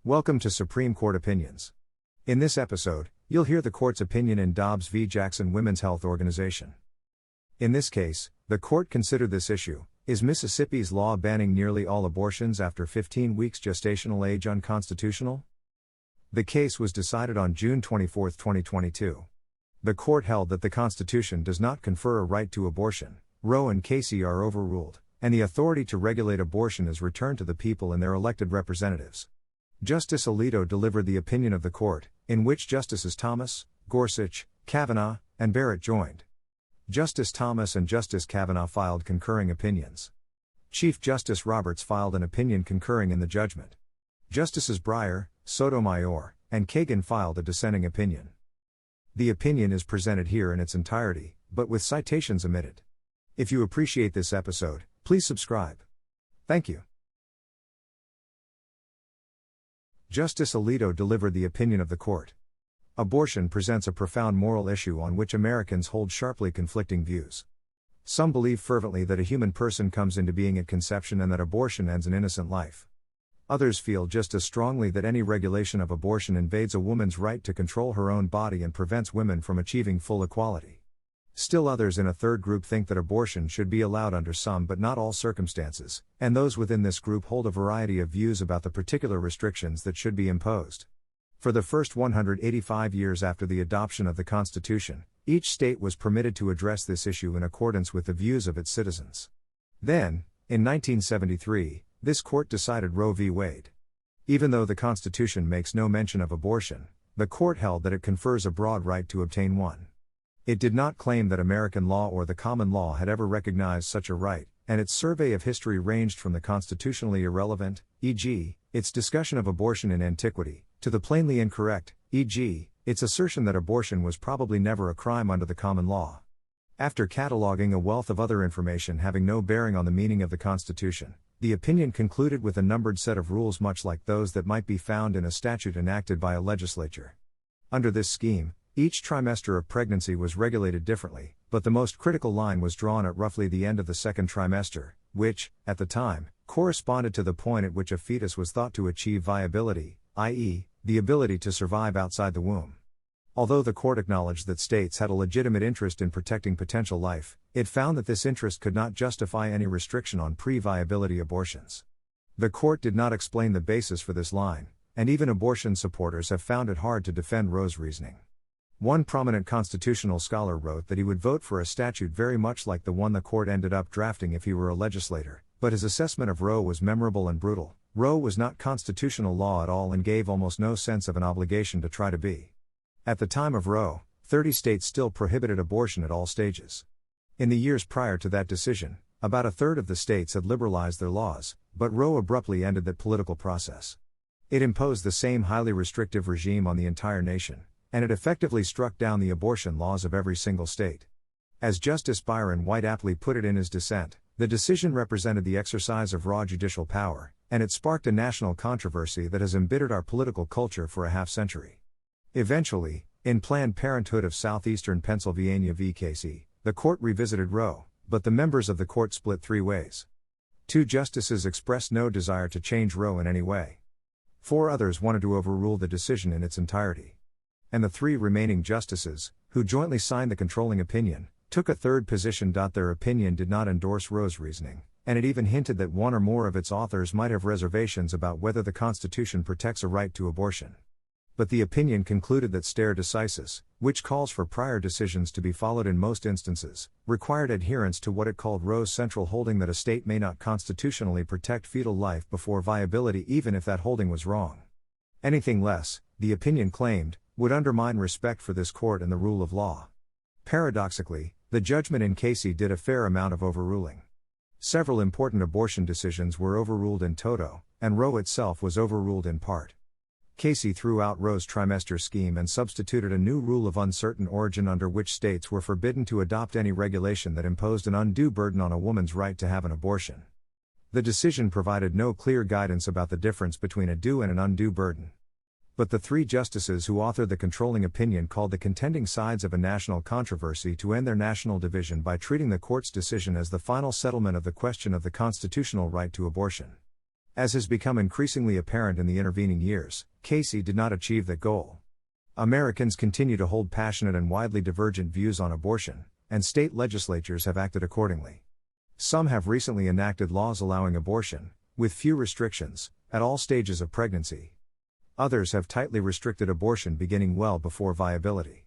Welcome to Supreme Court Opinions. In this episode, you'll hear the court's opinion in Dobbs v. Jackson Women's Health Organization. In this case, the court considered this issue: is Mississippi's law banning nearly all abortions after 15 weeks gestational age unconstitutional? The case was decided on June 24, 2022. The court held that the Constitution does not confer a right to abortion, Roe and Casey are overruled, and the authority to regulate abortion is returned to the people and their elected representatives. Justice Alito delivered the opinion of the court, in which Justices Thomas, Gorsuch, Kavanaugh, and Barrett joined. Justice Thomas and Justice Kavanaugh filed concurring opinions. Chief Justice Roberts filed an opinion concurring in the judgment. Justices Breyer, Sotomayor, and Kagan filed a dissenting opinion. The opinion is presented here in its entirety, but with citations omitted. If you appreciate this episode, please subscribe. Thank you. Justice Alito delivered the opinion of the court. Abortion presents a profound moral issue on which Americans hold sharply conflicting views. Some believe fervently that a human person comes into being at conception and that abortion ends an innocent life. Others feel just as strongly that any regulation of abortion invades a woman's right to control her own body and prevents women from achieving full equality. Still others in a third group think that abortion should be allowed under some but not all circumstances, and those within this group hold a variety of views about the particular restrictions that should be imposed. For the first 185 years after the adoption of the Constitution, each state was permitted to address this issue in accordance with the views of its citizens. Then, in 1973, this court decided Roe v. Wade. Even though the Constitution makes no mention of abortion, the court held that it confers a broad right to obtain one. It did not claim that American law or the common law had ever recognized such a right, and its survey of history ranged from the constitutionally irrelevant, e.g., its discussion of abortion in antiquity, to the plainly incorrect, e.g., its assertion that abortion was probably never a crime under the common law. After cataloging a wealth of other information having no bearing on the meaning of the Constitution, the opinion concluded with a numbered set of rules much like those that might be found in a statute enacted by a legislature. Under this scheme, each trimester of pregnancy was regulated differently, but the most critical line was drawn at roughly the end of the second trimester, which, at the time, corresponded to the point at which a fetus was thought to achieve viability, i.e., the ability to survive outside the womb. Although the court acknowledged that states had a legitimate interest in protecting potential life, it found that this interest could not justify any restriction on pre-viability abortions. The court did not explain the basis for this line, and even abortion supporters have found it hard to defend Roe's reasoning. One prominent constitutional scholar wrote that he would vote for a statute very much like the one the court ended up drafting if he were a legislator, but his assessment of Roe was memorable and brutal. Roe was not constitutional law at all and gave almost no sense of an obligation to try to be. At the time of Roe, 30 states still prohibited abortion at all stages. In the years prior to that decision, about a third of the states had liberalized their laws, but Roe abruptly ended that political process. It imposed the same highly restrictive regime on the entire nation, and it effectively struck down the abortion laws of every single state. As Justice Byron White aptly put it in his dissent, the decision represented the exercise of raw judicial power, and it sparked a national controversy that has embittered our political culture for a half-century. Eventually, in Planned Parenthood of Southeastern Pennsylvania v. Casey, the court revisited Roe, but the members of the court split three ways. 2 justices expressed no desire to change Roe in any way. 4 others wanted to overrule the decision in its entirety. And the 3 remaining justices, who jointly signed the controlling opinion, took a third position. Their opinion did not endorse Roe's reasoning, and it even hinted that one or more of its authors might have reservations about whether the Constitution protects a right to abortion. But the opinion concluded that stare decisis, which calls for prior decisions to be followed in most instances, required adherence to what it called Roe's central holding that a state may not constitutionally protect fetal life before viability even if that holding was wrong. Anything less, the opinion claimed, would undermine respect for this court and the rule of law. Paradoxically, the judgment in Casey did a fair amount of overruling. Several important abortion decisions were overruled in toto, and Roe itself was overruled in part. Casey threw out Roe's trimester scheme and substituted a new rule of uncertain origin under which states were forbidden to adopt any regulation that imposed an undue burden on a woman's right to have an abortion. The decision provided no clear guidance about the difference between a due and an undue burden. But the 3 justices who authored the controlling opinion called the contending sides of a national controversy to end their national division by treating the court's decision as the final settlement of the question of the constitutional right to abortion. As has become increasingly apparent in the intervening years, Casey did not achieve that goal. Americans continue to hold passionate and widely divergent views on abortion, and state legislatures have acted accordingly. Some have recently enacted laws allowing abortion, with few restrictions, at all stages of pregnancy. Others have tightly restricted abortion beginning well before viability.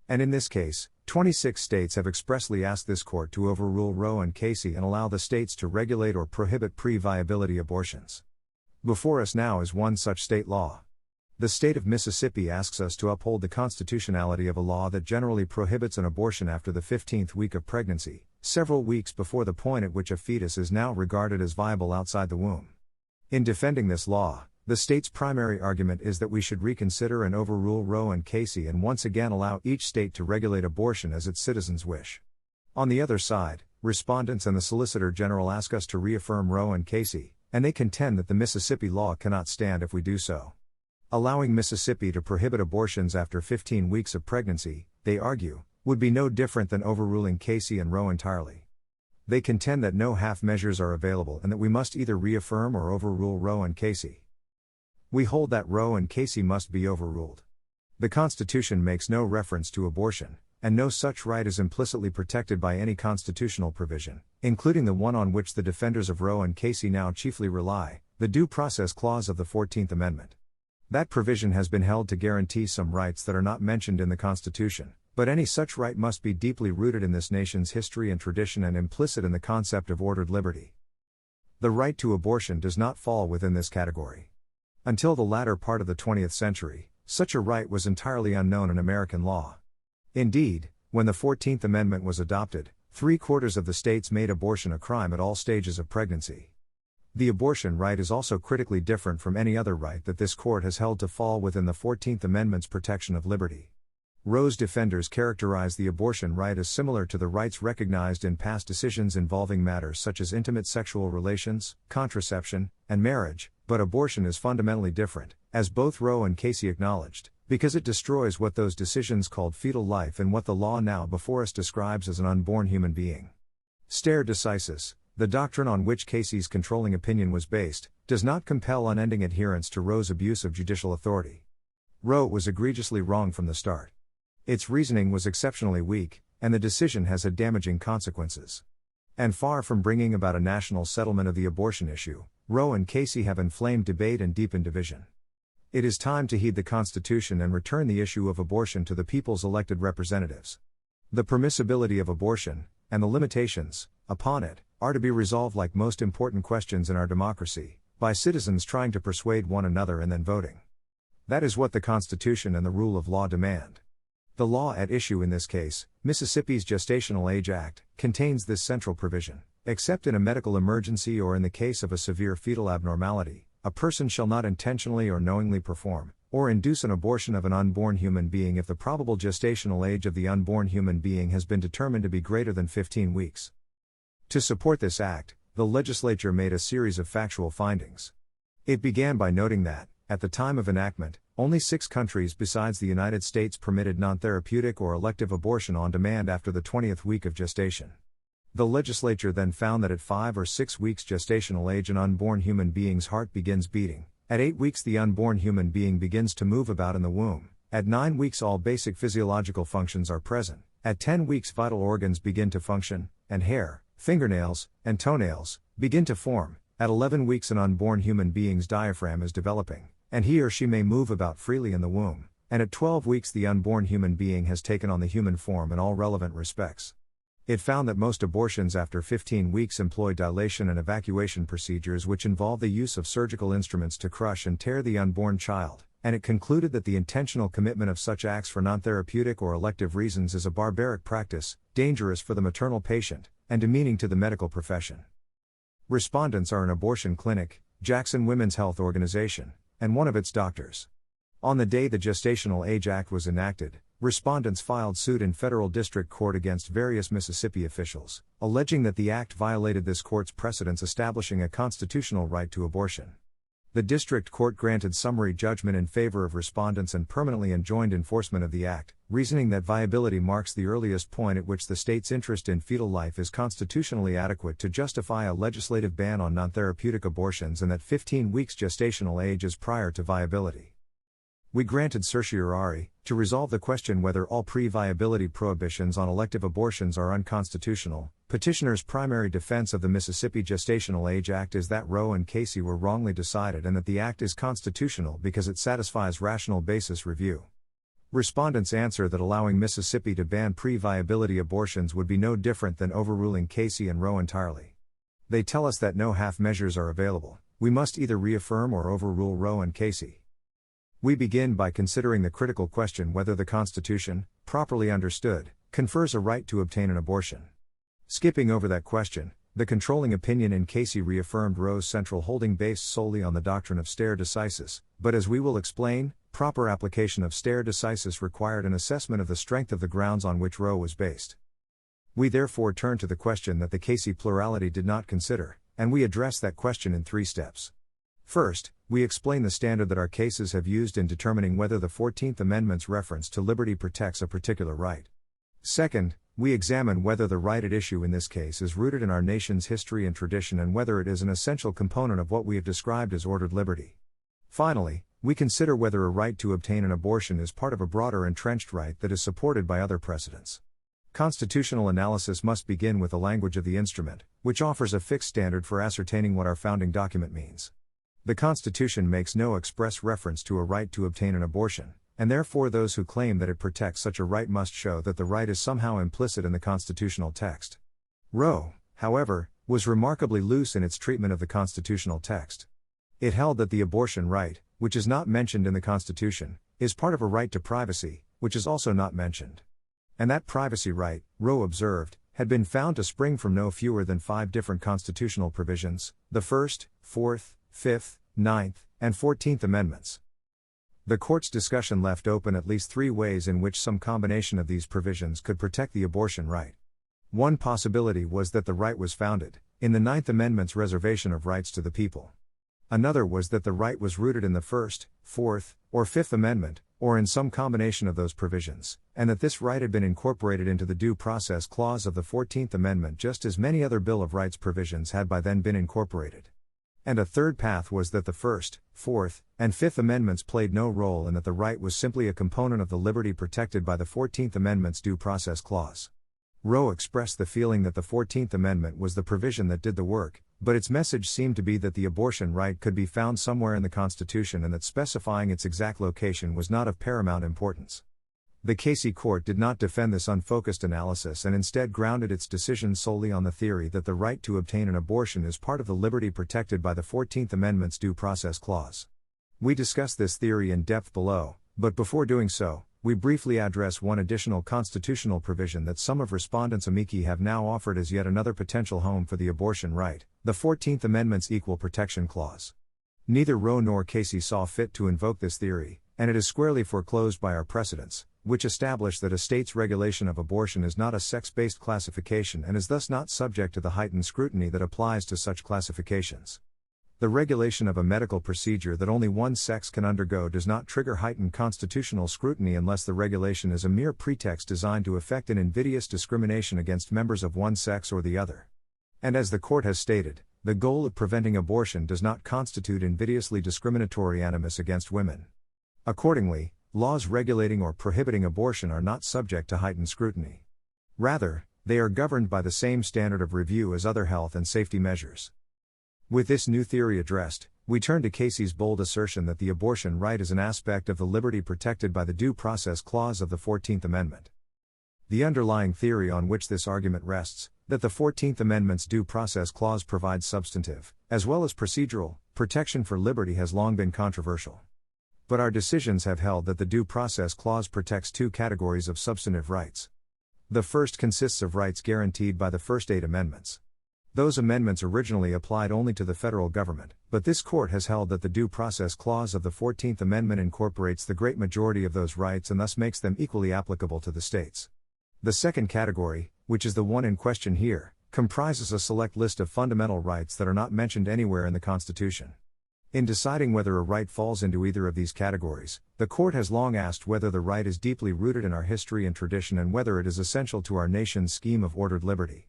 And in this case, 26 states have expressly asked this court to overrule Roe and Casey and allow the states to regulate or prohibit pre-viability abortions. Before us now is one such state law. The state of Mississippi asks us to uphold the constitutionality of a law that generally prohibits an abortion after the 15th week of pregnancy, several weeks before the point at which a fetus is now regarded as viable outside the womb. In defending this law, the state's primary argument is that we should reconsider and overrule Roe and Casey and once again allow each state to regulate abortion as its citizens wish. On the other side, respondents and the Solicitor General ask us to reaffirm Roe and Casey, and they contend that the Mississippi law cannot stand if we do so. Allowing Mississippi to prohibit abortions after 15 weeks of pregnancy, they argue, would be no different than overruling Casey and Roe entirely. They contend that no half measures are available and that we must either reaffirm or overrule Roe and Casey. We hold that Roe and Casey must be overruled. The Constitution makes no reference to abortion, and no such right is implicitly protected by any constitutional provision, including the one on which the defenders of Roe and Casey now chiefly rely, the Due Process Clause of the 14th Amendment. That provision has been held to guarantee some rights that are not mentioned in the Constitution, but any such right must be deeply rooted in this nation's history and tradition and implicit in the concept of ordered liberty. The right to abortion does not fall within this category. Until the latter part of the 20th century, such a right was entirely unknown in American law. Indeed, when the 14th Amendment was adopted, 3/4 of the states made abortion a crime at all stages of pregnancy. The abortion right is also critically different from any other right that this court has held to fall within the 14th Amendment's protection of liberty. Roe's defenders characterize the abortion right as similar to the rights recognized in past decisions involving matters such as intimate sexual relations, contraception, and marriage, but abortion is fundamentally different, as both Roe and Casey acknowledged, because it destroys what those decisions called fetal life and what the law now before us describes as an unborn human being. Stare decisis, the doctrine on which Casey's controlling opinion was based, does not compel unending adherence to Roe's abuse of judicial authority. Roe was egregiously wrong from the start. Its reasoning was exceptionally weak, and the decision has had damaging consequences. And far from bringing about a national settlement of the abortion issue, Roe and Casey have inflamed debate and deepened division. It is time to heed the Constitution and return the issue of abortion to the people's elected representatives. The permissibility of abortion, and the limitations upon it, are to be resolved like most important questions in our democracy, by citizens trying to persuade one another and then voting. That is what the Constitution and the rule of law demand. The law at issue in this case, Mississippi's Gestational Age Act, contains this central provision: except in a medical emergency or in the case of a severe fetal abnormality, a person shall not intentionally or knowingly perform, or induce an abortion of an unborn human being if the probable gestational age of the unborn human being has been determined to be greater than 15 weeks. To support this act, the legislature made a series of factual findings. It began by noting that, at the time of enactment, only 6 countries besides the United States permitted non-therapeutic or elective abortion on demand after the 20th week of gestation. The legislature then found that at 5 or 6 weeks gestational age an unborn human being's heart begins beating, at 8 weeks the unborn human being begins to move about in the womb, at 9 weeks all basic physiological functions are present, at 10 weeks vital organs begin to function, and hair, fingernails, and toenails begin to form, at 11 weeks an unborn human being's diaphragm is developing, and he or she may move about freely in the womb, and at 12 weeks the unborn human being has taken on the human form in all relevant respects. It found that most abortions after 15 weeks employ dilation and evacuation procedures which involve the use of surgical instruments to crush and tear the unborn child, and it concluded that the intentional commitment of such acts for non-therapeutic or elective reasons is a barbaric practice, dangerous for the maternal patient, and demeaning to the medical profession. Respondents are an abortion clinic, Jackson Women's Health Organization, and one of its doctors. On the day the Gestational Age Act was enacted, respondents filed suit in federal district court against various Mississippi officials, alleging that the act violated this court's precedents establishing a constitutional right to abortion. The district court granted summary judgment in favor of respondents and permanently enjoined enforcement of the act, reasoning that viability marks the earliest point at which the state's interest in fetal life is constitutionally adequate to justify a legislative ban on non-therapeutic abortions and that 15 weeks gestational age is prior to viability. We granted certiorari to resolve the question whether all pre-viability prohibitions on elective abortions are unconstitutional. Petitioner's primary defense of the Mississippi Gestational Age Act is that Roe and Casey were wrongly decided and that the act is constitutional because it satisfies rational basis review. Respondents answer that allowing Mississippi to ban pre-viability abortions would be no different than overruling Casey and Roe entirely. They tell us that no half measures are available. We must either reaffirm or overrule Roe and Casey. We begin by considering the critical question whether the Constitution, properly understood, confers a right to obtain an abortion. Skipping over that question, the controlling opinion in Casey reaffirmed Roe's central holding based solely on the doctrine of stare decisis, but as we will explain, proper application of stare decisis required an assessment of the strength of the grounds on which Roe was based. We therefore turn to the question that the Casey plurality did not consider, and we address that question in 3 steps. First, we explain the standard that our cases have used in determining whether the 14th Amendment's reference to liberty protects a particular right. Second, we examine whether the right at issue in this case is rooted in our nation's history and tradition and whether it is an essential component of what we have described as ordered liberty. Finally, we consider whether a right to obtain an abortion is part of a broader entrenched right that is supported by other precedents. Constitutional analysis must begin with the language of the instrument, which offers a fixed standard for ascertaining what our founding document means. The Constitution makes no express reference to a right to obtain an abortion, and therefore those who claim that it protects such a right must show that the right is somehow implicit in the constitutional text. Roe, however, was remarkably loose in its treatment of the constitutional text. It held that the abortion right, which is not mentioned in the Constitution, is part of a right to privacy, which is also not mentioned. And that privacy right, Roe observed, had been found to spring from no fewer than 5 different constitutional provisions, the First, Fourth, Fifth, Ninth, and 14th Amendments. The court's discussion left open at least 3 ways in which some combination of these provisions could protect the abortion right. One possibility was that the right was founded in the Ninth Amendment's reservation of rights to the people. Another was that the right was rooted in the First, Fourth, or Fifth Amendment, or in some combination of those provisions, and that this right had been incorporated into the Due Process Clause of the 14th Amendment just as many other Bill of Rights provisions had by then been incorporated. And a third path was that the First, Fourth, and Fifth Amendments played no role and that the right was simply a component of the liberty protected by the 14th Amendment's Due Process Clause. Roe expressed the feeling that the 14th Amendment was the provision that did the work, but its message seemed to be that the abortion right could be found somewhere in the Constitution and that specifying its exact location was not of paramount importance. The Casey court did not defend this unfocused analysis and instead grounded its decision solely on the theory that the right to obtain an abortion is part of the liberty protected by the 14th Amendment's Due Process Clause. We discuss this theory in depth below, but before doing so, we briefly address one additional constitutional provision that some of respondents' amici have now offered as yet another potential home for the abortion right, the 14th Amendment's Equal Protection Clause. Neither Roe nor Casey saw fit to invoke this theory, and it is squarely foreclosed by our precedents, which establish that a state's regulation of abortion is not a sex-based classification and is thus not subject to the heightened scrutiny that applies to such classifications. The regulation of a medical procedure that only one sex can undergo does not trigger heightened constitutional scrutiny unless the regulation is a mere pretext designed to effect an invidious discrimination against members of one sex or the other. And as the court has stated, the goal of preventing abortion does not constitute invidiously discriminatory animus against women. Accordingly, laws regulating or prohibiting abortion are not subject to heightened scrutiny. Rather, they are governed by the same standard of review as other health and safety measures. With this new theory addressed, we turn to Casey's bold assertion that the abortion right is an aspect of the liberty protected by the Due Process Clause of the 14th Amendment. The underlying theory on which this argument rests, that the 14th Amendment's Due Process Clause provides substantive, as well as procedural, protection for liberty has long been controversial. But our decisions have held that the Due Process Clause protects 2 categories of substantive rights. The first consists of rights guaranteed by the first 8 amendments. Those amendments originally applied only to the federal government, but this court has held that the Due Process Clause of the 14th Amendment incorporates the great majority of those rights and thus makes them equally applicable to the states. The second category, which is the one in question here, comprises a select list of fundamental rights that are not mentioned anywhere in the Constitution. In deciding whether a right falls into either of these categories, the court has long asked whether the right is deeply rooted in our history and tradition and whether it is essential to our nation's scheme of ordered liberty.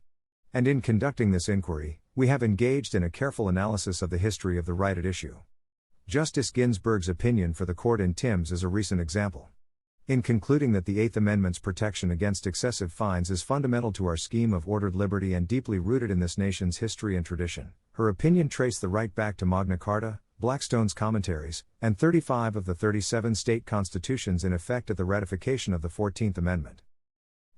And in conducting this inquiry, we have engaged in a careful analysis of the history of the right at issue. Justice Ginsburg's opinion for the court in Timbs is a recent example. In concluding that the Eighth Amendment's protection against excessive fines is fundamental to our scheme of ordered liberty and deeply rooted in this nation's history and tradition, her opinion traced the right back to Magna Carta, Blackstone's commentaries, and 35 of the 37 state constitutions in effect at the ratification of the 14th Amendment.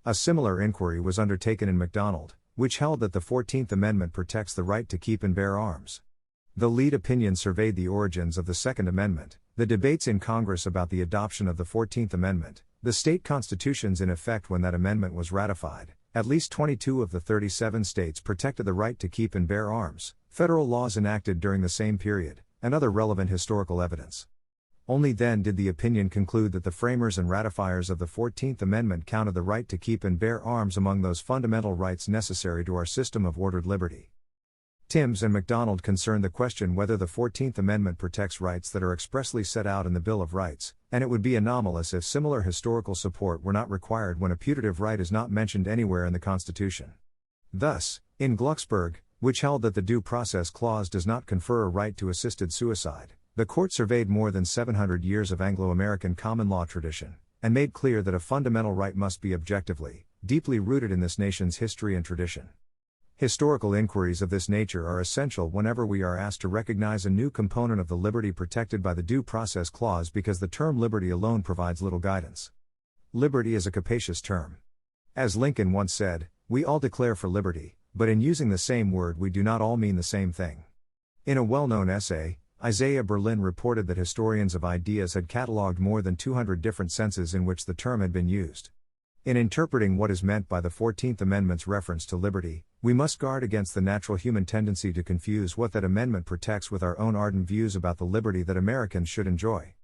A similar inquiry was undertaken in MacDonald, which held that the 14th Amendment protects the right to keep and bear arms. The lead opinion surveyed the origins of the Second Amendment, the debates in Congress about the adoption of the 14th Amendment, the state constitutions in effect when that amendment was ratified. At least 22 of the 37 states protected the right to keep and bear arms, federal laws enacted during the same period, and other relevant historical evidence. Only then did the opinion conclude that the framers and ratifiers of the 14th Amendment counted the right to keep and bear arms among those fundamental rights necessary to our system of ordered liberty. Timbs and MacDonald concerned the question whether the 14th Amendment protects rights that are expressly set out in the Bill of Rights, and it would be anomalous if similar historical support were not required when a putative right is not mentioned anywhere in the Constitution. Thus, in Glucksberg, which held that the Due Process Clause does not confer a right to assisted suicide, the court surveyed more than 700 years of Anglo-American common law tradition, and made clear that a fundamental right must be objectively, deeply rooted in this nation's history and tradition. Historical inquiries of this nature are essential whenever we are asked to recognize a new component of the liberty protected by the Due Process Clause because the term liberty alone provides little guidance. Liberty is a capacious term. As Lincoln once said, "We all declare for liberty, but in using the same word we do not all mean the same thing." In a well-known essay, Isaiah Berlin reported that historians of ideas had catalogued more than 200 different senses in which the term had been used. In interpreting what is meant by the 14th Amendment's reference to liberty, we must guard against the natural human tendency to confuse what that amendment protects with our own ardent views about the liberty that Americans should enjoy.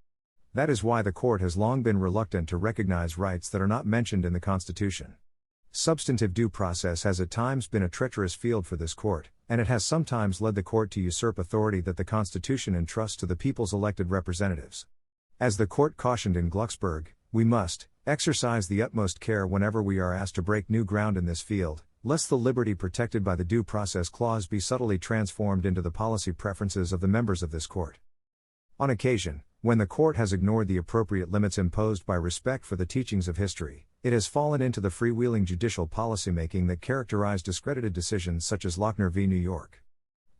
That is why the court has long been reluctant to recognize rights that are not mentioned in the Constitution. Substantive due process has at times been a treacherous field for this court, and it has sometimes led the court to usurp authority that the Constitution entrusts to the people's elected representatives. As the court cautioned in Glucksberg, we must exercise the utmost care whenever we are asked to break new ground in this field, lest the liberty protected by the Due Process Clause be subtly transformed into the policy preferences of the members of this court. On occasion, when the court has ignored the appropriate limits imposed by respect for the teachings of history, it has fallen into the freewheeling judicial policymaking that characterized discredited decisions such as Lochner v. New York.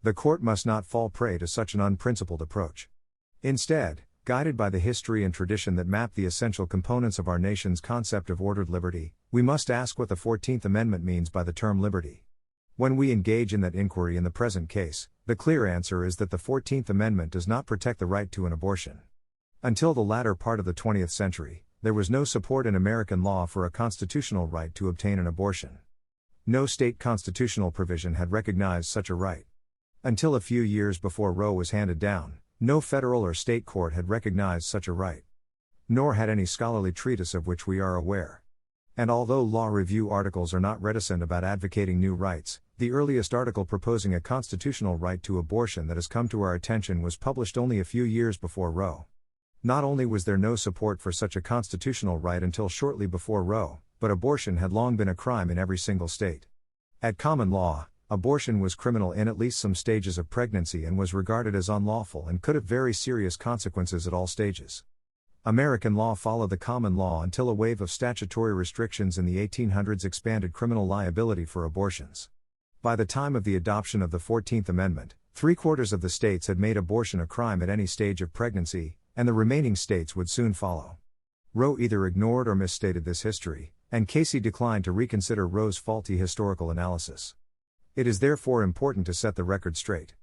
The court must not fall prey to such an unprincipled approach. Instead, guided by the history and tradition that map the essential components of our nation's concept of ordered liberty, we must ask what the 14th Amendment means by the term liberty. When we engage in that inquiry in the present case, the clear answer is that the 14th Amendment does not protect the right to an abortion. Until the latter part of the 20th century, there was no support in American law for a constitutional right to obtain an abortion. No state constitutional provision had recognized such a right. Until a few years before Roe was handed down, no federal or state court had recognized such a right. Nor had any scholarly treatise of which we are aware. And although law review articles are not reticent about advocating new rights, the earliest article proposing a constitutional right to abortion that has come to our attention was published only a few years before Roe. Not only was there no support for such a constitutional right until shortly before Roe, but abortion had long been a crime in every single state. At common law, abortion was criminal in at least some stages of pregnancy and was regarded as unlawful and could have very serious consequences at all stages. American law followed the common law until a wave of statutory restrictions in the 1800s expanded criminal liability for abortions. By the time of the adoption of the 14th Amendment, 3/4 of the states had made abortion a crime at any stage of pregnancy, and the remaining states would soon follow. Roe either ignored or misstated this history, and Casey declined to reconsider Roe's faulty historical analysis. It is therefore important to set the record straight.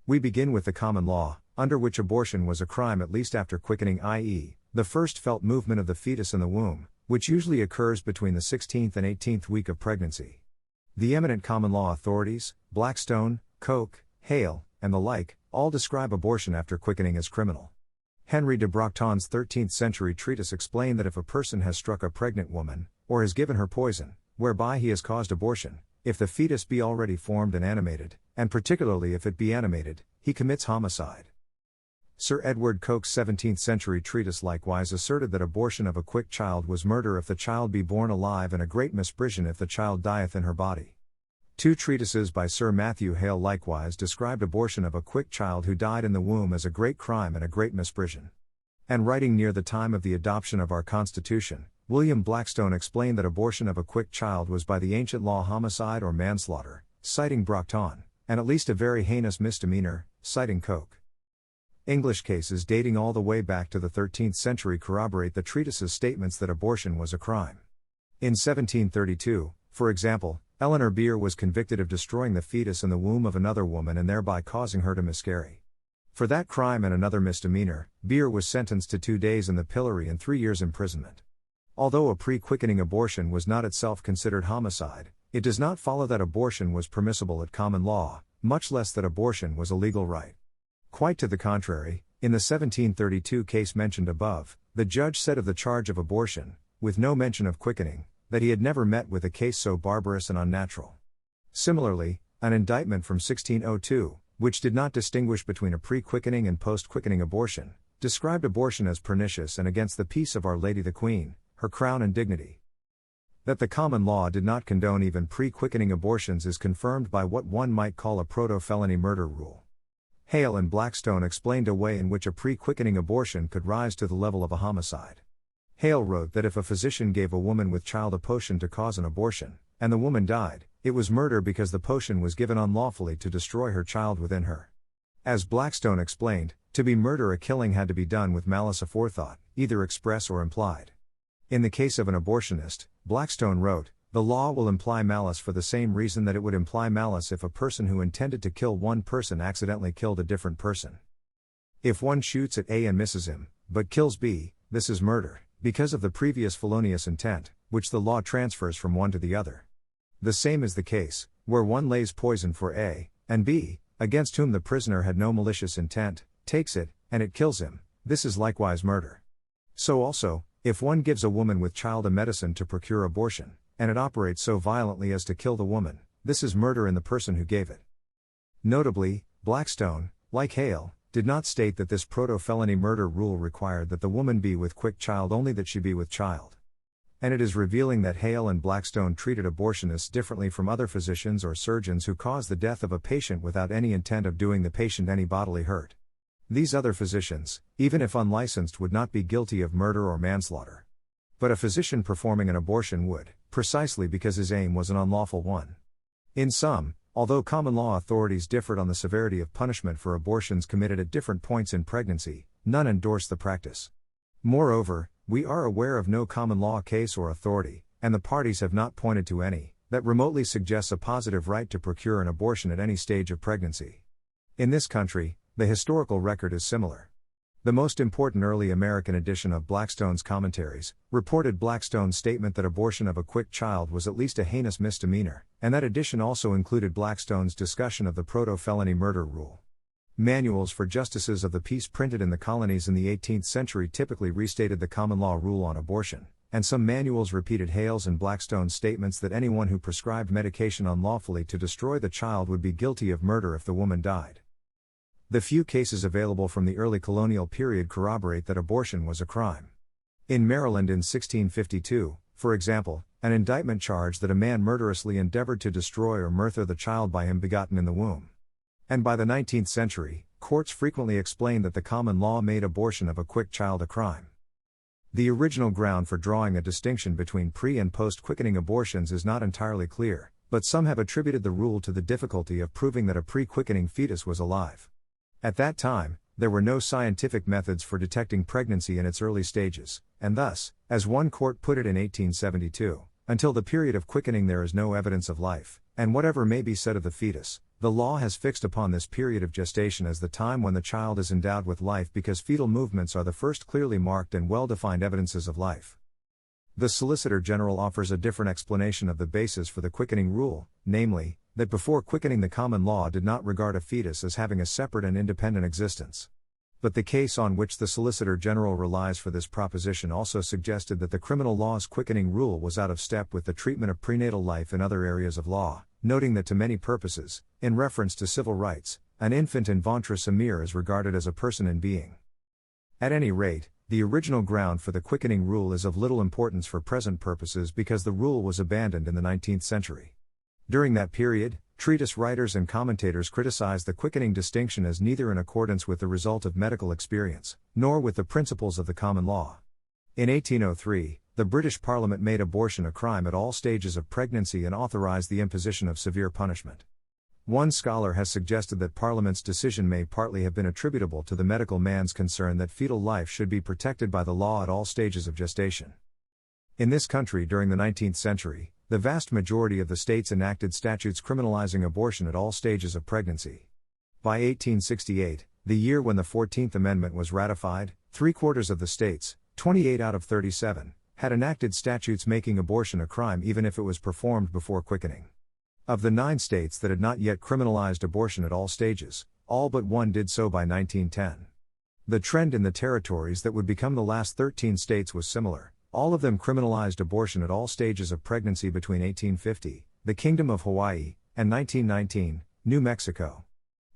We begin with the common law, under which abortion was a crime at least after quickening, i.e., the first felt movement of the fetus in the womb, which usually occurs between the 16th and 18th week of pregnancy. The eminent common law authorities, Blackstone, Koch, Hale, and the like, all describe abortion after quickening as criminal. Henry de Brocton's 13th century treatise explained that if a person has struck a pregnant woman, or has given her poison, whereby he has caused abortion, if the fetus be already formed and animated, and particularly if it be animated, he commits homicide. Sir Edward Coke's 17th-century treatise likewise asserted that abortion of a quick child was murder if the child be born alive and a great misprision if the child dieth in her body. Two treatises by Sir Matthew Hale likewise described abortion of a quick child who died in the womb as a great crime and a great misprision. And writing near the time of the adoption of our Constitution, William Blackstone explained that abortion of a quick child was by the ancient law homicide or manslaughter, citing Brockton, and at least a very heinous misdemeanor, citing Coke. English cases dating all the way back to the 13th century corroborate the treatise's statements that abortion was a crime. In 1732, for example, Eleanor Beer was convicted of destroying the fetus in the womb of another woman and thereby causing her to miscarry. For that crime and another misdemeanor, Beer was sentenced to 2 days in the pillory and 3 years imprisonment. Although a pre-quickening abortion was not itself considered homicide, it does not follow that abortion was permissible at common law, much less that abortion was a legal right. Quite to the contrary, in the 1732 case mentioned above, the judge said of the charge of abortion, with no mention of quickening, that he had never met with a case so barbarous and unnatural. Similarly, an indictment from 1602, which did not distinguish between a pre-quickening and post-quickening abortion, described abortion as pernicious and against the peace of Our Lady the Queen, her crown and dignity. That the common law did not condone even pre-quickening abortions is confirmed by what one might call a proto-felony murder rule. Hale and Blackstone explained a way in which a pre-quickening abortion could rise to the level of a homicide. Hale wrote that if a physician gave a woman with child a potion to cause an abortion, and the woman died, it was murder because the potion was given unlawfully to destroy her child within her. As Blackstone explained, to be murder a killing had to be done with malice aforethought, either express or implied. In the case of an abortionist, Blackstone wrote, the law will imply malice for the same reason that it would imply malice if a person who intended to kill one person accidentally killed a different person. If one shoots at A and misses him, but kills B, this is murder, because of the previous felonious intent, which the law transfers from one to the other. The same is the case, where one lays poison for A, and B, against whom the prisoner had no malicious intent, takes it, and it kills him, this is likewise murder. So also, if one gives a woman with child a medicine to procure abortion, and it operates so violently as to kill the woman, this is murder in the person who gave it. Notably, Blackstone, like Hale, did not state that this proto-felony murder rule required that the woman be with quick child, only that she be with child. And it is revealing that Hale and Blackstone treated abortionists differently from other physicians or surgeons who cause the death of a patient without any intent of doing the patient any bodily hurt. These other physicians, even if unlicensed, would not be guilty of murder or manslaughter. But a physician performing an abortion would, precisely because his aim was an unlawful one. In sum, although common law authorities differed on the severity of punishment for abortions committed at different points in pregnancy, none endorsed the practice. Moreover, we are aware of no common law case or authority, and the parties have not pointed to any, that remotely suggests a positive right to procure an abortion at any stage of pregnancy. In this country, the historical record is similar. The most important early American edition of Blackstone's Commentaries reported Blackstone's statement that abortion of a quick child was at least a heinous misdemeanor, and that edition also included Blackstone's discussion of the proto-felony murder rule. Manuals for justices of the peace printed in the colonies in the 18th century typically restated the common law rule on abortion, and some manuals repeated Hale's and Blackstone's statements that anyone who prescribed medication unlawfully to destroy the child would be guilty of murder if the woman died. The few cases available from the early colonial period corroborate that abortion was a crime. In Maryland in 1652, for example, an indictment charged that a man murderously endeavored to destroy or murder the child by him begotten in the womb. And by the 19th century, courts frequently explained that the common law made abortion of a quick child a crime. The original ground for drawing a distinction between pre- and post-quickening abortions is not entirely clear, but some have attributed the rule to the difficulty of proving that a pre-quickening fetus was alive. At that time, there were no scientific methods for detecting pregnancy in its early stages, and thus, as one court put it in 1872, until the period of quickening there is no evidence of life, and whatever may be said of the fetus, the law has fixed upon this period of gestation as the time when the child is endowed with life because fetal movements are the first clearly marked and well-defined evidences of life. The Solicitor General offers a different explanation of the basis for the quickening rule, namely, that before quickening the common law did not regard a fetus as having a separate and independent existence. But the case on which the Solicitor General relies for this proposition also suggested that the criminal law's quickening rule was out of step with the treatment of prenatal life in other areas of law, noting that to many purposes, in reference to civil rights, an infant in ventre samir is regarded as a person in being. At any rate, the original ground for the quickening rule is of little importance for present purposes because the rule was abandoned in the 19th century. During that period, treatise writers and commentators criticized the quickening distinction as neither in accordance with the result of medical experience, nor with the principles of the common law. In 1803, the British Parliament made abortion a crime at all stages of pregnancy and authorized the imposition of severe punishment. One scholar has suggested that Parliament's decision may partly have been attributable to the medical man's concern that fetal life should be protected by the law at all stages of gestation. In this country during the 19th century, the vast majority of the states enacted statutes criminalizing abortion at all stages of pregnancy. By 1868, the year when the 14th Amendment was ratified, 3/4 of the states, 28 out of 37, had enacted statutes making abortion a crime even if it was performed before quickening. Of the 9 states that had not yet criminalized abortion at all stages, all but one did so by 1910. The trend in the territories that would become the last 13 states was similar. All of them criminalized abortion at all stages of pregnancy between 1850, the Kingdom of Hawaii, and 1919, New Mexico.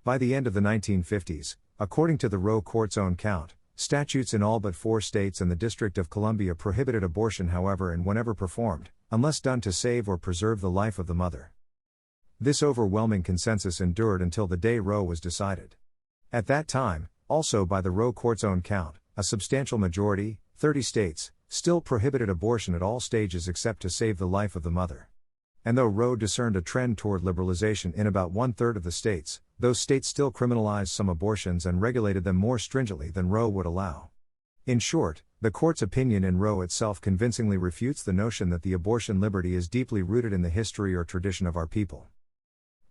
By the end of the 1950s, according to the Roe Court's own count, statutes in all but 4 states and the District of Columbia prohibited abortion however and whenever performed, unless done to save or preserve the life of the mother. This overwhelming consensus endured until the day Roe was decided. At that time, also by the Roe Court's own count, a substantial majority, 30 states, still prohibited abortion at all stages except to save the life of the mother. And though Roe discerned a trend toward liberalization in about 1/3 of the states, those states still criminalized some abortions and regulated them more stringently than Roe would allow. In short, the court's opinion in Roe itself convincingly refutes the notion that the abortion liberty is deeply rooted in the history or tradition of our people.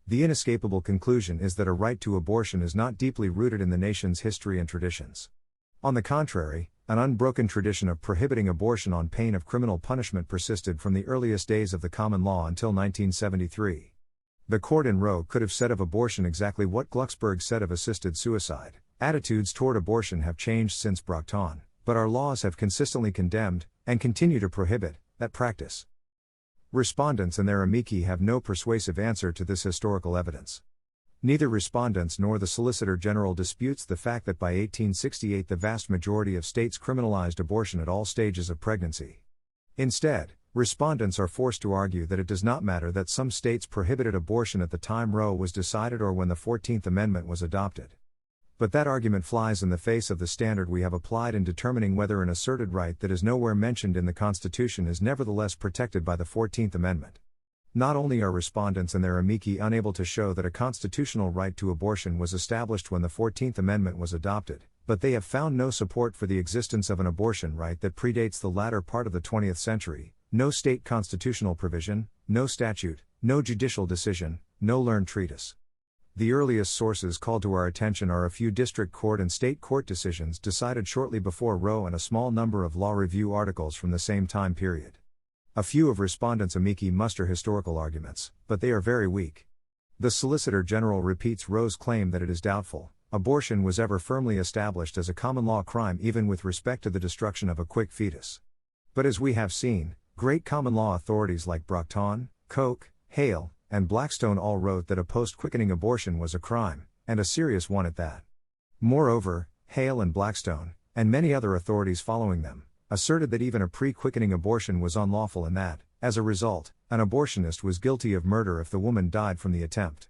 The inescapable conclusion is that a right to abortion is not deeply rooted in the nation's history and traditions. On the contrary, an unbroken tradition of prohibiting abortion on pain of criminal punishment persisted from the earliest days of the common law until 1973. The court in Roe could have said of abortion exactly what Glucksberg said of assisted suicide. Attitudes toward abortion have changed since Brockton, but our laws have consistently condemned, and continue to prohibit, that practice. Respondents and their amici have no persuasive answer to this historical evidence. Neither respondents nor the Solicitor General disputes the fact that by 1868 the vast majority of states criminalized abortion at all stages of pregnancy. Instead, respondents are forced to argue that it does not matter that some states prohibited abortion at the time Roe was decided or when the 14th Amendment was adopted. But that argument flies in the face of the standard we have applied in determining whether an asserted right that is nowhere mentioned in the Constitution is nevertheless protected by the 14th Amendment. Not only are respondents and their amici unable to show that a constitutional right to abortion was established when the 14th Amendment was adopted, but they have found no support for the existence of an abortion right that predates the latter part of the 20th century, no state constitutional provision, no statute, no judicial decision, no learned treatise. The earliest sources called to our attention are a few district court and state court decisions decided shortly before Roe and a small number of law review articles from the same time period. A few of respondents' amici muster historical arguments, but they are very weak. The Solicitor General repeats Roe's claim that it is doubtful abortion was ever firmly established as a common law crime even with respect to the destruction of a quick fetus. But as we have seen, great common law authorities like Brockton, Koch, Hale, and Blackstone all wrote that a post-quickening abortion was a crime, and a serious one at that. Moreover, Hale and Blackstone, and many other authorities following them, asserted that even a pre-quickening abortion was unlawful and that, as a result, an abortionist was guilty of murder if the woman died from the attempt.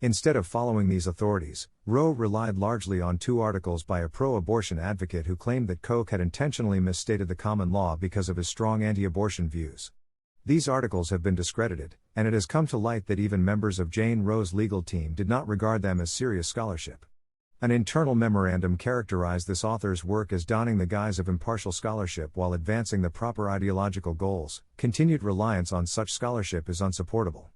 Instead of following these authorities, Roe relied largely on 2 articles by a pro-abortion advocate who claimed that Koch had intentionally misstated the common law because of his strong anti-abortion views. These articles have been discredited, and it has come to light that even members of Jane Roe's legal team did not regard them as serious scholarship. An internal memorandum characterized this author's work as donning the guise of impartial scholarship while advancing the proper ideological goals. Continued reliance on such scholarship is unsupportable.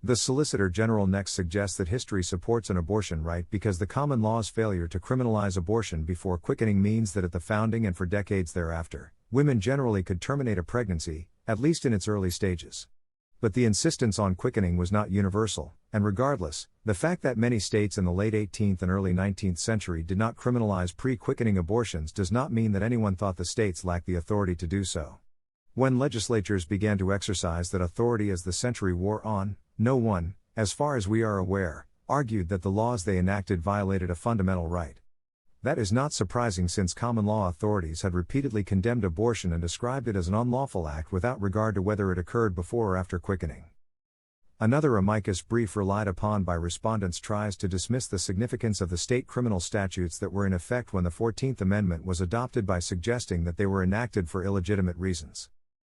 The Solicitor General next suggests that history supports an abortion right because the common law's failure to criminalize abortion before quickening means that at the founding and for decades thereafter, women generally could terminate a pregnancy, at least in its early stages. But the insistence on quickening was not universal, and regardless, the fact that many states in the late 18th and early 19th century did not criminalize pre-quickening abortions does not mean that anyone thought the states lacked the authority to do so. When legislatures began to exercise that authority as the century wore on, no one, as far as we are aware, argued that the laws they enacted violated a fundamental right. That is not surprising since common law authorities had repeatedly condemned abortion and described it as an unlawful act without regard to whether it occurred before or after quickening. Another amicus brief relied upon by respondents tries to dismiss the significance of the state criminal statutes that were in effect when the 14th Amendment was adopted by suggesting that they were enacted for illegitimate reasons.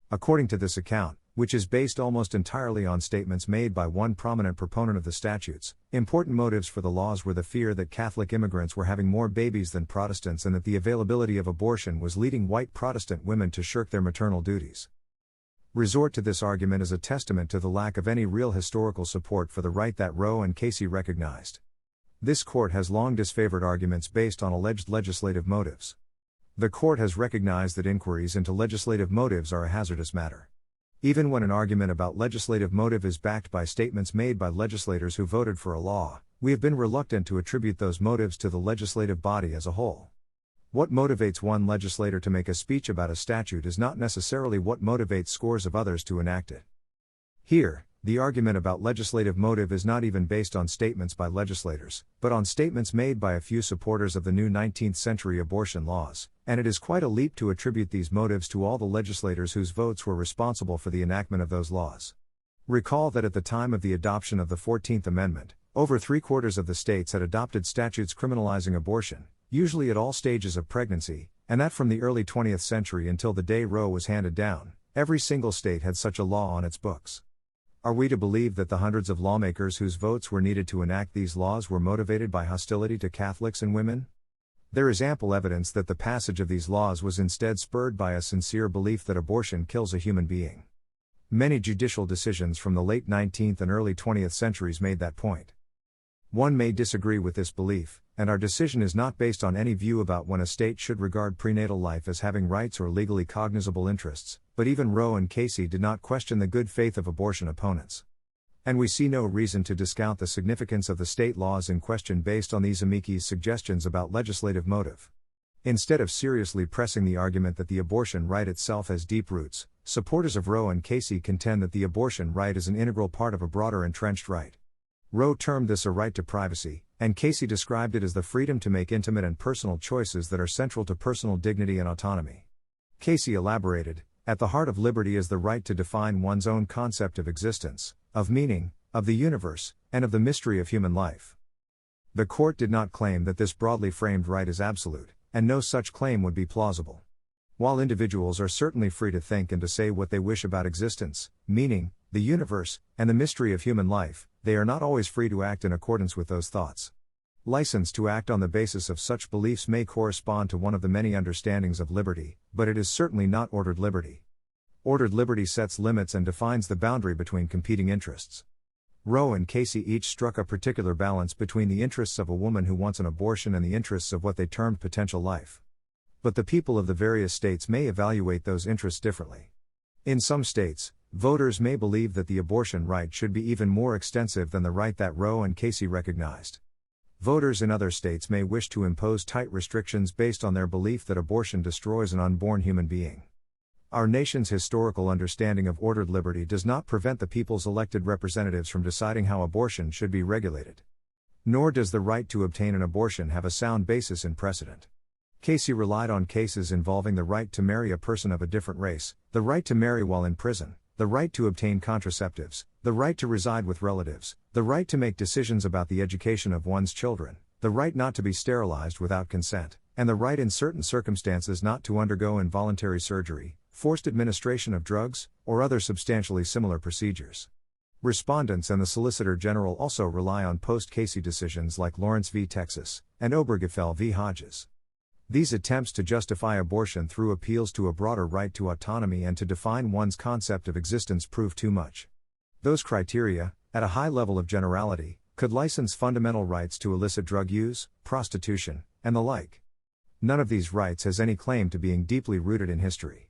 According to this account, which is based almost entirely on statements made by one prominent proponent of the statutes, important motives for the laws were the fear that Catholic immigrants were having more babies than Protestants and that the availability of abortion was leading white Protestant women to shirk their maternal duties. Resort to this argument is a testament to the lack of any real historical support for the right that Roe and Casey recognized. This court has long disfavored arguments based on alleged legislative motives. The court has recognized that inquiries into legislative motives are a hazardous matter. Even when an argument about legislative motive is backed by statements made by legislators who voted for a law, we have been reluctant to attribute those motives to the legislative body as a whole. What motivates one legislator to make a speech about a statute is not necessarily what motivates scores of others to enact it. Here, the argument about legislative motive is not even based on statements by legislators, but on statements made by a few supporters of the new 19th century abortion laws, and it is quite a leap to attribute these motives to all the legislators whose votes were responsible for the enactment of those laws. Recall that at the time of the adoption of the 14th Amendment, over 3/4 of the states had adopted statutes criminalizing abortion, usually at all stages of pregnancy, and that from the early 20th century until the day Roe was handed down, every single state had such a law on its books. Are we to believe that the hundreds of lawmakers whose votes were needed to enact these laws were motivated by hostility to Catholics and women? There is ample evidence that the passage of these laws was instead spurred by a sincere belief that abortion kills a human being. Many judicial decisions from the late 19th and early 20th centuries made that point. One may disagree with this belief, and our decision is not based on any view about when a state should regard prenatal life as having rights or legally cognizable interests, but even Roe and Casey did not question the good faith of abortion opponents. And we see no reason to discount the significance of the state laws in question based on these amici's suggestions about legislative motive. Instead of seriously pressing the argument that the abortion right itself has deep roots, supporters of Roe and Casey contend that the abortion right is an integral part of a broader entrenched right. Roe termed this a right to privacy, and Casey described it as the freedom to make intimate and personal choices that are central to personal dignity and autonomy. Casey elaborated, at the heart of liberty is the right to define one's own concept of existence, of meaning, of the universe, and of the mystery of human life. The court did not claim that this broadly framed right is absolute, and no such claim would be plausible. While individuals are certainly free to think and to say what they wish about existence, meaning, the universe, and the mystery of human life, they are not always free to act in accordance with those thoughts. License to act on the basis of such beliefs may correspond to one of the many understandings of liberty, but it is certainly not ordered liberty. Ordered liberty sets limits and defines the boundary between competing interests. Roe and Casey each struck a particular balance between the interests of a woman who wants an abortion and the interests of what they termed potential life. But the people of the various states may evaluate those interests differently. In some states, voters may believe that the abortion right should be even more extensive than the right that Roe and Casey recognized. Voters in other states may wish to impose tight restrictions based on their belief that abortion destroys an unborn human being. Our nation's historical understanding of ordered liberty does not prevent the people's elected representatives from deciding how abortion should be regulated. Nor does the right to obtain an abortion have a sound basis in precedent. Casey relied on cases involving the right to marry a person of a different race, the right to marry while in prison, the right to obtain contraceptives, the right to reside with relatives, the right to make decisions about the education of one's children, the right not to be sterilized without consent, and the right in certain circumstances not to undergo involuntary surgery, forced administration of drugs, or other substantially similar procedures. Respondents and the Solicitor General also rely on post-Casey decisions like Lawrence v. Texas, and Obergefell v. Hodges. These attempts to justify abortion through appeals to a broader right to autonomy and to define one's concept of existence prove too much. Those criteria, at a high level of generality, could license fundamental rights to illicit drug use, prostitution, and the like. None of these rights has any claim to being deeply rooted in history.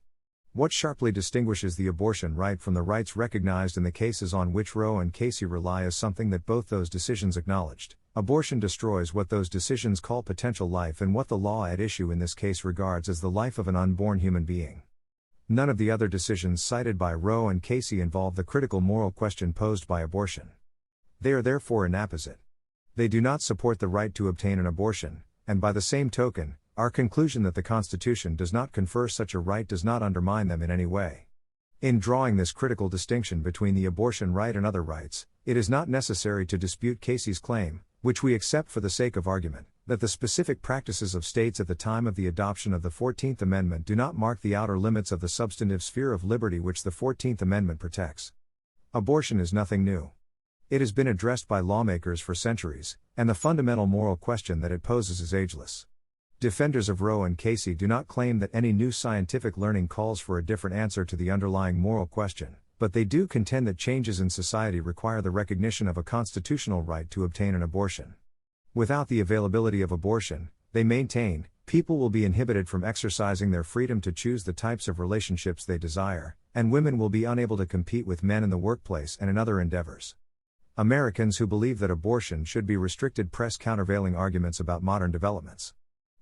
What sharply distinguishes the abortion right from the rights recognized in the cases on which Roe and Casey rely is something that both those decisions acknowledged. Abortion destroys what those decisions call potential life and what the law at issue in this case regards as the life of an unborn human being. None of the other decisions cited by Roe and Casey involve the critical moral question posed by abortion. They are therefore inapposite. They do not support the right to obtain an abortion, and by the same token, our conclusion that the Constitution does not confer such a right does not undermine them in any way. In drawing this critical distinction between the abortion right and other rights, it is not necessary to dispute Casey's claim, which we accept for the sake of argument, that the specific practices of states at the time of the adoption of the 14th Amendment do not mark the outer limits of the substantive sphere of liberty which the 14th Amendment protects. Abortion is nothing new. It has been addressed by lawmakers for centuries, and the fundamental moral question that it poses is ageless. Defenders of Roe and Casey do not claim that any new scientific learning calls for a different answer to the underlying moral question, but they do contend that changes in society require the recognition of a constitutional right to obtain an abortion. Without the availability of abortion, they maintain, people will be inhibited from exercising their freedom to choose the types of relationships they desire, and women will be unable to compete with men in the workplace and in other endeavors. Americans who believe that abortion should be restricted press countervailing arguments about modern developments.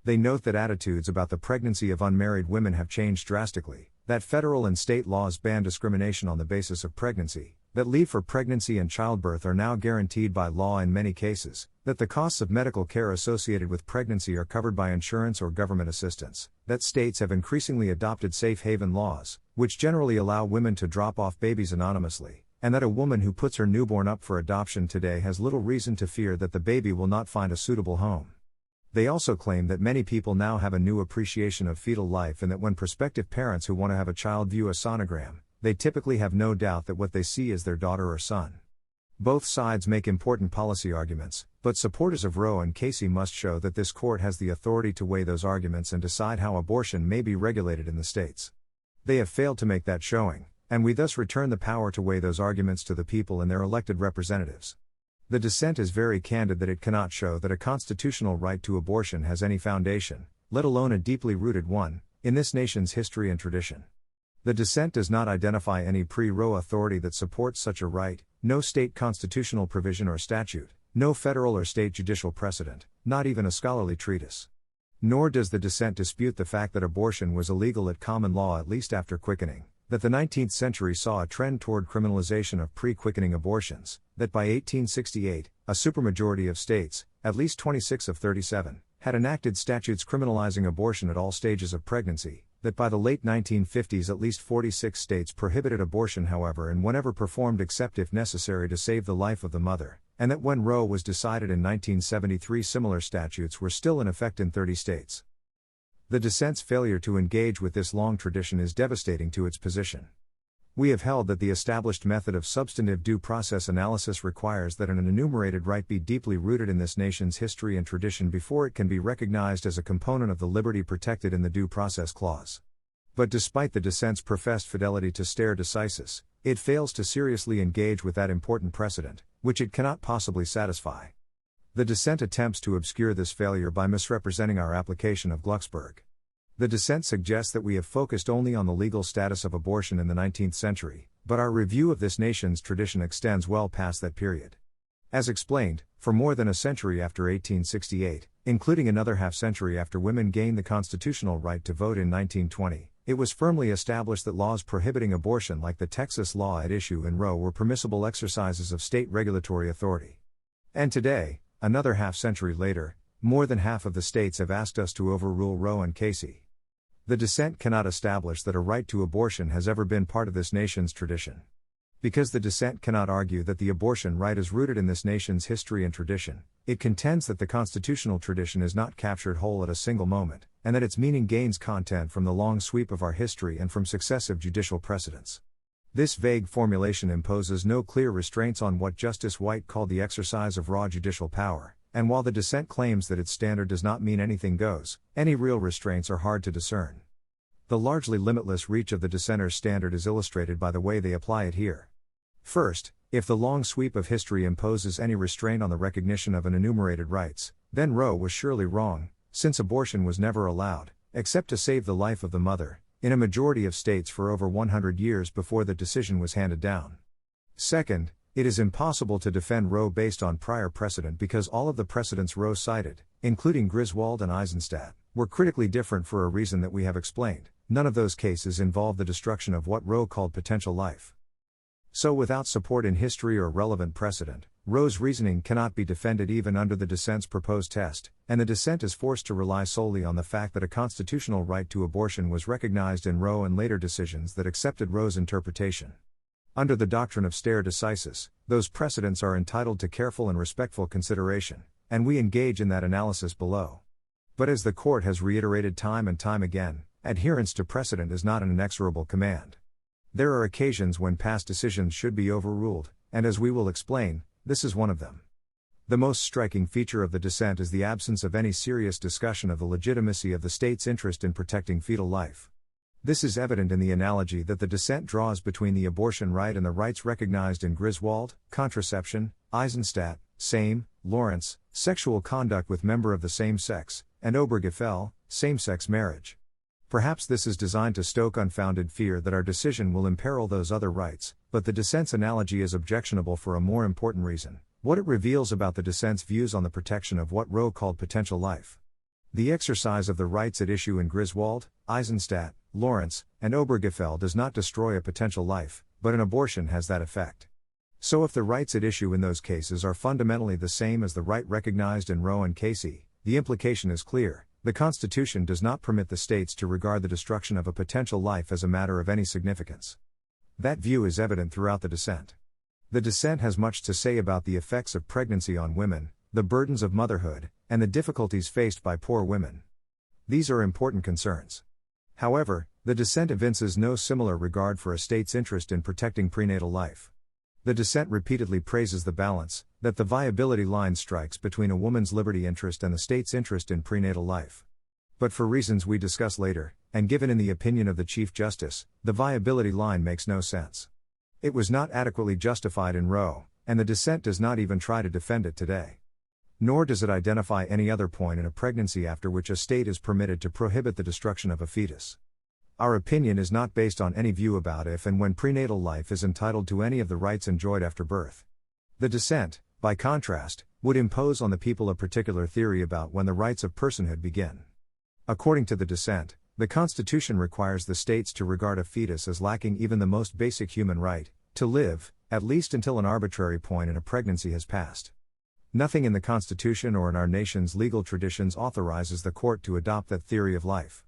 They note that attitudes about the pregnancy of unmarried women have changed drastically, that federal and state laws ban discrimination on the basis of pregnancy, that leave for pregnancy and childbirth are now guaranteed by law in many cases, that the costs of medical care associated with pregnancy are covered by insurance or government assistance, that states have increasingly adopted safe haven laws, which generally allow women to drop off babies anonymously, and that a woman who puts her newborn up for adoption today has little reason to fear that the baby will not find a suitable home. They also claim that many people now have a new appreciation of fetal life and that when prospective parents who want to have a child view a sonogram, they typically have no doubt that what they see is their daughter or son. Both sides make important policy arguments, but supporters of Roe and Casey must show that this court has the authority to weigh those arguments and decide how abortion may be regulated in the states. They have failed to make that showing, and we thus return the power to weigh those arguments to the people and their elected representatives. The dissent is very candid that it cannot show that a constitutional right to abortion has any foundation, let alone a deeply rooted one, in this nation's history and tradition. The dissent does not identify any pre-Roe authority that supports such a right, no state constitutional provision or statute, no federal or state judicial precedent, not even a scholarly treatise. Nor does the dissent dispute the fact that abortion was illegal at common law at least after quickening, that the 19th century saw a trend toward criminalization of pre-quickening abortions, that by 1868, a supermajority of states, at least 26 of 37, had enacted statutes criminalizing abortion at all stages of pregnancy, that by the late 1950s at least 46 states prohibited abortion however and whenever performed except if necessary to save the life of the mother, and that when Roe was decided in 1973 similar statutes were still in effect in 30 states. The dissent's failure to engage with this long tradition is devastating to its position. We have held that the established method of substantive due process analysis requires that an enumerated right be deeply rooted in this nation's history and tradition before it can be recognized as a component of the liberty protected in the Due Process Clause. But despite the dissent's professed fidelity to stare decisis, it fails to seriously engage with that important precedent, which it cannot possibly satisfy. The dissent attempts to obscure this failure by misrepresenting our application of Glucksberg. The dissent suggests that we have focused only on the legal status of abortion in the 19th century, but our review of this nation's tradition extends well past that period. As explained, for more than a century after 1868, including another half-century after women gained the constitutional right to vote in 1920, it was firmly established that laws prohibiting abortion like the Texas law at issue in Roe were permissible exercises of state regulatory authority. And today, another half-century later, more than half of the states have asked us to overrule Roe and Casey. The dissent cannot establish that a right to abortion has ever been part of this nation's tradition. Because the dissent cannot argue that the abortion right is rooted in this nation's history and tradition, it contends that the constitutional tradition is not captured whole at a single moment, and that its meaning gains content from the long sweep of our history and from successive judicial precedents. This vague formulation imposes no clear restraints on what Justice White called the exercise of raw judicial power, and while the dissent claims that its standard does not mean anything goes, any real restraints are hard to discern. The largely limitless reach of the dissenters' standard is illustrated by the way they apply it here. First, if the long sweep of history imposes any restraint on the recognition of an enumerated rights, then Roe was surely wrong, since abortion was never allowed, except to save the life of the mother, in a majority of states for over 100 years before the decision was handed down. Second, it is impossible to defend Roe based on prior precedent because all of the precedents Roe cited, including Griswold and Eisenstadt, were critically different for a reason that we have explained. None of those cases involved the destruction of what Roe called potential life. So without support in history or relevant precedent, Roe's reasoning cannot be defended even under the dissent's proposed test, and the dissent is forced to rely solely on the fact that a constitutional right to abortion was recognized in Roe and later decisions that accepted Roe's interpretation. Under the doctrine of stare decisis, those precedents are entitled to careful and respectful consideration, and we engage in that analysis below. But as the court has reiterated time and time again, adherence to precedent is not an inexorable command. There are occasions when past decisions should be overruled, and as we will explain, this is one of them. The most striking feature of the dissent is the absence of any serious discussion of the legitimacy of the state's interest in protecting fetal life. This is evident in the analogy that the dissent draws between the abortion right and the rights recognized in Griswold, contraception, Eisenstadt, same, Lawrence, sexual conduct with member of the same sex, and Obergefell, same-sex marriage. Perhaps this is designed to stoke unfounded fear that our decision will imperil those other rights, but the dissent's analogy is objectionable for a more important reason: what it reveals about the dissent's views on the protection of what Roe called potential life. The exercise of the rights at issue in Griswold, Eisenstadt, Lawrence, and Obergefell does not destroy a potential life, but an abortion has that effect. So if the rights at issue in those cases are fundamentally the same as the right recognized in Roe and Casey, the implication is clear: the Constitution does not permit the states to regard the destruction of a potential life as a matter of any significance. That view is evident throughout the dissent. The dissent has much to say about the effects of pregnancy on women, the burdens of motherhood, and the difficulties faced by poor women. These are important concerns. However, the dissent evinces no similar regard for a state's interest in protecting prenatal life. The dissent repeatedly praises the balance that the viability line strikes between a woman's liberty interest and the state's interest in prenatal life. But for reasons we discuss later, and given in the opinion of the Chief Justice, the viability line makes no sense. It was not adequately justified in Roe, and the dissent does not even try to defend it today. Nor does it identify any other point in a pregnancy after which a state is permitted to prohibit the destruction of a fetus. Our opinion is not based on any view about if and when prenatal life is entitled to any of the rights enjoyed after birth. The dissent, by contrast, would impose on the people a particular theory about when the rights of personhood begin. According to the dissent, the Constitution requires the states to regard a fetus as lacking even the most basic human right, to live, at least until an arbitrary point in a pregnancy has passed. Nothing in the Constitution or in our nation's legal traditions authorizes the court to adopt that theory of life.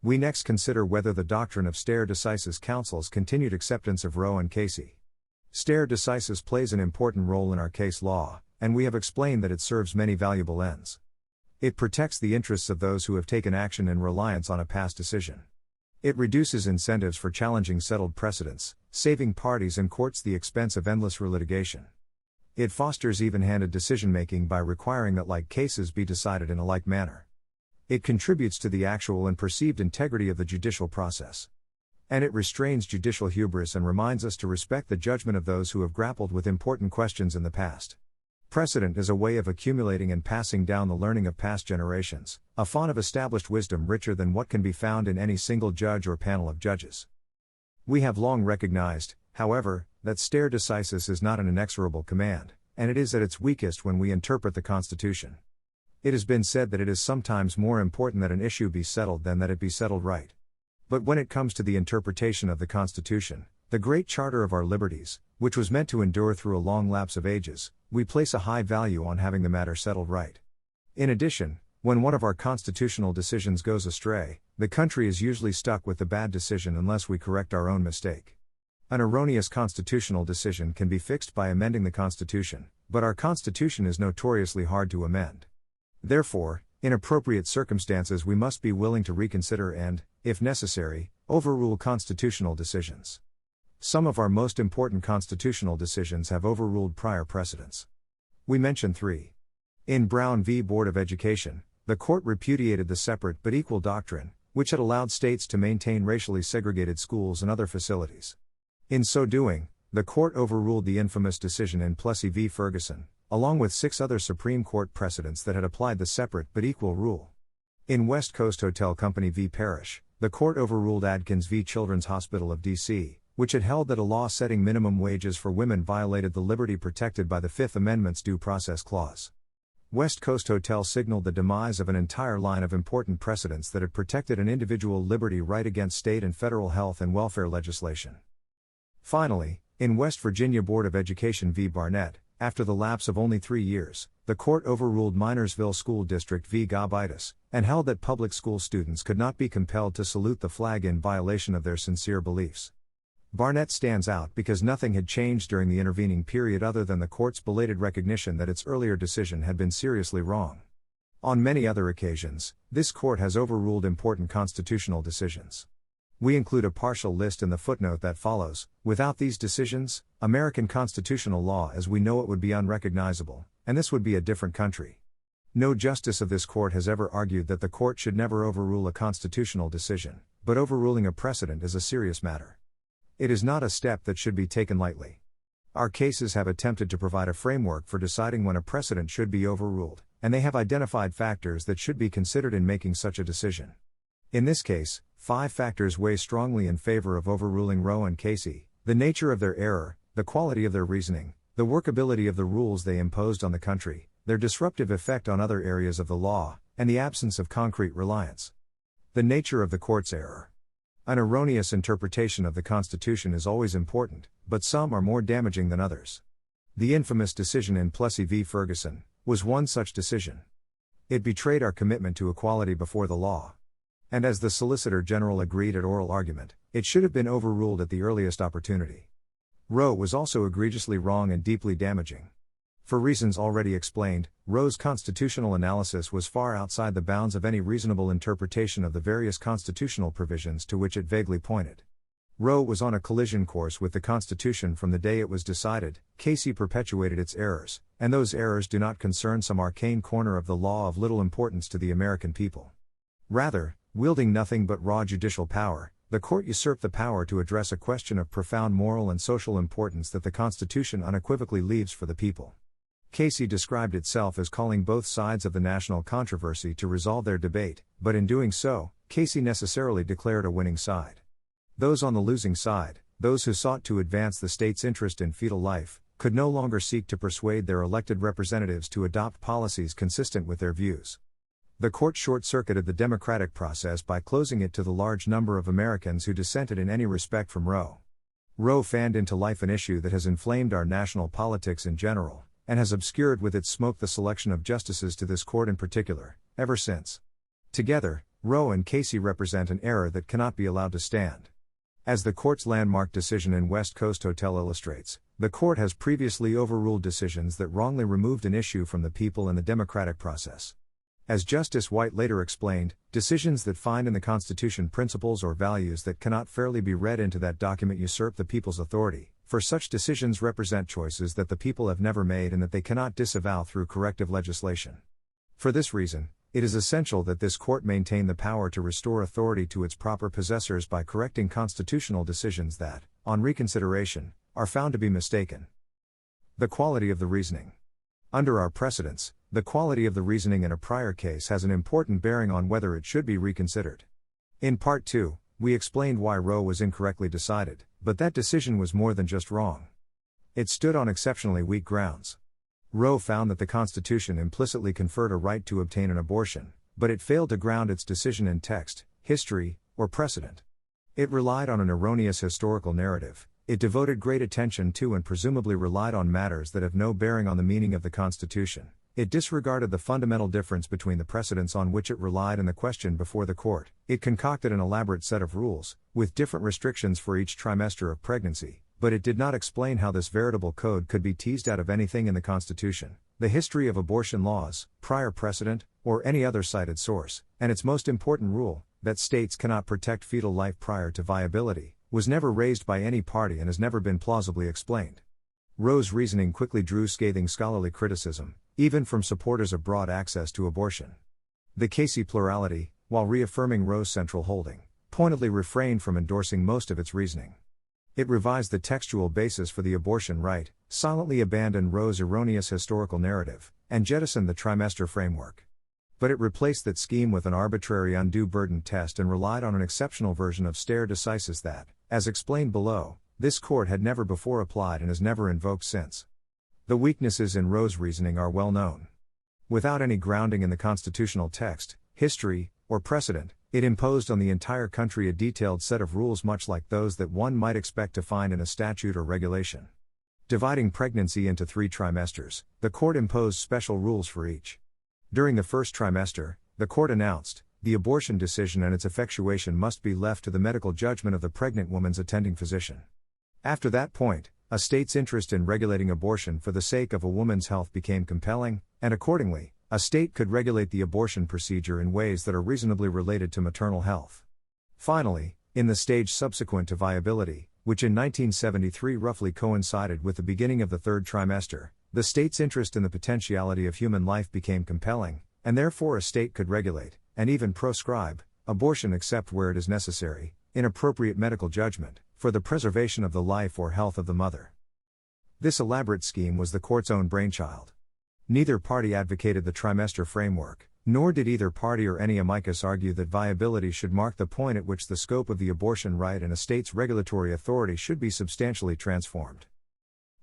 We next consider whether the doctrine of stare decisis counsels continued acceptance of Roe and Casey. Stare decisis plays an important role in our case law, and we have explained that it serves many valuable ends. It protects the interests of those who have taken action in reliance on a past decision. It reduces incentives for challenging settled precedents, saving parties and courts the expense of endless relitigation. It fosters even-handed decision-making by requiring that like cases be decided in a like manner. It contributes to the actual and perceived integrity of the judicial process. And it restrains judicial hubris and reminds us to respect the judgment of those who have grappled with important questions in the past. Precedent is a way of accumulating and passing down the learning of past generations, a font of established wisdom richer than what can be found in any single judge or panel of judges. We have long recognized, however, that stare decisis is not an inexorable command, and it is at its weakest when we interpret the Constitution. It has been said that it is sometimes more important that an issue be settled than that it be settled right. But when it comes to the interpretation of the Constitution, the great charter of our liberties, which was meant to endure through a long lapse of ages, we place a high value on having the matter settled right. In addition, when one of our constitutional decisions goes astray, the country is usually stuck with the bad decision unless we correct our own mistake. An erroneous constitutional decision can be fixed by amending the Constitution, but our Constitution is notoriously hard to amend. Therefore, in appropriate circumstances we must be willing to reconsider and, if necessary, overrule constitutional decisions. Some of our most important constitutional decisions have overruled prior precedents. We mention three. In Brown v. Board of Education, the court repudiated the separate but equal doctrine, which had allowed states to maintain racially segregated schools and other facilities. In so doing, the court overruled the infamous decision in Plessy v. Ferguson, along with 6 other Supreme Court precedents that had applied the separate but equal rule. In West Coast Hotel Company v. Parrish, the court overruled Adkins v. Children's Hospital of D.C., which had held that a law setting minimum wages for women violated the liberty protected by the Fifth Amendment's Due Process Clause. West Coast Hotel signaled the demise of an entire line of important precedents that had protected an individual liberty right against state and federal health and welfare legislation. Finally, In West Virginia Board of Education v. Barnett, after the lapse of only 3 years, the court overruled Minersville School District v. Gobitis, and held that public school students could not be compelled to salute the flag in violation of their sincere beliefs. Barnett stands out because nothing had changed during the intervening period other than the court's belated recognition that its earlier decision had been seriously wrong. On many other occasions, this court has overruled important constitutional decisions. We include a partial list in the footnote that follows. Without these decisions, American constitutional law as we know it would be unrecognizable, and this would be a different country. No justice of this court has ever argued that the court should never overrule a constitutional decision, but overruling a precedent is a serious matter. It is not a step that should be taken lightly. Our cases have attempted to provide a framework for deciding when a precedent should be overruled, and they have identified factors that should be considered in making such a decision. In this case, 5 factors weigh strongly in favor of overruling Roe and Casey: the nature of their error, the quality of their reasoning, the workability of the rules they imposed on the country, their disruptive effect on other areas of the law, and the absence of concrete reliance. The nature of the court's error. An erroneous interpretation of the Constitution is always important, but some are more damaging than others. The infamous decision in Plessy v. Ferguson was one such decision. It betrayed our commitment to equality before the law. And as the Solicitor General agreed at oral argument, it should have been overruled at the earliest opportunity. Roe was also egregiously wrong and deeply damaging. For reasons already explained, Roe's constitutional analysis was far outside the bounds of any reasonable interpretation of the various constitutional provisions to which it vaguely pointed. Roe was on a collision course with the Constitution from the day it was decided. Casey perpetuated its errors, and those errors do not concern some arcane corner of the law of little importance to the American people. Rather, wielding nothing but raw judicial power, the court usurped the power to address a question of profound moral and social importance that the Constitution unequivocally leaves for the people. Casey described itself as calling both sides of the national controversy to resolve their debate, but in doing so, Casey necessarily declared a winning side. Those on the losing side, those who sought to advance the state's interest in fetal life, could no longer seek to persuade their elected representatives to adopt policies consistent with their views. The court short-circuited the democratic process by closing it to the large number of Americans who dissented in any respect from Roe. Roe fanned into life an issue that has inflamed our national politics in general, and has obscured with its smoke the selection of justices to this court in particular, ever since. Together, Roe and Casey represent an error that cannot be allowed to stand. As the court's landmark decision in West Coast Hotel illustrates, the court has previously overruled decisions that wrongly removed an issue from the people and the democratic process. As Justice White later explained, decisions that find in the Constitution principles or values that cannot fairly be read into that document usurp the people's authority, for such decisions represent choices that the people have never made and that they cannot disavow through corrective legislation. For this reason, it is essential that this court maintain the power to restore authority to its proper possessors by correcting constitutional decisions that, on reconsideration, are found to be mistaken. The quality of the reasoning. Under our precedents, the quality of the reasoning in a prior case has an important bearing on whether it should be reconsidered. In Part 2, we explained why Roe was incorrectly decided, but that decision was more than just wrong. It stood on exceptionally weak grounds. Roe found that the Constitution implicitly conferred a right to obtain an abortion, but it failed to ground its decision in text, history, or precedent. It relied on an erroneous historical narrative. It devoted great attention to and presumably relied on matters that have no bearing on the meaning of the Constitution. It disregarded the fundamental difference between the precedents on which it relied and the question before the court. It concocted an elaborate set of rules, with different restrictions for each trimester of pregnancy, but it did not explain how this veritable code could be teased out of anything in the Constitution, the history of abortion laws, prior precedent, or any other cited source, and its most important rule, that states cannot protect fetal life prior to viability, was never raised by any party and has never been plausibly explained. Roe's reasoning quickly drew scathing scholarly criticism, even from supporters of broad access to abortion. The Casey plurality, while reaffirming Roe's central holding, pointedly refrained from endorsing most of its reasoning. It revised the textual basis for the abortion right, silently abandoned Roe's erroneous historical narrative, and jettisoned the trimester framework. But it replaced that scheme with an arbitrary undue burden test and relied on an exceptional version of stare decisis that, as explained below, this court had never before applied and has never invoked since. The weaknesses in Roe's reasoning are well known. Without any grounding in the constitutional text, history, or precedent, It imposed on the entire country a detailed set of rules much like those that one might expect to find in a statute or regulation. Dividing pregnancy into 3 trimesters, the court imposed special rules for each. During the first trimester, the court announced, the abortion decision and its effectuation must be left to the medical judgment of the pregnant woman's attending physician. After that point, a state's interest in regulating abortion for the sake of a woman's health became compelling, and accordingly, a state could regulate the abortion procedure in ways that are reasonably related to maternal health. Finally, in the stage subsequent to viability, which in 1973 roughly coincided with the beginning of the 3rd trimester, the state's interest in the potentiality of human life became compelling, and therefore a state could regulate, and even proscribe, abortion except where it is necessary, in appropriate medical judgment, for the preservation of the life or health of the mother. This elaborate scheme was the court's own brainchild. Neither party advocated the trimester framework, nor did either party or any amicus argue that viability should mark the point at which the scope of the abortion right in a state's regulatory authority should be substantially transformed.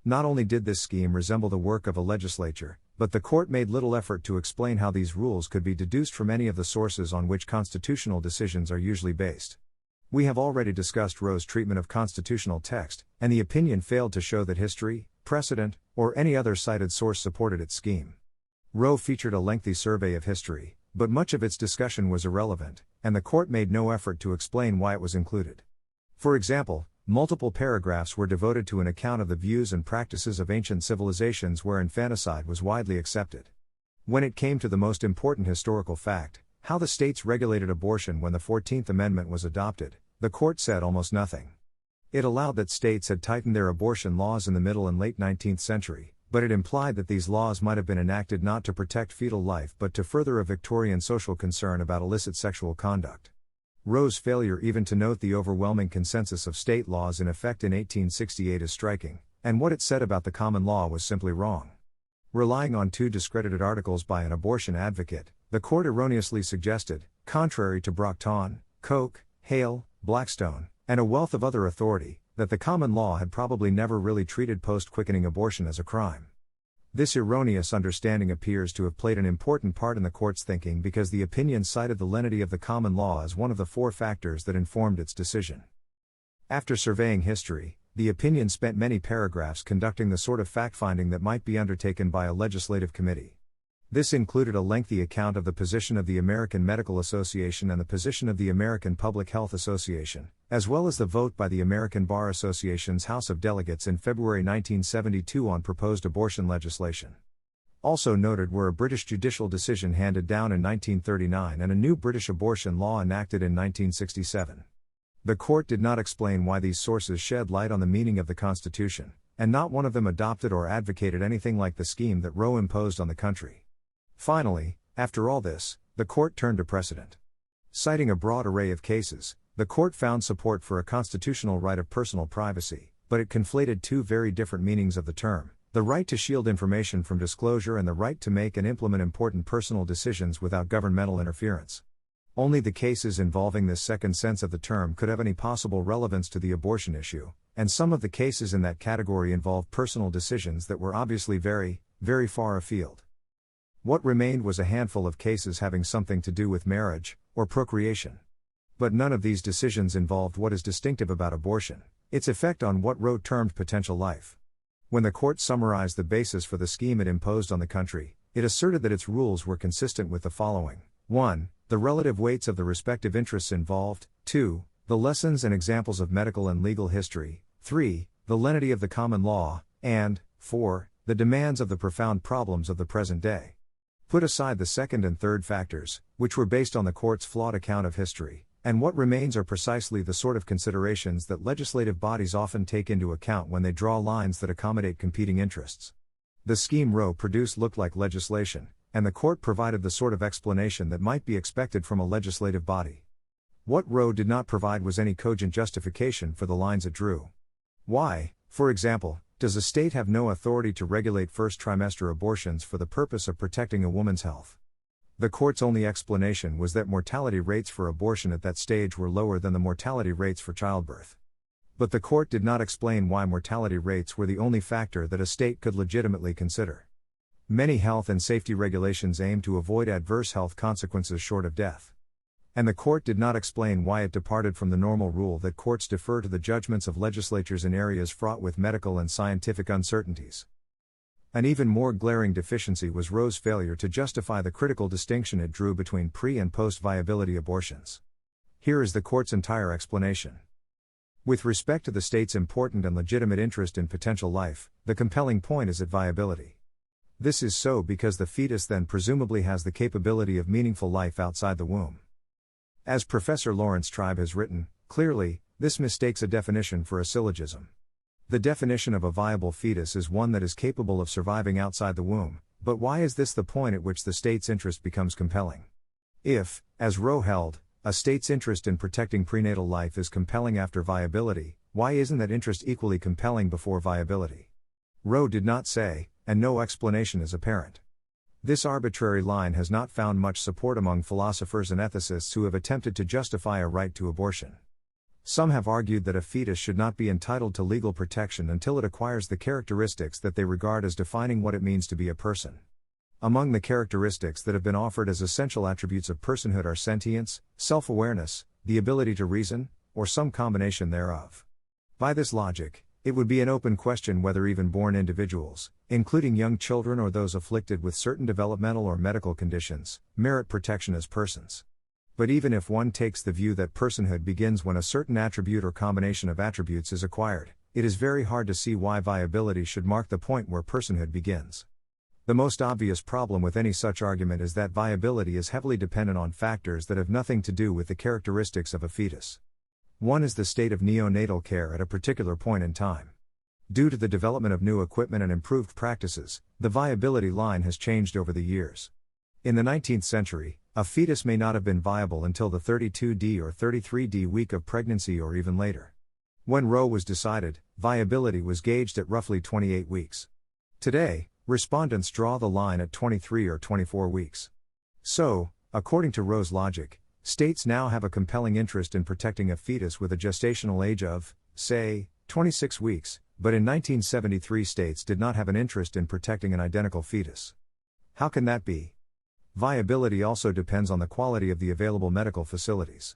Not only did this scheme resemble the work of a legislature, but the court made little effort to explain how these rules could be deduced from any of the sources on which constitutional decisions are usually based. We have already discussed Roe's treatment of constitutional text, and the opinion failed to show that history, precedent, or any other cited source supported its scheme. Roe featured a lengthy survey of history, but much of its discussion was irrelevant, and the court made no effort to explain why it was included. For example, multiple paragraphs were devoted to an account of the views and practices of ancient civilizations where infanticide was widely accepted. When it came to the most important historical fact, how the states regulated abortion when the 14th Amendment was adopted, the court said almost nothing. It allowed that states had tightened their abortion laws in the middle and late 19th century, but it implied that these laws might have been enacted not to protect fetal life but to further a Victorian social concern about illicit sexual conduct. Roe's failure even to note the overwhelming consensus of state laws in effect in 1868 is striking, and what it said about the common law was simply wrong. Relying on 2 discredited articles by an abortion advocate, the court erroneously suggested, contrary to Brockton, Koch, Hale, Blackstone, and a wealth of other authority, that the common law had probably never really treated post-quickening abortion as a crime. This erroneous understanding appears to have played an important part in the court's thinking because the opinion cited the lenity of the common law as one of the 4 factors that informed its decision. After surveying history, the opinion spent many paragraphs conducting the sort of fact-finding that might be undertaken by a legislative committee. This included a lengthy account of the position of the American Medical Association and the position of the American Public Health Association, as well as the vote by the American Bar Association's House of Delegates in February 1972 on proposed abortion legislation. Also noted were a British judicial decision handed down in 1939 and a new British abortion law enacted in 1967. The court did not explain why these sources shed light on the meaning of the Constitution, and not one of them adopted or advocated anything like the scheme that Roe imposed on the country. Finally, after all this, the court turned to precedent. Citing a broad array of cases, the court found support for a constitutional right of personal privacy, but it conflated 2 very different meanings of the term: the right to shield information from disclosure and the right to make and implement important personal decisions without governmental interference. Only the cases involving this second sense of the term could have any possible relevance to the abortion issue, and some of the cases in that category involved personal decisions that were obviously very, very far afield. What remained was a handful of cases having something to do with marriage, or procreation. But none of these decisions involved what is distinctive about abortion: its effect on what Roe termed potential life. When the court summarized the basis for the scheme it imposed on the country, it asserted that its rules were consistent with the following: 1. The relative weights of the respective interests involved; 2. The lessons and examples of medical and legal history; 3. The lenity of the common law; and 4. The demands of the profound problems of the present day. Put aside the second and third factors, which were based on the court's flawed account of history, and what remains are precisely the sort of considerations that legislative bodies often take into account when they draw lines that accommodate competing interests. The scheme Roe produced looked like legislation, and the court provided the sort of explanation that might be expected from a legislative body. What Roe did not provide was any cogent justification for the lines it drew. Why, for example, does a state have no authority to regulate first trimester abortions for the purpose of protecting a woman's health? The court's only explanation was that mortality rates for abortion at that stage were lower than the mortality rates for childbirth. But the court did not explain why mortality rates were the only factor that a state could legitimately consider. Many health and safety regulations aim to avoid adverse health consequences short of death. And the court did not explain why it departed from the normal rule that courts defer to the judgments of legislatures in areas fraught with medical and scientific uncertainties. An even more glaring deficiency was Roe's failure to justify the critical distinction it drew between pre- and post-viability abortions. Here is the court's entire explanation. With respect to the state's important and legitimate interest in potential life, the compelling point is at viability. This is so because the fetus then presumably has the capability of meaningful life outside the womb. As Professor Lawrence Tribe has written, clearly, this mistakes a definition for a syllogism. The definition of a viable fetus is one that is capable of surviving outside the womb, but why is this the point at which the state's interest becomes compelling? If, as Roe held, a state's interest in protecting prenatal life is compelling after viability, why isn't that interest equally compelling before viability? Roe did not say, and no explanation is apparent. This arbitrary line has not found much support among philosophers and ethicists who have attempted to justify a right to abortion. Some have argued that a fetus should not be entitled to legal protection until it acquires the characteristics that they regard as defining what it means to be a person. Among the characteristics that have been offered as essential attributes of personhood are sentience, self-awareness, the ability to reason, or some combination thereof. By this logic, it would be an open question whether even born individuals, including young children or those afflicted with certain developmental or medical conditions, merit protection as persons. But even if one takes the view that personhood begins when a certain attribute or combination of attributes is acquired, it is very hard to see why viability should mark the point where personhood begins. The most obvious problem with any such argument is that viability is heavily dependent on factors that have nothing to do with the characteristics of a fetus. One is the state of neonatal care at a particular point in time. Due to the development of new equipment and improved practices, the viability line has changed over the years. In the 19th century, a fetus may not have been viable until the 32D or 33D week of pregnancy or even later. When Roe was decided, viability was gauged at roughly 28 weeks. Today, respondents draw the line at 23 or 24 weeks. So, according to Roe's logic, states now have a compelling interest in protecting a fetus with a gestational age of, say, 26 weeks, but in 1973 states did not have an interest in protecting an identical fetus. How can that be? Viability also depends on the quality of the available medical facilities.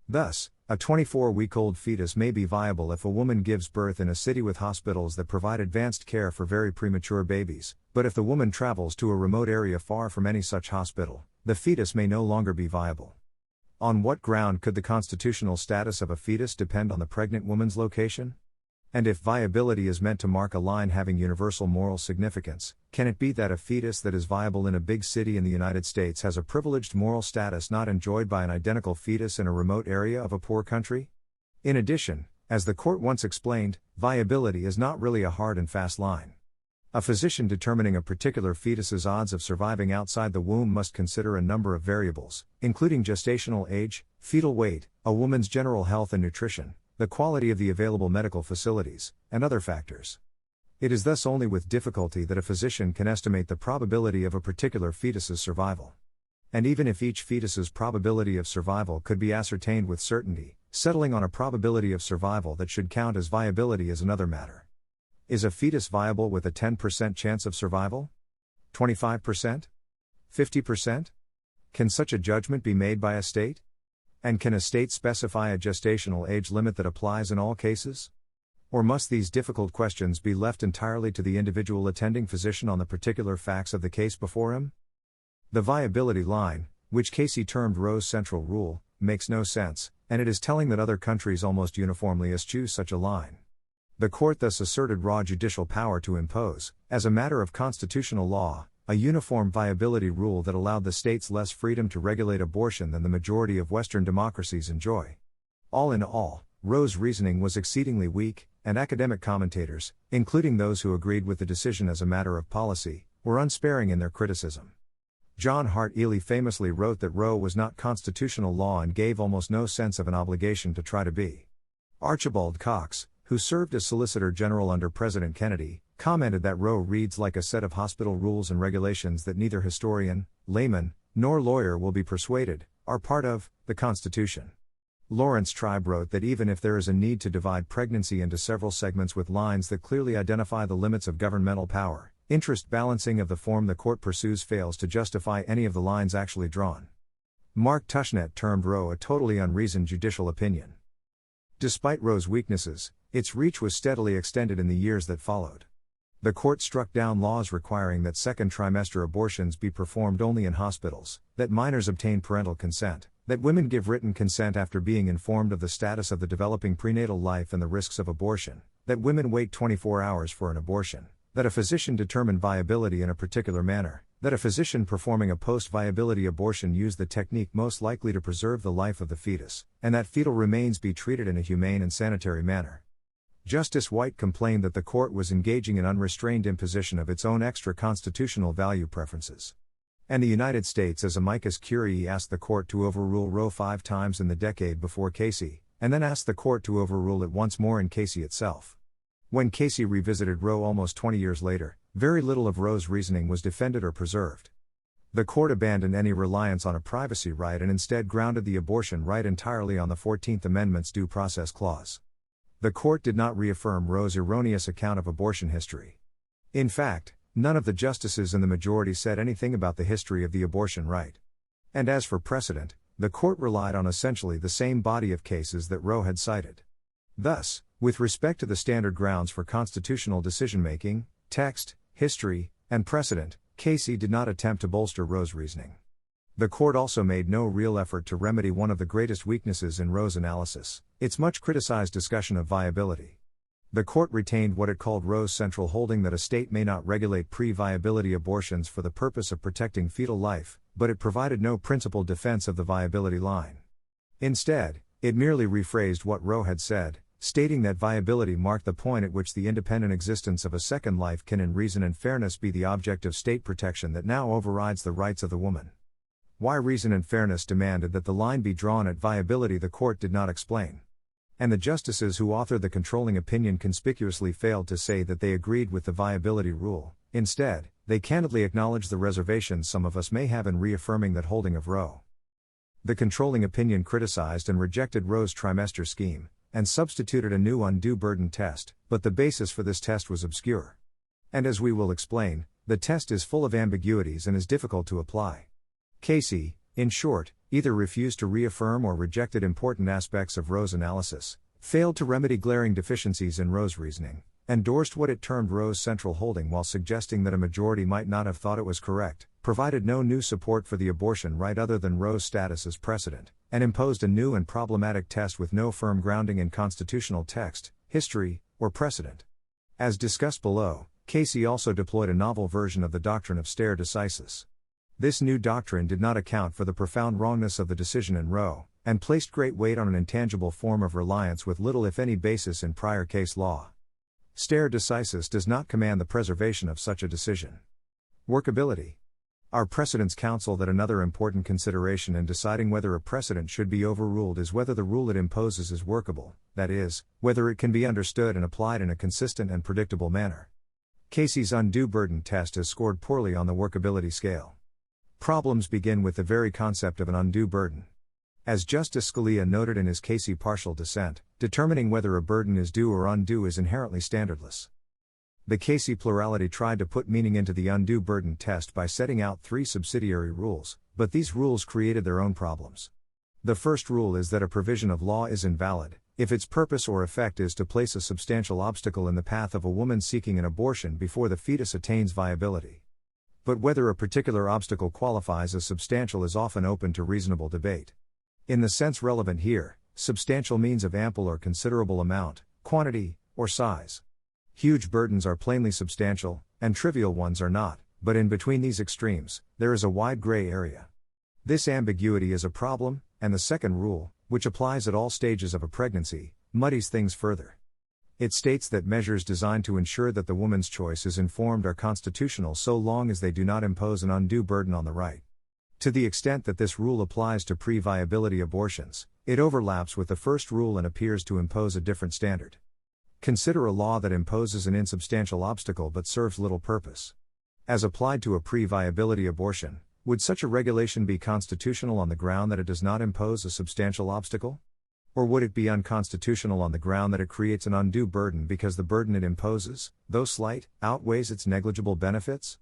Thus, a 24-week-old fetus may be viable if a woman gives birth in a city with hospitals that provide advanced care for very premature babies, but if the woman travels to a remote area far from any such hospital, the fetus may no longer be viable. On what ground could the constitutional status of a fetus depend on the pregnant woman's location? And if viability is meant to mark a line having universal moral significance, can it be that a fetus that is viable in a big city in the United States has a privileged moral status not enjoyed by an identical fetus in a remote area of a poor country? In addition, as the court once explained, viability is not really a hard and fast line. A physician determining a particular fetus's odds of surviving outside the womb must consider a number of variables, including gestational age, fetal weight, a woman's general health and nutrition, the quality of the available medical facilities, and other factors. It is thus only with difficulty that a physician can estimate the probability of a particular fetus's survival. And even if each fetus's probability of survival could be ascertained with certainty, settling on a probability of survival that should count as viability is another matter. Is a fetus viable with a 10% chance of survival? 25%? 50%? Can such a judgment be made by a state? And can a state specify a gestational age limit that applies in all cases? Or must these difficult questions be left entirely to the individual attending physician on the particular facts of the case before him? The viability line, which Casey termed Roe's central rule, makes no sense, and it is telling that other countries almost uniformly eschew such a line. The court thus asserted raw judicial power to impose, as a matter of constitutional law, a uniform viability rule that allowed the states less freedom to regulate abortion than the majority of Western democracies enjoy. All in all, Roe's reasoning was exceedingly weak, and academic commentators, including those who agreed with the decision as a matter of policy, were unsparing in their criticism. John Hart Ely famously wrote that Roe was not constitutional law and gave almost no sense of an obligation to try to be. Archibald Cox, who served as Solicitor General under President Kennedy, commented that Roe reads like a set of hospital rules and regulations that neither historian, layman, nor lawyer will be persuaded are part of the Constitution. Lawrence Tribe wrote that even if there is a need to divide pregnancy into several segments with lines that clearly identify the limits of governmental power, interest balancing of the form the court pursues fails to justify any of the lines actually drawn. Mark Tushnet termed Roe a totally unreasoned judicial opinion. Despite Roe's weaknesses, its reach was steadily extended in the years that followed. The court struck down laws requiring that second trimester abortions be performed only in hospitals, that minors obtain parental consent, that women give written consent after being informed of the status of the developing prenatal life and the risks of abortion, that women wait 24 hours for an abortion, that a physician determine viability in a particular manner, that a physician performing a post-viability abortion use the technique most likely to preserve the life of the fetus, and that fetal remains be treated in a humane and sanitary manner. Justice White complained that the court was engaging in unrestrained imposition of its own extra-constitutional value preferences. And the United States as amicus curiae asked the court to overrule Roe 5 times in the decade before Casey, and then asked the court to overrule it once more in Casey itself. When Casey revisited Roe almost 20 years later, very little of Roe's reasoning was defended or preserved. The court abandoned any reliance on a privacy right and instead grounded the abortion right entirely on the 14th Amendment's Due Process Clause. The court did not reaffirm Roe's erroneous account of abortion history. In fact, none of the justices in the majority said anything about the history of the abortion right. And as for precedent, the court relied on essentially the same body of cases that Roe had cited. Thus, with respect to the standard grounds for constitutional decision-making, text, history, and precedent, Casey did not attempt to bolster Roe's reasoning. The court also made no real effort to remedy one of the greatest weaknesses in Roe's analysis, its much criticized discussion of viability. The court retained what it called Roe's central holding that a state may not regulate pre-viability abortions for the purpose of protecting fetal life, but it provided no principled defense of the viability line. Instead, it merely rephrased what Roe had said, stating that viability marked the point at which the independent existence of a second life can in reason and fairness be the object of state protection that now overrides the rights of the woman. Why reason and fairness demanded that the line be drawn at viability the court did not explain. And the justices who authored the controlling opinion conspicuously failed to say that they agreed with the viability rule. Instead, they candidly acknowledged the reservations some of us may have in reaffirming that holding of Roe. The controlling opinion criticized and rejected Roe's trimester scheme, and substituted a new undue burden test, but the basis for this test was obscure. And as we will explain, the test is full of ambiguities and is difficult to apply. Casey, in short, either refused to reaffirm or rejected important aspects of Roe's analysis, failed to remedy glaring deficiencies in Roe's reasoning, endorsed what it termed Roe's central holding while suggesting that a majority might not have thought it was correct, provided no new support for the abortion right other than Roe's status as precedent, and imposed a new and problematic test with no firm grounding in constitutional text, history, or precedent. As discussed below, Casey also deployed a novel version of the doctrine of stare decisis. This new doctrine did not account for the profound wrongness of the decision in Roe, and placed great weight on an intangible form of reliance with little if any basis in prior case law. Stare decisis does not command the preservation of such a decision. Workability. Our precedents counsel that another important consideration in deciding whether a precedent should be overruled is whether the rule it imposes is workable, that is, whether it can be understood and applied in a consistent and predictable manner. Casey's undue burden test has scored poorly on the workability scale. Problems begin with the very concept of an undue burden. As Justice Scalia noted in his Casey partial dissent, determining whether a burden is due or undue is inherently standardless. The Casey plurality tried to put meaning into the undue burden test by setting out 3 subsidiary rules, but these rules created their own problems. The first rule is that a provision of law is invalid if its purpose or effect is to place a substantial obstacle in the path of a woman seeking an abortion before the fetus attains viability. But whether a particular obstacle qualifies as substantial is often open to reasonable debate. In the sense relevant here, substantial means of ample or considerable amount, quantity, or size. Huge burdens are plainly substantial, and trivial ones are not, but in between these extremes, there is a wide gray area. This ambiguity is a problem, and the second rule, which applies at all stages of a pregnancy, muddies things further. It states that measures designed to ensure that the woman's choice is informed are constitutional so long as they do not impose an undue burden on the right. To the extent that this rule applies to pre-viability abortions, it overlaps with the first rule and appears to impose a different standard. Consider a law that imposes an insubstantial obstacle but serves little purpose. As applied to a pre-viability abortion, would such a regulation be constitutional on the ground that it does not impose a substantial obstacle? Or would it be unconstitutional on the ground that it creates an undue burden because the burden it imposes, though slight, outweighs its negligible benefits?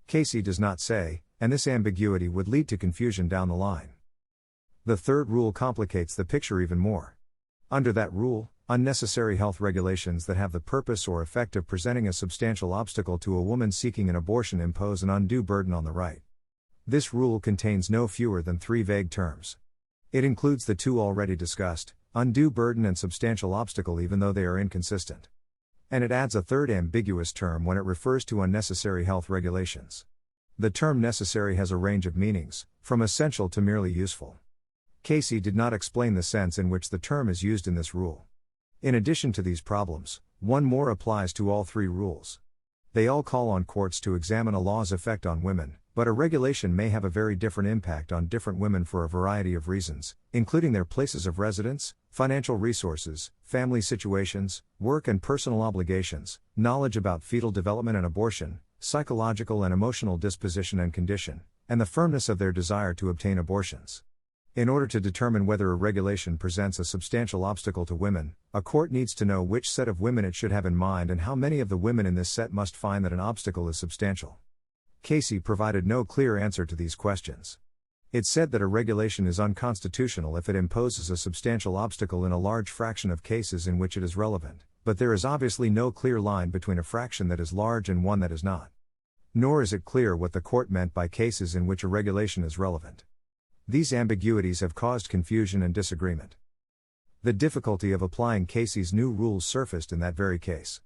Casey does not say, and this ambiguity would lead to confusion down the line. The third rule complicates the picture even more. Under that rule, unnecessary health regulations that have the purpose or effect of presenting a substantial obstacle to a woman seeking an abortion impose an undue burden on the right. This rule contains no fewer than 3 vague terms. It includes the 2 already discussed, undue burden and substantial obstacle, even though they are inconsistent. And it adds a third ambiguous term when it refers to unnecessary health regulations. The term necessary has a range of meanings, from essential to merely useful. Casey did not explain the sense in which the term is used in this rule. In addition to these problems, one more applies to all 3 rules. They all call on courts to examine a law's effect on women, but a regulation may have a very different impact on different women for a variety of reasons, including their places of residence, financial resources, family situations, work and personal obligations, knowledge about fetal development and abortion, psychological and emotional disposition and condition, and the firmness of their desire to obtain abortions. In order to determine whether a regulation presents a substantial obstacle to women, a court needs to know which set of women it should have in mind and how many of the women in this set must find that an obstacle is substantial. Casey provided no clear answer to these questions. It said that a regulation is unconstitutional if it imposes a substantial obstacle in a large fraction of cases in which it is relevant, but there is obviously no clear line between a fraction that is large and one that is not. Nor is it clear what the court meant by cases in which a regulation is relevant. These ambiguities have caused confusion and disagreement. The difficulty of applying Casey's new rules surfaced in that very case.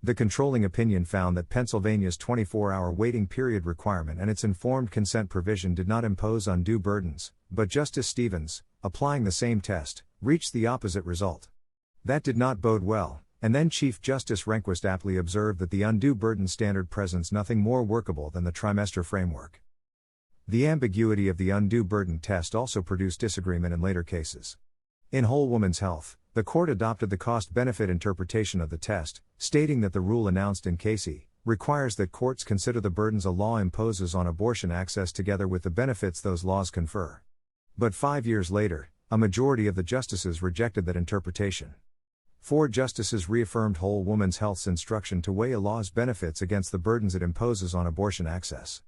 The controlling opinion found that Pennsylvania's 24-hour waiting period requirement and its informed consent provision did not impose undue burdens, but Justice Stevens, applying the same test, reached the opposite result. That did not bode well, and then Chief Justice Rehnquist aptly observed that the undue burden standard presents nothing more workable than the trimester framework. The ambiguity of the undue burden test also produced disagreement in later cases. In Whole Woman's Health, the court adopted the cost-benefit interpretation of the test, stating that the rule announced in Casey requires that courts consider the burdens a law imposes on abortion access together with the benefits those laws confer. But 5 years later, a majority of the justices rejected that interpretation. 4 justices reaffirmed Whole Woman's Health's instruction to weigh a law's benefits against the burdens it imposes on abortion access.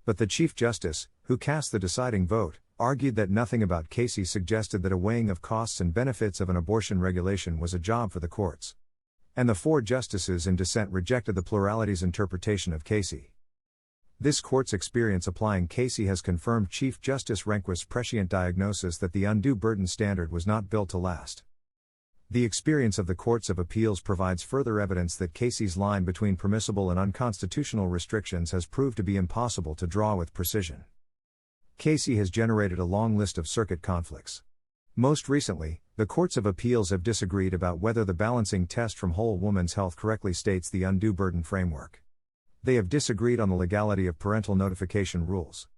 But the Chief Justice, who cast the deciding vote, argued that nothing about Casey suggested that a weighing of costs and benefits of an abortion regulation was a job for the courts. And the 4 justices in dissent rejected the plurality's interpretation of Casey. This court's experience applying Casey has confirmed Chief Justice Rehnquist's prescient diagnosis that the undue burden standard was not built to last. The experience of the courts of appeals provides further evidence that Casey's line between permissible and unconstitutional restrictions has proved to be impossible to draw with precision. Casey has generated a long list of circuit conflicts. Most recently, the courts of appeals have disagreed about whether the balancing test from Whole Woman's Health correctly states the undue burden framework. They have disagreed on the legality of parental notification rules.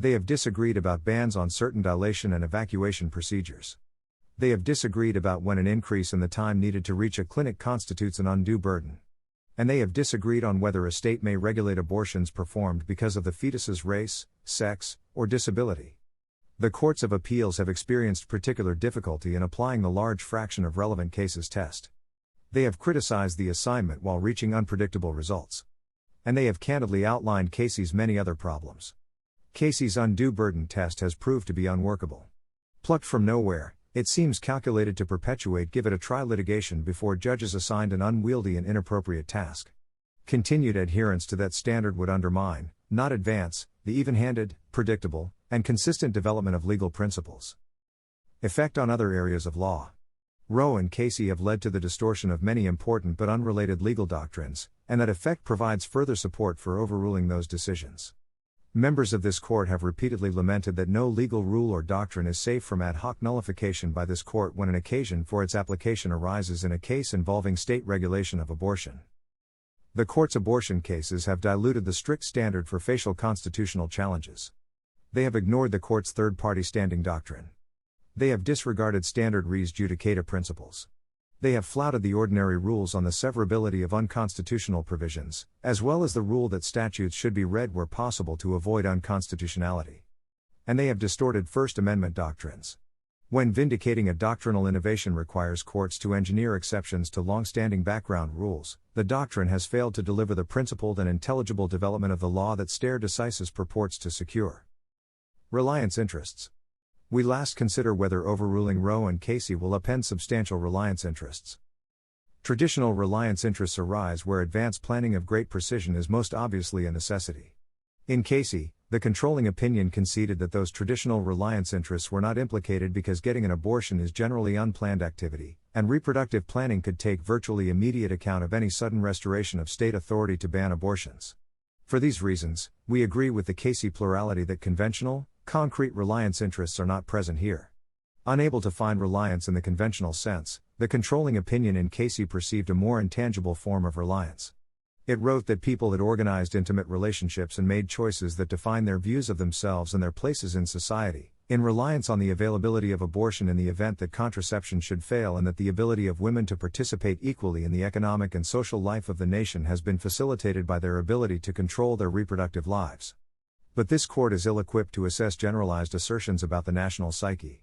They have disagreed about bans on certain dilation and evacuation procedures. They have disagreed about when an increase in the time needed to reach a clinic constitutes an undue burden. And they have disagreed on whether a state may regulate abortions performed because of the fetus's race, sex, or disability. The courts of appeals have experienced particular difficulty in applying the large fraction of relevant cases test. They have criticized the assignment while reaching unpredictable results. And they have candidly outlined Casey's many other problems. Casey's undue burden test has proved to be unworkable. Plucked from nowhere, it seems calculated to perpetuate give-it-a-try litigation before judges assigned an unwieldy and inappropriate task. Continued adherence to that standard would undermine, not advance, the even-handed, predictable, and consistent development of legal principles. Effect on other areas of law. Roe and Casey have led to the distortion of many important but unrelated legal doctrines, and that effect provides further support for overruling those decisions. Members of this court have repeatedly lamented that no legal rule or doctrine is safe from ad hoc nullification by this court when an occasion for its application arises in a case involving state regulation of abortion. The court's abortion cases have diluted the strict standard for facial constitutional challenges. They have ignored the court's third-party standing doctrine. They have disregarded standard res judicata principles. They have flouted the ordinary rules on the severability of unconstitutional provisions, as well as the rule that statutes should be read where possible to avoid unconstitutionality. And they have distorted First Amendment doctrines. When vindicating a doctrinal innovation requires courts to engineer exceptions to long-standing background rules, the doctrine has failed to deliver the principled and intelligible development of the law that stare decisis purports to secure. Reliance interests. We last consider whether overruling Roe and Casey will upend substantial reliance interests. Traditional reliance interests arise where advanced planning of great precision is most obviously a necessity. In Casey, the controlling opinion conceded that those traditional reliance interests were not implicated because getting an abortion is generally unplanned activity, and reproductive planning could take virtually immediate account of any sudden restoration of state authority to ban abortions. For these reasons, we agree with the Casey plurality that conventional, concrete reliance interests are not present here. Unable to find reliance in the conventional sense, the controlling opinion in Casey perceived a more intangible form of reliance. It wrote that people had organized intimate relationships and made choices that define their views of themselves and their places in society, in reliance on the availability of abortion in the event that contraception should fail, and that the ability of women to participate equally in the economic and social life of the nation has been facilitated by their ability to control their reproductive lives. But this court is ill-equipped to assess generalized assertions about the national psyche.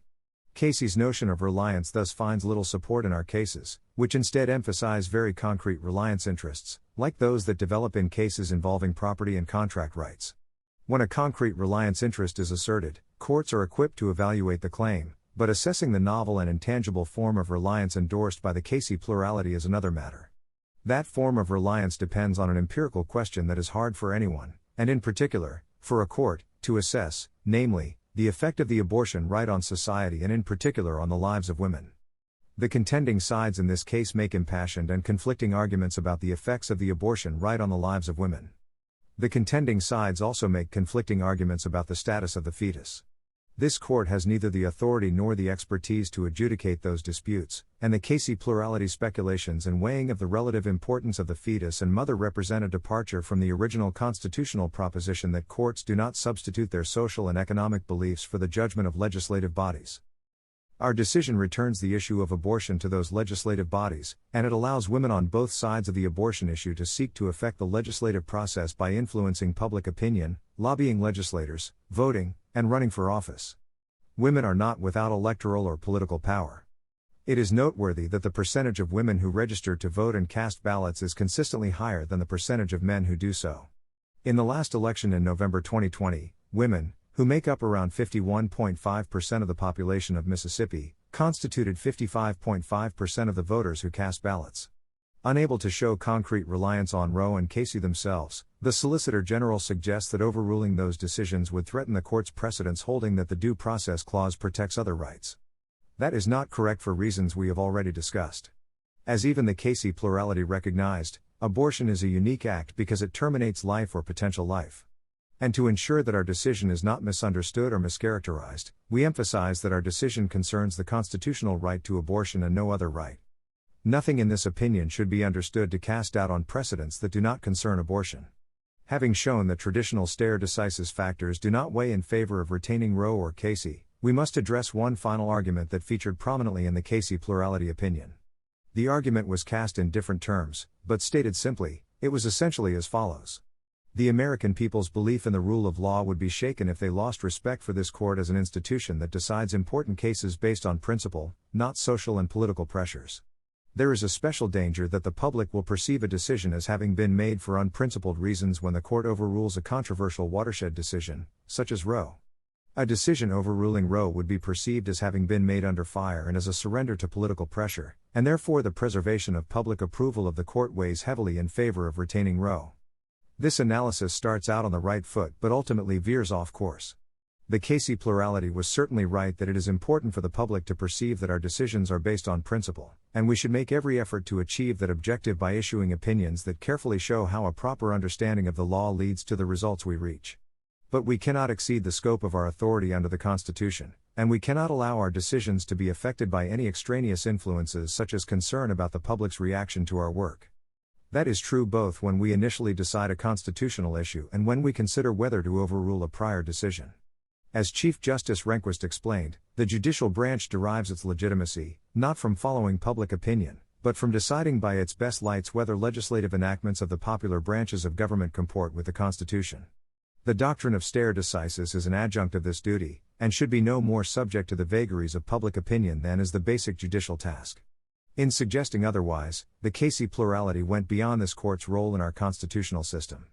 Casey's notion of reliance thus finds little support in our cases, which instead emphasize very concrete reliance interests, like those that develop in cases involving property and contract rights. When a concrete reliance interest is asserted, courts are equipped to evaluate the claim, but assessing the novel and intangible form of reliance endorsed by the Casey plurality is another matter. That form of reliance depends on an empirical question that is hard for anyone, and in particular, for a court, to assess, namely, the effect of the abortion right on society and in particular on the lives of women. The contending sides in this case make impassioned and conflicting arguments about the effects of the abortion right on the lives of women. The contending sides also make conflicting arguments about the status of the fetus. This court has neither the authority nor the expertise to adjudicate those disputes, and the Casey plurality speculations and weighing of the relative importance of the fetus and mother represent a departure from the original constitutional proposition that courts do not substitute their social and economic beliefs for the judgment of legislative bodies. Our decision returns the issue of abortion to those legislative bodies, and it allows women on both sides of the abortion issue to seek to affect the legislative process by influencing public opinion, lobbying legislators, voting, and running for office. Women are not without electoral or political power. It is noteworthy that the percentage of women who register to vote and cast ballots is consistently higher than the percentage of men who do so. In the last election in November 2020, women, who make up around 51.5% of the population of Mississippi, constituted 55.5% of the voters who cast ballots. Unable to show concrete reliance on Roe and Casey themselves, the Solicitor General suggests that overruling those decisions would threaten the court's precedents holding that the Due Process Clause protects other rights. That is not correct for reasons we have already discussed. As even the Casey plurality recognized, abortion is a unique act because it terminates life or potential life. And to ensure that our decision is not misunderstood or mischaracterized, we emphasize that our decision concerns the constitutional right to abortion and no other right. Nothing in this opinion should be understood to cast doubt on precedents that do not concern abortion. Having shown that traditional stare decisis factors do not weigh in favor of retaining Roe or Casey, we must address one final argument that featured prominently in the Casey plurality opinion. The argument was cast in different terms, but stated simply, it was essentially as follows. The American people's belief in the rule of law would be shaken if they lost respect for this court as an institution that decides important cases based on principle, not social and political pressures. There is a special danger that the public will perceive a decision as having been made for unprincipled reasons when the court overrules a controversial watershed decision, such as Roe. A decision overruling Roe would be perceived as having been made under fire and as a surrender to political pressure, and therefore the preservation of public approval of the court weighs heavily in favor of retaining Roe. This analysis starts out on the right foot but ultimately veers off course. The Casey plurality was certainly right that it is important for the public to perceive that our decisions are based on principle, and we should make every effort to achieve that objective by issuing opinions that carefully show how a proper understanding of the law leads to the results we reach. But we cannot exceed the scope of our authority under the Constitution, and we cannot allow our decisions to be affected by any extraneous influences such as concern about the public's reaction to our work. That is true both when we initially decide a constitutional issue and when we consider whether to overrule a prior decision. As Chief Justice Rehnquist explained, the judicial branch derives its legitimacy, not from following public opinion, but from deciding by its best lights whether legislative enactments of the popular branches of government comport with the Constitution. The doctrine of stare decisis is an adjunct of this duty, and should be no more subject to the vagaries of public opinion than is the basic judicial task. In suggesting otherwise, the Casey plurality went beyond this court's role in our constitutional system.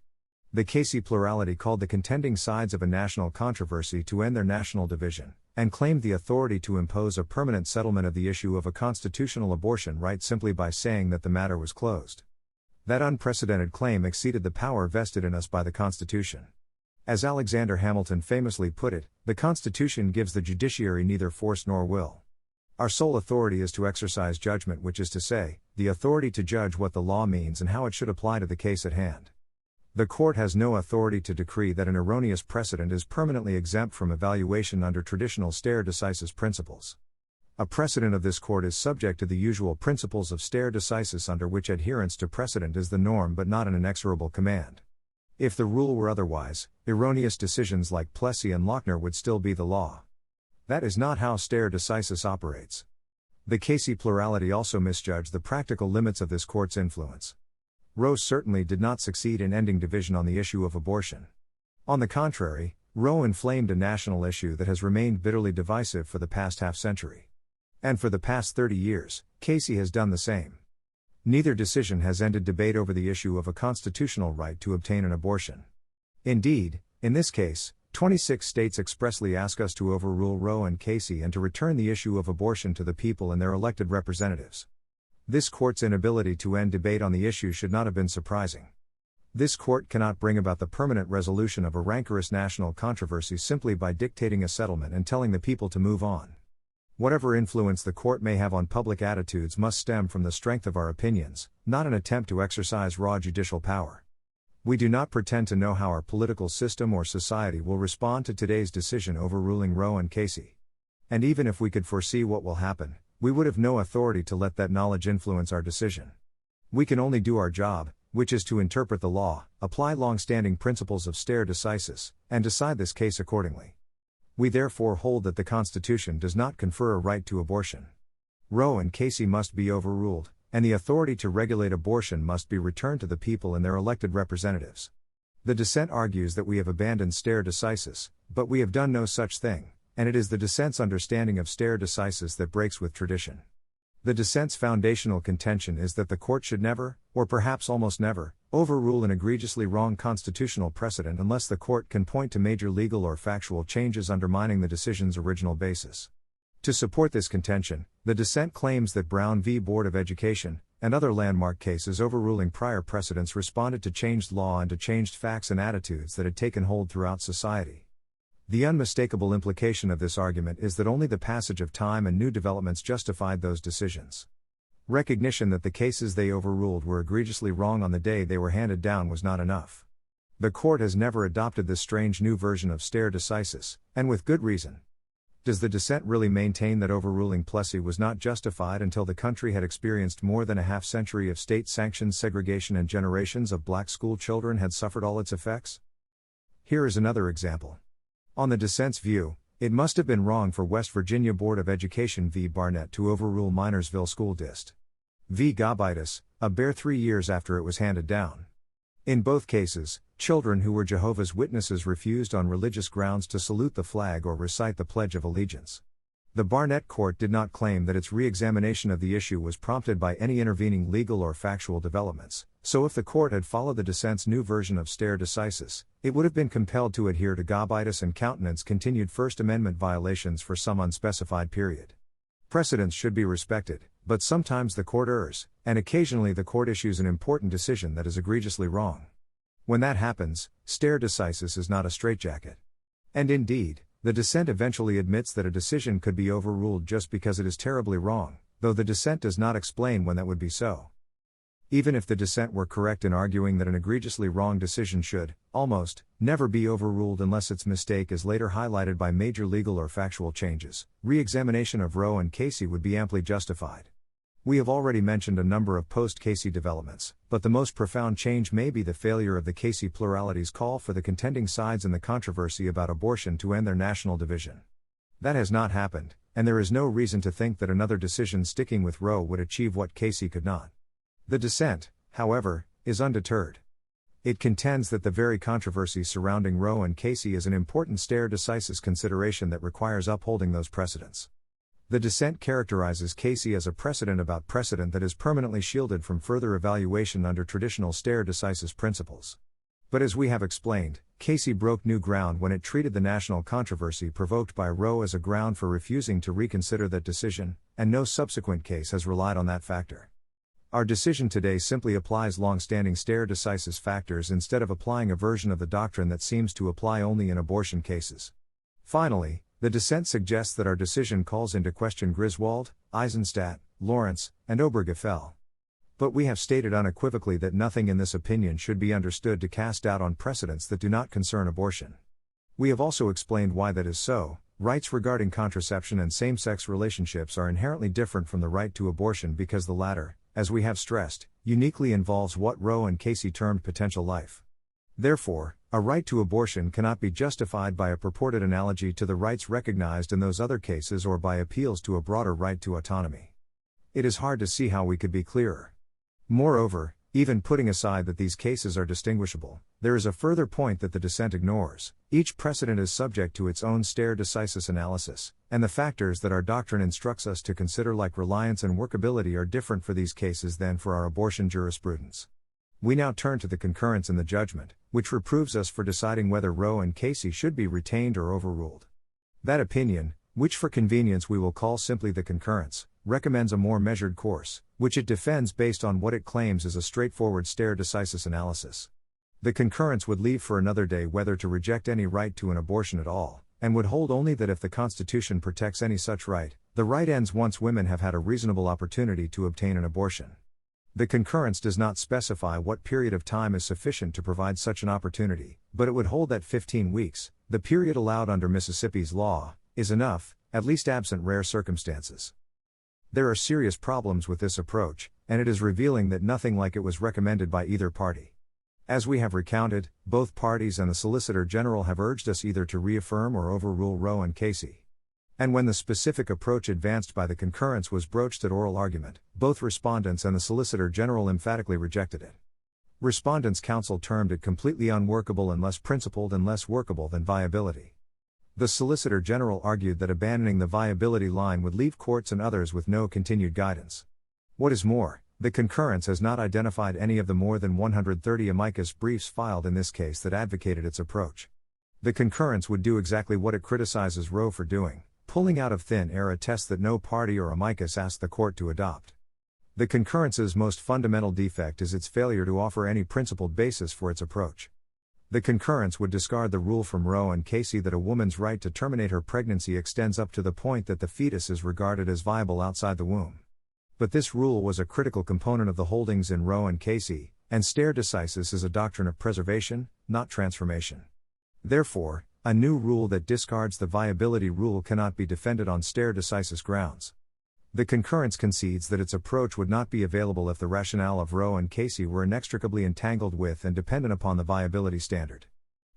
The Casey plurality called the contending sides of a national controversy to end their national division, and claimed the authority to impose a permanent settlement of the issue of a constitutional abortion right simply by saying that the matter was closed. That unprecedented claim exceeded the power vested in us by the Constitution. As Alexander Hamilton famously put it, the Constitution gives the judiciary neither force nor will. Our sole authority is to exercise judgment, which is to say, the authority to judge what the law means and how it should apply to the case at hand. The court has no authority to decree that an erroneous precedent is permanently exempt from evaluation under traditional stare decisis principles. A precedent of this court is subject to the usual principles of stare decisis, under which adherence to precedent is the norm but not an inexorable command. If the rule were otherwise, erroneous decisions like Plessy and Lochner would still be the law. That is not how stare decisis operates. The Casey plurality also misjudged the practical limits of this court's influence. Roe certainly did not succeed in ending division on the issue of abortion. On the contrary, Roe inflamed a national issue that has remained bitterly divisive for the past half-century. And for the past 30 years, Casey has done the same. Neither decision has ended debate over the issue of a constitutional right to obtain an abortion. Indeed, in this case, 26 states expressly ask us to overrule Roe and Casey and to return the issue of abortion to the people and their elected representatives. This court's inability to end debate on the issue should not have been surprising. This court cannot bring about the permanent resolution of a rancorous national controversy simply by dictating a settlement and telling the people to move on. Whatever influence the court may have on public attitudes must stem from the strength of our opinions, not an attempt to exercise raw judicial power. We do not pretend to know how our political system or society will respond to today's decision overruling Roe and Casey. And even if we could foresee what will happen, we would have no authority to let that knowledge influence our decision. We can only do our job, which is to interpret the law, apply long-standing principles of stare decisis, and decide this case accordingly. We therefore hold that the Constitution does not confer a right to abortion. Roe and Casey must be overruled, and the authority to regulate abortion must be returned to the people and their elected representatives. The dissent argues that we have abandoned stare decisis, but we have done no such thing, and it is the dissent's understanding of stare decisis that breaks with tradition. The dissent's foundational contention is that the court should never, or perhaps almost never, overrule an egregiously wrong constitutional precedent unless the court can point to major legal or factual changes undermining the decision's original basis. To support this contention, the dissent claims that Brown v. Board of Education, and other landmark cases overruling prior precedents responded to changed law and to changed facts and attitudes that had taken hold throughout society. The unmistakable implication of this argument is that only the passage of time and new developments justified those decisions. Recognition that the cases they overruled were egregiously wrong on the day they were handed down was not enough. The court has never adopted this strange new version of stare decisis, and with good reason. Does the dissent really maintain that overruling Plessy was not justified until the country had experienced more than a half-century of state-sanctioned segregation and generations of black school children had suffered all its effects? Here is another example. On the dissent's view, it must have been wrong for West Virginia Board of Education v. Barnett to overrule Minersville School Dist. v. Gobitis, a bare 3 years after it was handed down. In both cases, children who were Jehovah's Witnesses refused on religious grounds to salute the flag or recite the Pledge of Allegiance. The Barnett court did not claim that its re-examination of the issue was prompted by any intervening legal or factual developments, so if the court had followed the dissent's new version of stare decisis, it would have been compelled to adhere to Gobitis and countenance continued First Amendment violations for some unspecified period. Precedents should be respected, but sometimes the court errs, and occasionally the court issues an important decision that is egregiously wrong. When that happens, stare decisis is not a straitjacket. And indeed, the dissent eventually admits that a decision could be overruled just because it is terribly wrong, though the dissent does not explain when that would be so. Even if the dissent were correct in arguing that an egregiously wrong decision should, almost, never be overruled unless its mistake is later highlighted by major legal or factual changes, re-examination of Roe and Casey would be amply justified. We have already mentioned a number of post-Casey developments, but the most profound change may be the failure of the Casey plurality's call for the contending sides in the controversy about abortion to end their national division. That has not happened, and there is no reason to think that another decision sticking with Roe would achieve what Casey could not. The dissent, however, is undeterred. It contends that the very controversy surrounding Roe and Casey is an important stare decisis consideration that requires upholding those precedents. The dissent characterizes Casey as a precedent about precedent that is permanently shielded from further evaluation under traditional stare decisis principles. But as we have explained, Casey broke new ground when it treated the national controversy provoked by Roe as a ground for refusing to reconsider that decision, and no subsequent case has relied on that factor. Our decision today simply applies long-standing stare decisis factors instead of applying a version of the doctrine that seems to apply only in abortion cases. Finally, the dissent suggests that our decision calls into question Griswold, Eisenstadt, Lawrence, and Obergefell. But we have stated unequivocally that nothing in this opinion should be understood to cast doubt on precedents that do not concern abortion. We have also explained why that is so. Rights regarding contraception and same-sex relationships are inherently different from the right to abortion because the latter, as we have stressed, uniquely involves what Roe and Casey termed potential life. Therefore, a right to abortion cannot be justified by a purported analogy to the rights recognized in those other cases or by appeals to a broader right to autonomy. It is hard to see how we could be clearer. Moreover, even putting aside that these cases are distinguishable, there is a further point that the dissent ignores. Each precedent is subject to its own stare decisis analysis, and the factors that our doctrine instructs us to consider, like reliance and workability, are different for these cases than for our abortion jurisprudence. We now turn to the concurrence in the judgment, which reproves us for deciding whether Roe and Casey should be retained or overruled. That opinion, which for convenience we will call simply the concurrence, recommends a more measured course, which it defends based on what it claims is a straightforward stare decisis analysis. The concurrence would leave for another day whether to reject any right to an abortion at all, and would hold only that if the Constitution protects any such right, the right ends once women have had a reasonable opportunity to obtain an abortion. The concurrence does not specify what period of time is sufficient to provide such an opportunity, but it would hold that 15 weeks, the period allowed under Mississippi's law, is enough, at least absent rare circumstances. There are serious problems with this approach, and it is revealing that nothing like it was recommended by either party. As we have recounted, both parties and the Solicitor General have urged us either to reaffirm or overrule Roe and Casey. And when the specific approach advanced by the concurrence was broached at oral argument, both respondents and the Solicitor General emphatically rejected it. Respondents' counsel termed it completely unworkable and less principled and less workable than viability. The Solicitor General argued that abandoning the viability line would leave courts and others with no continued guidance. What is more, the concurrence has not identified any of the more than 130 amicus briefs filed in this case that advocated its approach. The concurrence would do exactly what it criticizes Roe for doing, pulling out of thin air a test that no party or amicus asked the court to adopt. The concurrence's most fundamental defect is its failure to offer any principled basis for its approach. The concurrence would discard the rule from Roe and Casey that a woman's right to terminate her pregnancy extends up to the point that the fetus is regarded as viable outside the womb. But this rule was a critical component of the holdings in Roe and Casey, and stare decisis is a doctrine of preservation, not transformation. Therefore, a new rule that discards the viability rule cannot be defended on stare decisis grounds. The concurrence concedes that its approach would not be available if the rationale of Roe and Casey were inextricably entangled with and dependent upon the viability standard.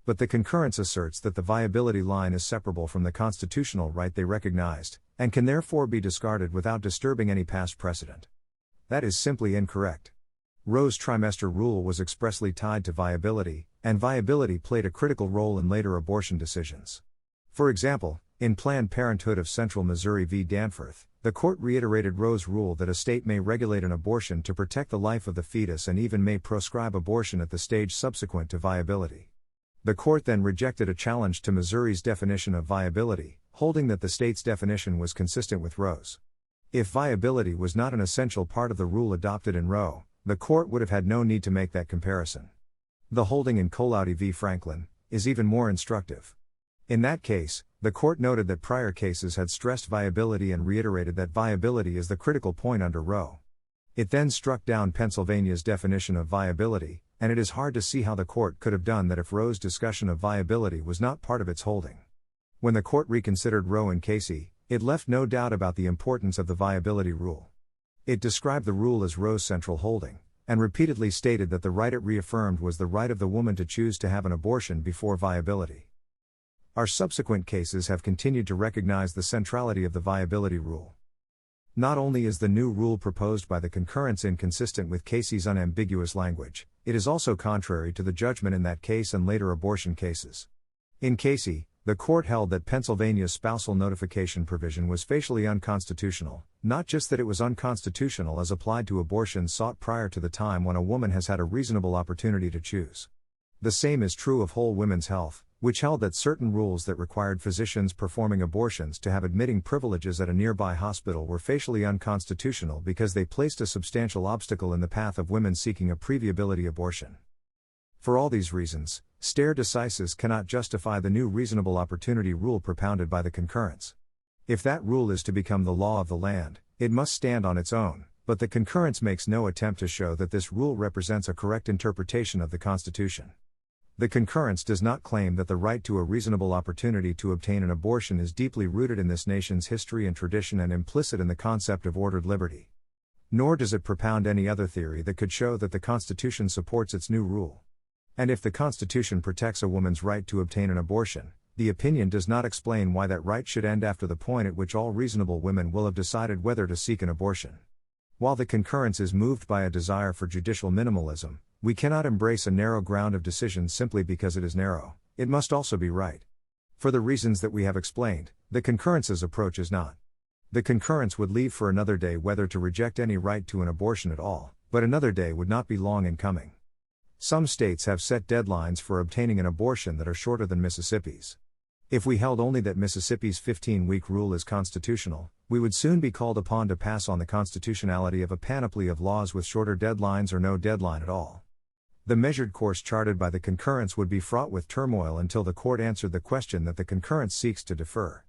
But the concurrence asserts that the viability line is separable from the constitutional right they recognized, and can therefore be discarded without disturbing any past precedent. That is simply incorrect. Roe's trimester rule was expressly tied to viability, and viability played a critical role in later abortion decisions. For example, in Planned Parenthood of Central Missouri v. Danforth, the court reiterated Roe's rule that a state may regulate an abortion to protect the life of the fetus and even may proscribe abortion at the stage subsequent to viability. The court then rejected a challenge to Missouri's definition of viability, holding that the state's definition was consistent with Roe's. If viability was not an essential part of the rule adopted in Roe, the court would have had no need to make that comparison. The holding in Colautti v. Franklin is even more instructive. In that case, the court noted that prior cases had stressed viability and reiterated that viability is the critical point under Roe. It then struck down Pennsylvania's definition of viability, and it is hard to see how the court could have done that if Roe's discussion of viability was not part of its holding. When the court reconsidered Roe and Casey, it left no doubt about the importance of the viability rule. It described the rule as Roe's central holding, and repeatedly stated that the right it reaffirmed was the right of the woman to choose to have an abortion before viability. Our subsequent cases have continued to recognize the centrality of the viability rule. Not only is the new rule proposed by the concurrence inconsistent with Casey's unambiguous language, it is also contrary to the judgment in that case and later abortion cases. In Casey, the court held that Pennsylvania's spousal notification provision was facially unconstitutional, not just that it was unconstitutional as applied to abortions sought prior to the time when a woman has had a reasonable opportunity to choose. The same is true of Whole Women's Health, which held that certain rules that required physicians performing abortions to have admitting privileges at a nearby hospital were facially unconstitutional because they placed a substantial obstacle in the path of women seeking a pre-viability abortion. For all these reasons, stare decisis cannot justify the new reasonable opportunity rule propounded by the concurrence. If that rule is to become the law of the land, it must stand on its own, but the concurrence makes no attempt to show that this rule represents a correct interpretation of the Constitution. The concurrence does not claim that the right to a reasonable opportunity to obtain an abortion is deeply rooted in this nation's history and tradition and implicit in the concept of ordered liberty. Nor does it propound any other theory that could show that the Constitution supports its new rule. And if the Constitution protects a woman's right to obtain an abortion, the opinion does not explain why that right should end after the point at which all reasonable women will have decided whether to seek an abortion. While the concurrence is moved by a desire for judicial minimalism, we cannot embrace a narrow ground of decision simply because it is narrow. It must also be right. For the reasons that we have explained, the concurrence's approach is not. The concurrence would leave for another day whether to reject any right to an abortion at all, but another day would not be long in coming. Some states have set deadlines for obtaining an abortion that are shorter than Mississippi's. If we held only that Mississippi's 15-week rule is constitutional, we would soon be called upon to pass on the constitutionality of a panoply of laws with shorter deadlines or no deadline at all. The measured course charted by the concurrence would be fraught with turmoil until the court answered the question that the concurrence seeks to defer.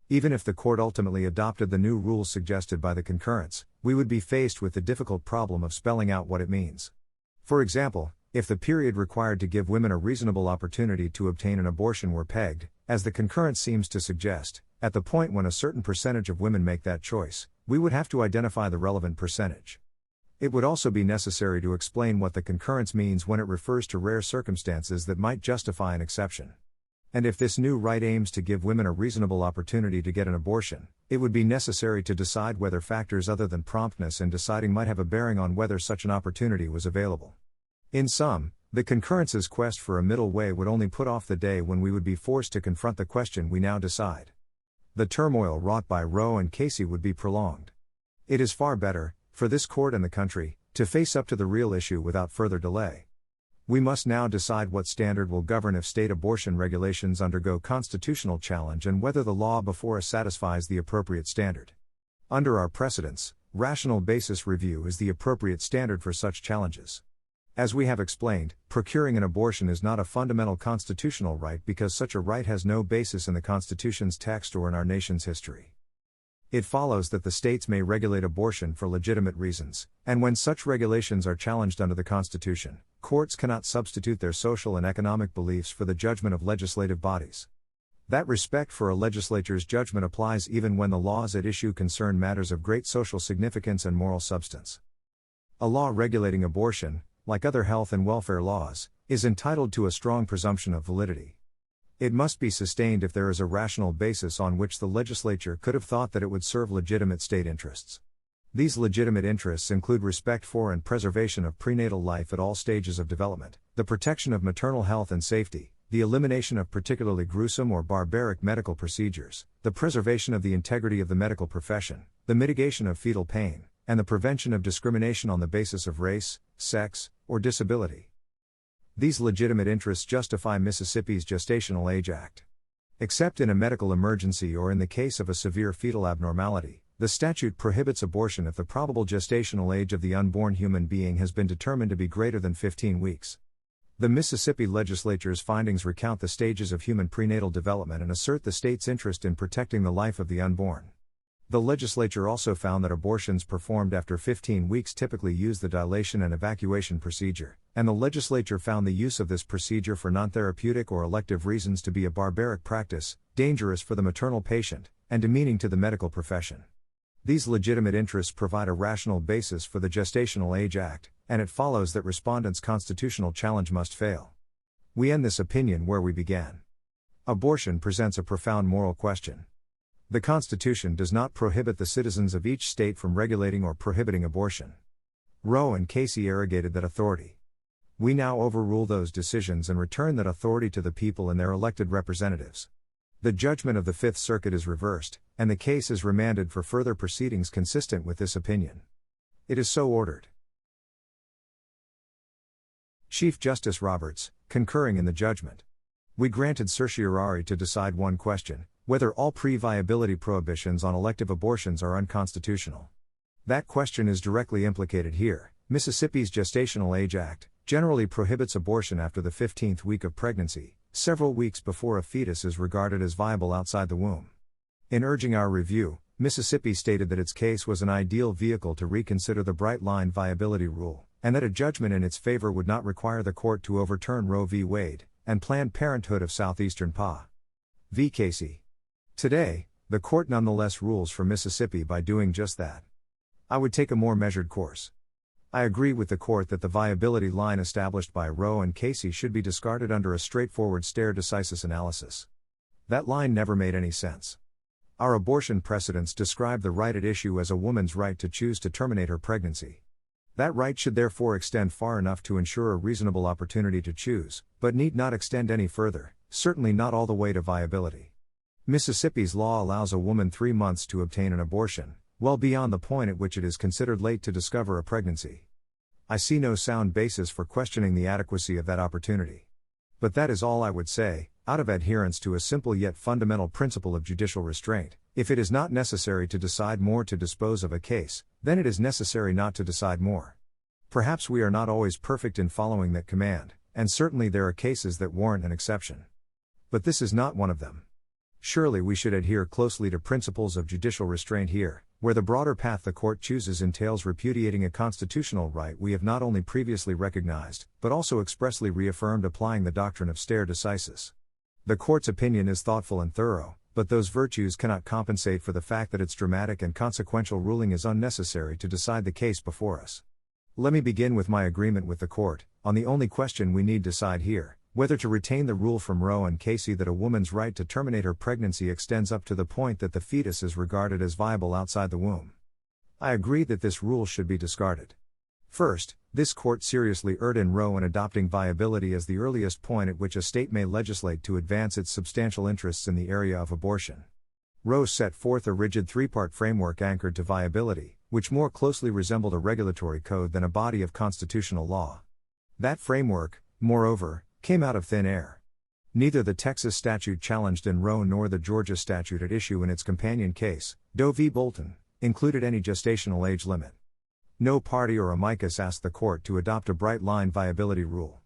Even if the court ultimately adopted the new rules suggested by the concurrence, we would be faced with the difficult problem of spelling out what it means. For example, if the period required to give women a reasonable opportunity to obtain an abortion were pegged, as the concurrence seems to suggest, at the point when a certain percentage of women make that choice, we would have to identify the relevant percentage. It would also be necessary to explain what the concurrence means when it refers to rare circumstances that might justify an exception. And if this new right aims to give women a reasonable opportunity to get an abortion, it would be necessary to decide whether factors other than promptness in deciding might have a bearing on whether such an opportunity was available. In sum, the concurrence's quest for a middle way would only put off the day when we would be forced to confront the question we now decide. The turmoil wrought by Roe and Casey would be prolonged. It is far better, for this court and the country, to face up to the real issue without further delay. We must now decide what standard will govern if state abortion regulations undergo constitutional challenge and whether the law before us satisfies the appropriate standard. Under our precedents, rational basis review is the appropriate standard for such challenges. As we have explained, procuring an abortion is not a fundamental constitutional right because such a right has no basis in the Constitution's text or in our nation's history. It follows that the states may regulate abortion for legitimate reasons, and when such regulations are challenged under the Constitution, courts cannot substitute their social and economic beliefs for the judgment of legislative bodies. That respect for a legislature's judgment applies even when the laws at issue concern matters of great social significance and moral substance. A law regulating abortion, like other health and welfare laws, is entitled to a strong presumption of validity. It must be sustained if there is a rational basis on which the legislature could have thought that it would serve legitimate state interests. These legitimate interests include respect for and preservation of prenatal life at all stages of development, the protection of maternal health and safety, the elimination of particularly gruesome or barbaric medical procedures, the preservation of the integrity of the medical profession, the mitigation of fetal pain, and the prevention of discrimination on the basis of race, sex, or disability. These legitimate interests justify Mississippi's Gestational Age Act. Except in a medical emergency or in the case of a severe fetal abnormality, the statute prohibits abortion if the probable gestational age of the unborn human being has been determined to be greater than 15 weeks. The Mississippi legislature's findings recount the stages of human prenatal development and assert the state's interest in protecting the life of the unborn. The legislature also found that abortions performed after 15 weeks typically use the dilation and evacuation procedure, and the legislature found the use of this procedure for non-therapeutic or elective reasons to be a barbaric practice, dangerous for the maternal patient, and demeaning to the medical profession. These legitimate interests provide a rational basis for the Gestational Age Act, and it follows that respondents' constitutional challenge must fail. We end this opinion where we began. Abortion presents a profound moral question. The Constitution does not prohibit the citizens of each state from regulating or prohibiting abortion. Roe and Casey arrogated that authority. We now overrule those decisions and return that authority to the people and their elected representatives. The judgment of the Fifth Circuit is reversed, and the case is remanded for further proceedings consistent with this opinion. It is so ordered. Chief Justice Roberts, concurring in the judgment. We granted certiorari to decide one question: whether all pre-viability prohibitions on elective abortions are unconstitutional. That question is directly implicated here. Mississippi's Gestational Age Act generally prohibits abortion after the 15th week of pregnancy, several weeks before a fetus is regarded as viable outside the womb. In urging our review, Mississippi stated that its case was an ideal vehicle to reconsider the bright-line viability rule, and that a judgment in its favor would not require the court to overturn Roe v. Wade and Planned Parenthood of Southeastern Pa. v. Casey. Today, the court nonetheless rules for Mississippi by doing just that. I would take a more measured course. I agree with the court that the viability line established by Roe and Casey should be discarded under a straightforward stare decisis analysis. That line never made any sense. Our abortion precedents describe the right at issue as a woman's right to choose to terminate her pregnancy. That right should therefore extend far enough to ensure a reasonable opportunity to choose, but need not extend any further, certainly not all the way to viability. Mississippi's law allows a woman 3 months to obtain an abortion, well beyond the point at which it is considered late to discover a pregnancy. I see no sound basis for questioning the adequacy of that opportunity. But that is all I would say, out of adherence to a simple yet fundamental principle of judicial restraint: if it is not necessary to decide more to dispose of a case, then it is necessary not to decide more. Perhaps we are not always perfect in following that command, and certainly there are cases that warrant an exception. But this is not one of them. Surely we should adhere closely to principles of judicial restraint here, where the broader path the court chooses entails repudiating a constitutional right we have not only previously recognized, but also expressly reaffirmed applying the doctrine of stare decisis. The court's opinion is thoughtful and thorough, but those virtues cannot compensate for the fact that its dramatic and consequential ruling is unnecessary to decide the case before us. Let me begin with my agreement with the court, on the only question we need decide here: whether to retain the rule from Roe and Casey that a woman's right to terminate her pregnancy extends up to the point that the fetus is regarded as viable outside the womb. I agree that this rule should be discarded. First, this court seriously erred in Roe in adopting viability as the earliest point at which a state may legislate to advance its substantial interests in the area of abortion. Roe set forth a rigid three-part framework anchored to viability, which more closely resembled a regulatory code than a body of constitutional law. That framework, moreover, came out of thin air. Neither the Texas statute challenged in Roe nor the Georgia statute at issue in its companion case, Doe v. Bolton, included any gestational age limit. No party or amicus asked the court to adopt a bright-line viability rule.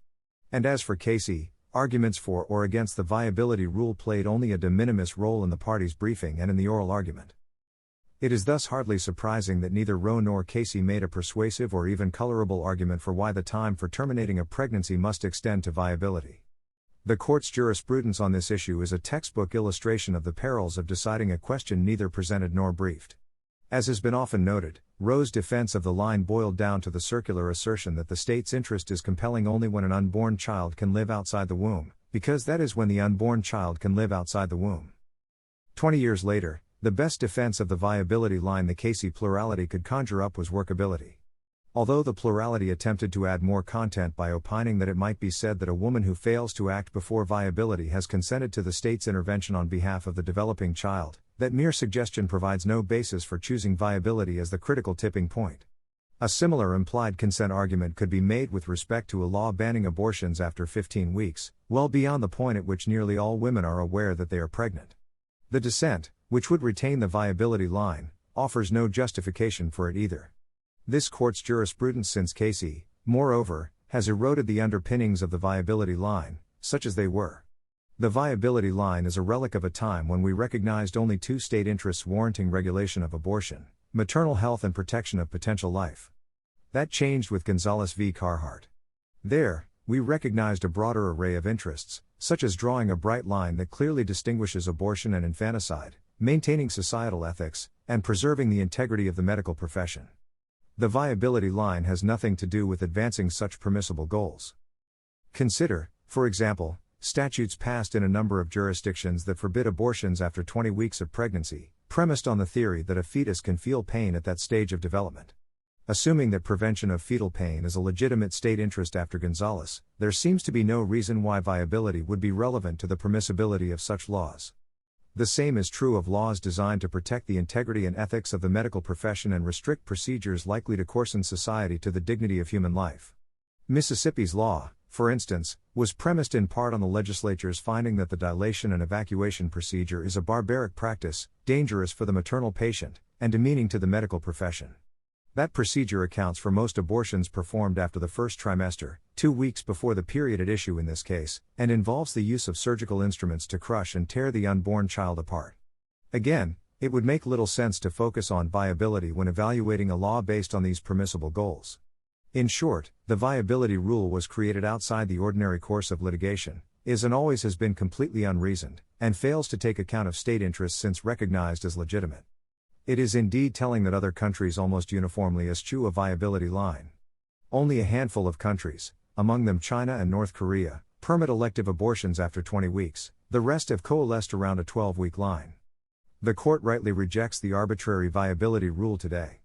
And as for Casey, arguments for or against the viability rule played only a de minimis role in the party's briefing and in the oral argument. It is thus hardly surprising that neither Roe nor Casey made a persuasive or even colorable argument for why the time for terminating a pregnancy must extend to viability. The court's jurisprudence on this issue is a textbook illustration of the perils of deciding a question neither presented nor briefed. As has been often noted, Roe's defense of the line boiled down to the circular assertion that the state's interest is compelling only when an unborn child can live outside the womb, because that is when the unborn child can live outside the womb. 20 years later, the best defense of the viability line the Casey plurality could conjure up was workability. Although the plurality attempted to add more content by opining that it might be said that a woman who fails to act before viability has consented to the state's intervention on behalf of the developing child, that mere suggestion provides no basis for choosing viability as the critical tipping point. A similar implied consent argument could be made with respect to a law banning abortions after 15 weeks, well beyond the point at which nearly all women are aware that they are pregnant. The dissent, which would retain the viability line, offers no justification for it either. This court's jurisprudence since Casey, moreover, has eroded the underpinnings of the viability line, such as they were. The viability line is a relic of a time when we recognized only two state interests warranting regulation of abortion: maternal health and protection of potential life. That changed with Gonzales v. Carhart. There, we recognized a broader array of interests, such as drawing a bright line that clearly distinguishes abortion and infanticide, maintaining societal ethics, and preserving the integrity of the medical profession. The viability line has nothing to do with advancing such permissible goals. Consider, for example, statutes passed in a number of jurisdictions that forbid abortions after 20 weeks of pregnancy, premised on the theory that a fetus can feel pain at that stage of development. Assuming that prevention of fetal pain is a legitimate state interest after Gonzales, there seems to be no reason why viability would be relevant to the permissibility of such laws. The same is true of laws designed to protect the integrity and ethics of the medical profession and restrict procedures likely to coarsen society to the dignity of human life. Mississippi's law, for instance, was premised in part on the legislature's finding that the dilation and evacuation procedure is a barbaric practice, dangerous for the maternal patient, and demeaning to the medical profession. That procedure accounts for most abortions performed after the first trimester, 2 weeks before the period at issue in this case, and involves the use of surgical instruments to crush and tear the unborn child apart. Again, it would make little sense to focus on viability when evaluating a law based on these permissible goals. In short, the viability rule was created outside the ordinary course of litigation, is and always has been completely unreasoned, and fails to take account of state interests since recognized as legitimate. It is indeed telling that other countries almost uniformly eschew a viability line. Only a handful of countries, among them China and North Korea, permit elective abortions after 20 weeks, the rest have coalesced around a 12-week line. The court rightly rejects the arbitrary viability rule today.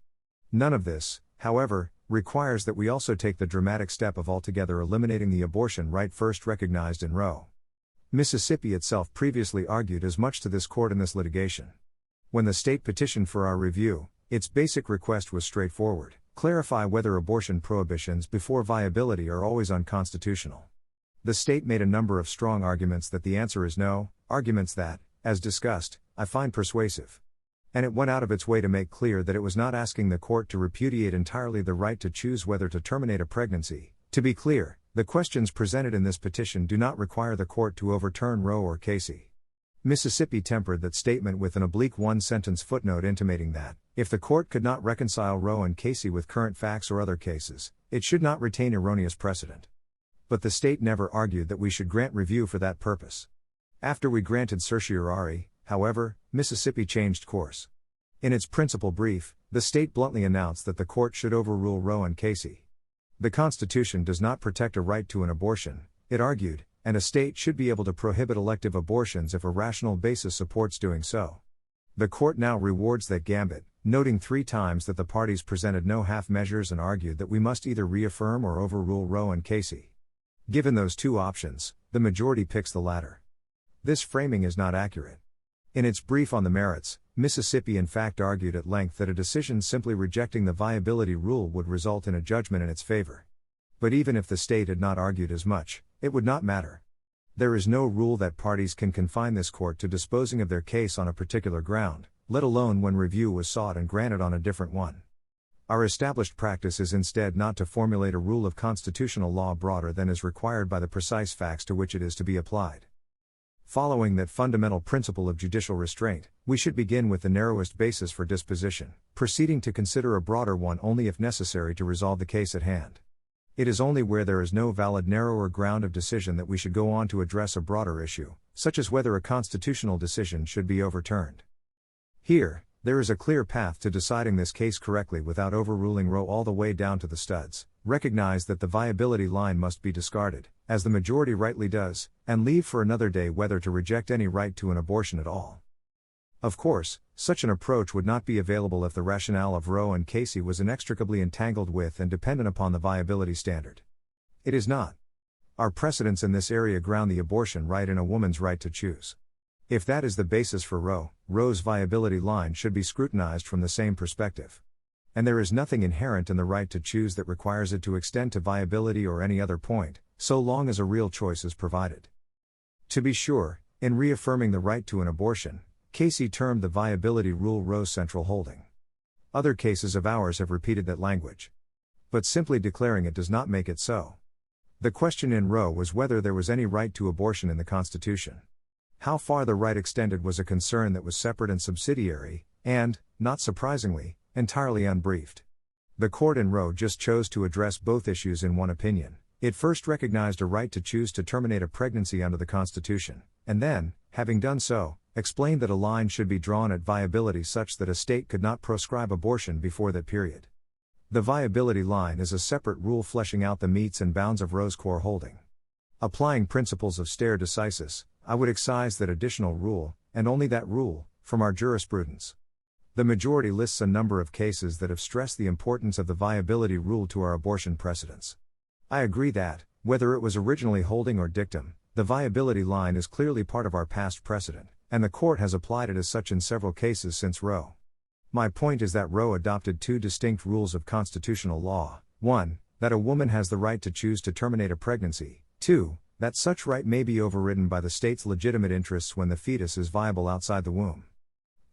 None of this, however, requires that we also take the dramatic step of altogether eliminating the abortion right first recognized in Roe. Mississippi itself previously argued as much to this court in this litigation. When the state petitioned for our review, its basic request was straightforward: clarify whether abortion prohibitions before viability are always unconstitutional. The state made a number of strong arguments that the answer is no, arguments that, as discussed, I find persuasive. And it went out of its way to make clear that it was not asking the court to repudiate entirely the right to choose whether to terminate a pregnancy. To be clear, the questions presented in this petition do not require the court to overturn Roe or Casey. Mississippi tempered that statement with an oblique one-sentence footnote intimating that, if the court could not reconcile Roe and Casey with current facts or other cases, it should not retain erroneous precedent. But the state never argued that we should grant review for that purpose. After we granted certiorari, however, Mississippi changed course. In its principal brief, the state bluntly announced that the court should overrule Roe and Casey. The Constitution does not protect a right to an abortion, it argued, and a state should be able to prohibit elective abortions if a rational basis supports doing so. The court now rewards that gambit, noting 3 times that the parties presented no half measures and argued that we must either reaffirm or overrule Roe and Casey. Given those 2 options, the majority picks the latter. This framing is not accurate. In its brief on the merits, Mississippi in fact argued at length that a decision simply rejecting the viability rule would result in a judgment in its favor. But even if the state had not argued as much, it would not matter. There is no rule that parties can confine this court to disposing of their case on a particular ground, let alone when review was sought and granted on a different one. Our established practice is instead not to formulate a rule of constitutional law broader than is required by the precise facts to which it is to be applied. Following that fundamental principle of judicial restraint, we should begin with the narrowest basis for disposition, proceeding to consider a broader one only if necessary to resolve the case at hand. It is only where there is no valid narrower ground of decision that we should go on to address a broader issue, such as whether a constitutional decision should be overturned. Here, there is a clear path to deciding this case correctly without overruling Roe all the way down to the studs. Recognize that the viability line must be discarded, as the majority rightly does, and leave for another day whether to reject any right to an abortion at all. Of course, such an approach would not be available if the rationale of Roe and Casey was inextricably entangled with and dependent upon the viability standard. It is not. Our precedents in this area ground the abortion right in a woman's right to choose. If that is the basis for Roe, Roe's viability line should be scrutinized from the same perspective. And there is nothing inherent in the right to choose that requires it to extend to viability or any other point, so long as a real choice is provided. To be sure, in reaffirming the right to an abortion, Casey termed the viability rule Roe's central holding. Other cases of ours have repeated that language. But simply declaring it does not make it so. The question in Roe was whether there was any right to abortion in the Constitution. How far the right extended was a concern that was separate and subsidiary, and, not surprisingly, entirely unbriefed. The court in Roe just chose to address both issues in one opinion. It first recognized a right to choose to terminate a pregnancy under the Constitution, and then, having done so, explained that a line should be drawn at viability such that a state could not proscribe abortion before that period. The viability line is a separate rule fleshing out the metes and bounds of Roe's core holding. Applying principles of stare decisis, I would excise that additional rule, and only that rule, from our jurisprudence. The majority lists a number of cases that have stressed the importance of the viability rule to our abortion precedents. I agree that, whether it was originally holding or dictum, the viability line is clearly part of our past precedent, and the court has applied it as such in several cases since Roe. My point is that Roe adopted 2 distinct rules of constitutional law. 1. that a woman has the right to choose to terminate a pregnancy. 2. That such right may be overridden by the state's legitimate interests when the fetus is viable outside the womb.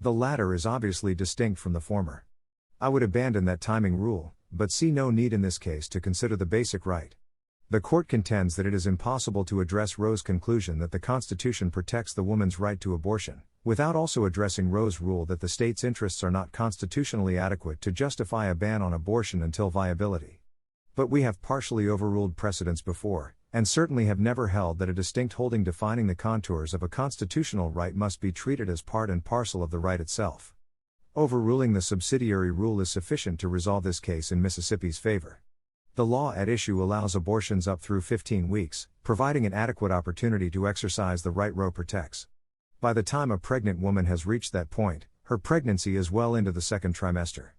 The latter is obviously distinct from the former. I would abandon that timing rule, but see no need in this case to consider the basic right. The court contends that it is impossible to address Roe's conclusion that the Constitution protects the woman's right to abortion, without also addressing Roe's rule that the state's interests are not constitutionally adequate to justify a ban on abortion until viability. But we have partially overruled precedents before, and certainly have never held that a distinct holding defining the contours of a constitutional right must be treated as part and parcel of the right itself. Overruling the subsidiary rule is sufficient to resolve this case in Mississippi's favor. The law at issue allows abortions up through 15 weeks, providing an adequate opportunity to exercise the right Roe protects. By the time a pregnant woman has reached that point, her pregnancy is well into the second trimester.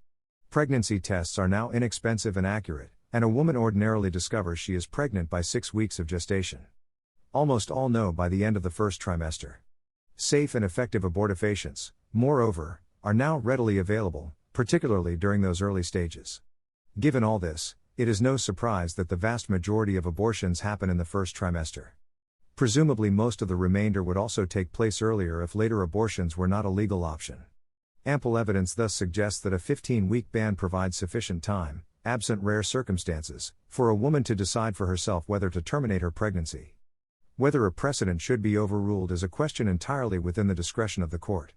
Pregnancy tests are now inexpensive and accurate, and a woman ordinarily discovers she is pregnant by 6 weeks of gestation. Almost all know by the end of the first trimester. Safe and effective abortifacients, moreover, are now readily available, particularly during those early stages. Given all this, it is no surprise that the vast majority of abortions happen in the first trimester. Presumably most of the remainder would also take place earlier if later abortions were not a legal option. Ample evidence thus suggests that a 15-week ban provides sufficient time, absent rare circumstances, for a woman to decide for herself whether to terminate her pregnancy. Whether a precedent should be overruled is a question entirely within the discretion of the court.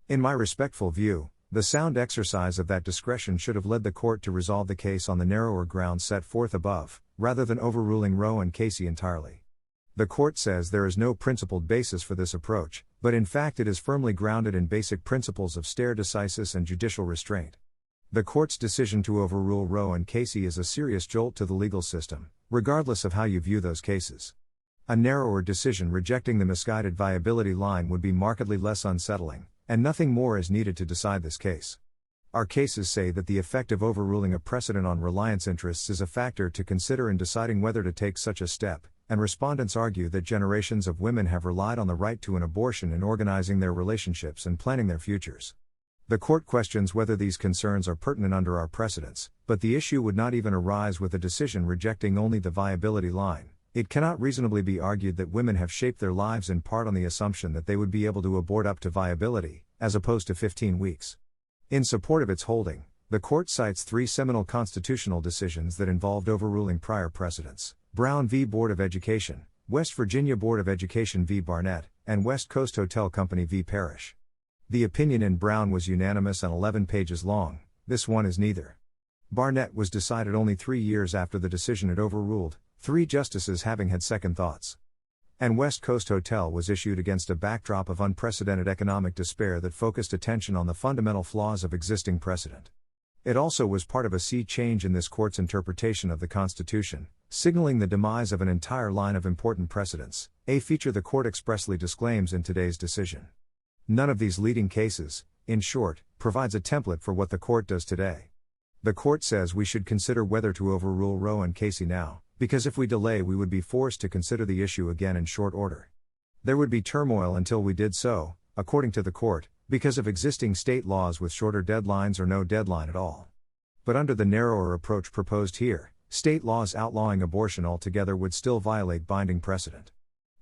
In my respectful view, the sound exercise of that discretion should have led the court to resolve the case on the narrower grounds set forth above, rather than overruling Roe and Casey entirely. The court says there is no principled basis for this approach, but in fact it is firmly grounded in basic principles of stare decisis and judicial restraint. The court's decision to overrule Roe and Casey is a serious jolt to the legal system, regardless of how you view those cases. A narrower decision rejecting the misguided viability line would be markedly less unsettling, and nothing more is needed to decide this case. Our cases say that the effect of overruling a precedent on reliance interests is a factor to consider in deciding whether to take such a step, and respondents argue that generations of women have relied on the right to an abortion in organizing their relationships and planning their futures. The court questions whether these concerns are pertinent under our precedents, but the issue would not even arise with a decision rejecting only the viability line. It cannot reasonably be argued that women have shaped their lives in part on the assumption that they would be able to abort up to viability, as opposed to 15 weeks. In support of its holding, the court cites 3 seminal constitutional decisions that involved overruling prior precedents: Brown v. Board of Education, West Virginia Board of Education v. Barnett, and West Coast Hotel Company v. Parrish. The opinion in Brown was unanimous and 11 pages long. This one is neither. Barnett was decided only 3 years after the decision it overruled, 3 justices having had second thoughts. And West Coast Hotel was issued against a backdrop of unprecedented economic despair that focused attention on the fundamental flaws of existing precedent. It also was part of a sea change in this court's interpretation of the Constitution, signaling the demise of an entire line of important precedents, a feature the court expressly disclaims in today's decision. None of these leading cases, in short, provides a template for what the court does today. The court says we should consider whether to overrule Roe and Casey now, because if we delay we would be forced to consider the issue again in short order. There would be turmoil until we did so, according to the court, because of existing state laws with shorter deadlines or no deadline at all. But under the narrower approach proposed here, state laws outlawing abortion altogether would still violate binding precedent.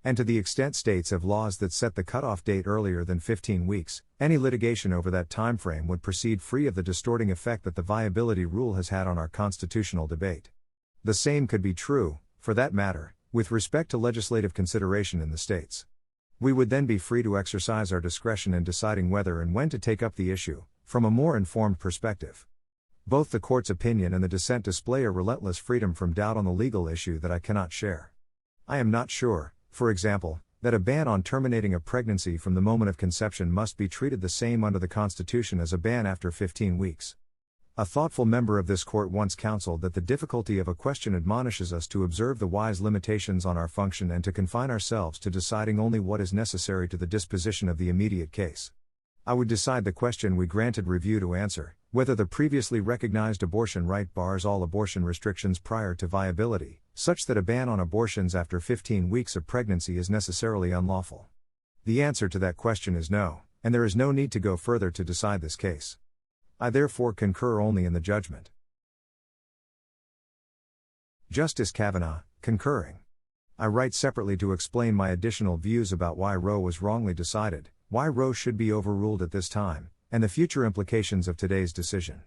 And to the extent states have laws that set the cutoff date earlier than 15 weeks, any litigation over that timeframe would proceed free of the distorting effect that the viability rule has had on our constitutional debate. The same could be true, for that matter, with respect to legislative consideration in the states. We would then be free to exercise our discretion in deciding whether and when to take up the issue, from a more informed perspective. Both the court's opinion and the dissent display a relentless freedom from doubt on the legal issue that I cannot share. I am not sure, for example, that a ban on terminating a pregnancy from the moment of conception must be treated the same under the Constitution as a ban after 15 weeks. A thoughtful member of this court once counseled that the difficulty of a question admonishes us to observe the wise limitations on our function and to confine ourselves to deciding only what is necessary to the disposition of the immediate case. I would decide the question we granted review to answer, whether the previously recognized abortion right bars all abortion restrictions prior to viability, such that a ban on abortions after 15 weeks of pregnancy is necessarily unlawful. The answer to that question is no, and there is no need to go further to decide this case. I therefore concur only in the judgment. Justice Kavanaugh, concurring. I write separately to explain my additional views about why Roe was wrongly decided, why Roe should be overruled at this time, and the future implications of today's decision.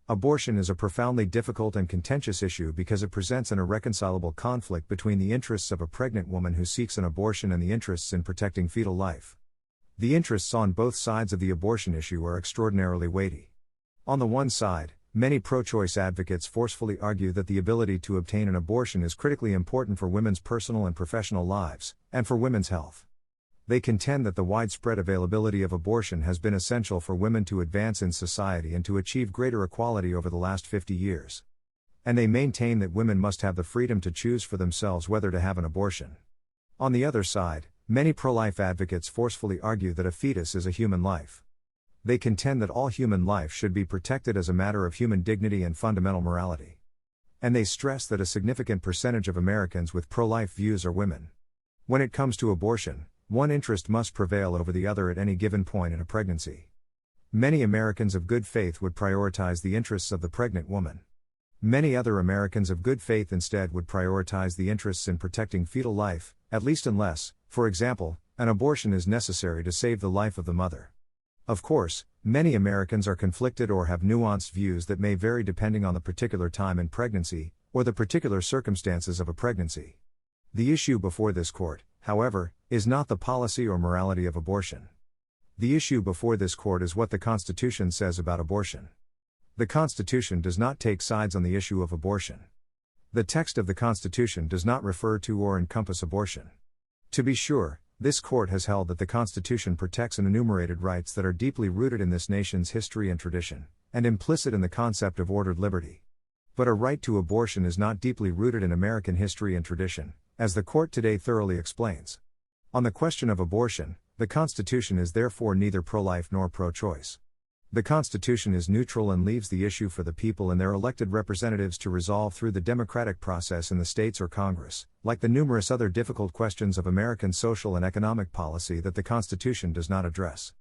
Abortion is a profoundly difficult and contentious issue because it presents an irreconcilable conflict between the interests of a pregnant woman who seeks an abortion and the interests in protecting fetal life. The interests on both sides of the abortion issue are extraordinarily weighty. On the one side, many pro-choice advocates forcefully argue that the ability to obtain an abortion is critically important for women's personal and professional lives, and for women's health. They contend that the widespread availability of abortion has been essential for women to advance in society and to achieve greater equality over the last 50 years. And they maintain that women must have the freedom to choose for themselves whether to have an abortion. On the other side, many pro-life advocates forcefully argue that a fetus is a human life. They contend that all human life should be protected as a matter of human dignity and fundamental morality. And they stress that a significant percentage of Americans with pro-life views are women. When it comes to abortion, one interest must prevail over the other at any given point in a pregnancy. Many Americans of good faith would prioritize the interests of the pregnant woman. Many other Americans of good faith instead would prioritize the interests in protecting fetal life, at least unless, for example, an abortion is necessary to save the life of the mother. Of course, many Americans are conflicted or have nuanced views that may vary depending on the particular time in pregnancy, or the particular circumstances of a pregnancy. The issue before this court, however, is not the policy or morality of abortion. The issue before this court is what the Constitution says about abortion. The Constitution does not take sides on the issue of abortion. The text of the Constitution does not refer to or encompass abortion. To be sure, this court has held that the Constitution protects and enumerated rights that are deeply rooted in this nation's history and tradition, and implicit in the concept of ordered liberty. But a right to abortion is not deeply rooted in American history and tradition, as the court today thoroughly explains. On the question of abortion, the Constitution is therefore neither pro-life nor pro-choice. The Constitution is neutral and leaves the issue for the people and their elected representatives to resolve through the democratic process in the states or Congress, like the numerous other difficult questions of American social and economic policy that the Constitution does not address.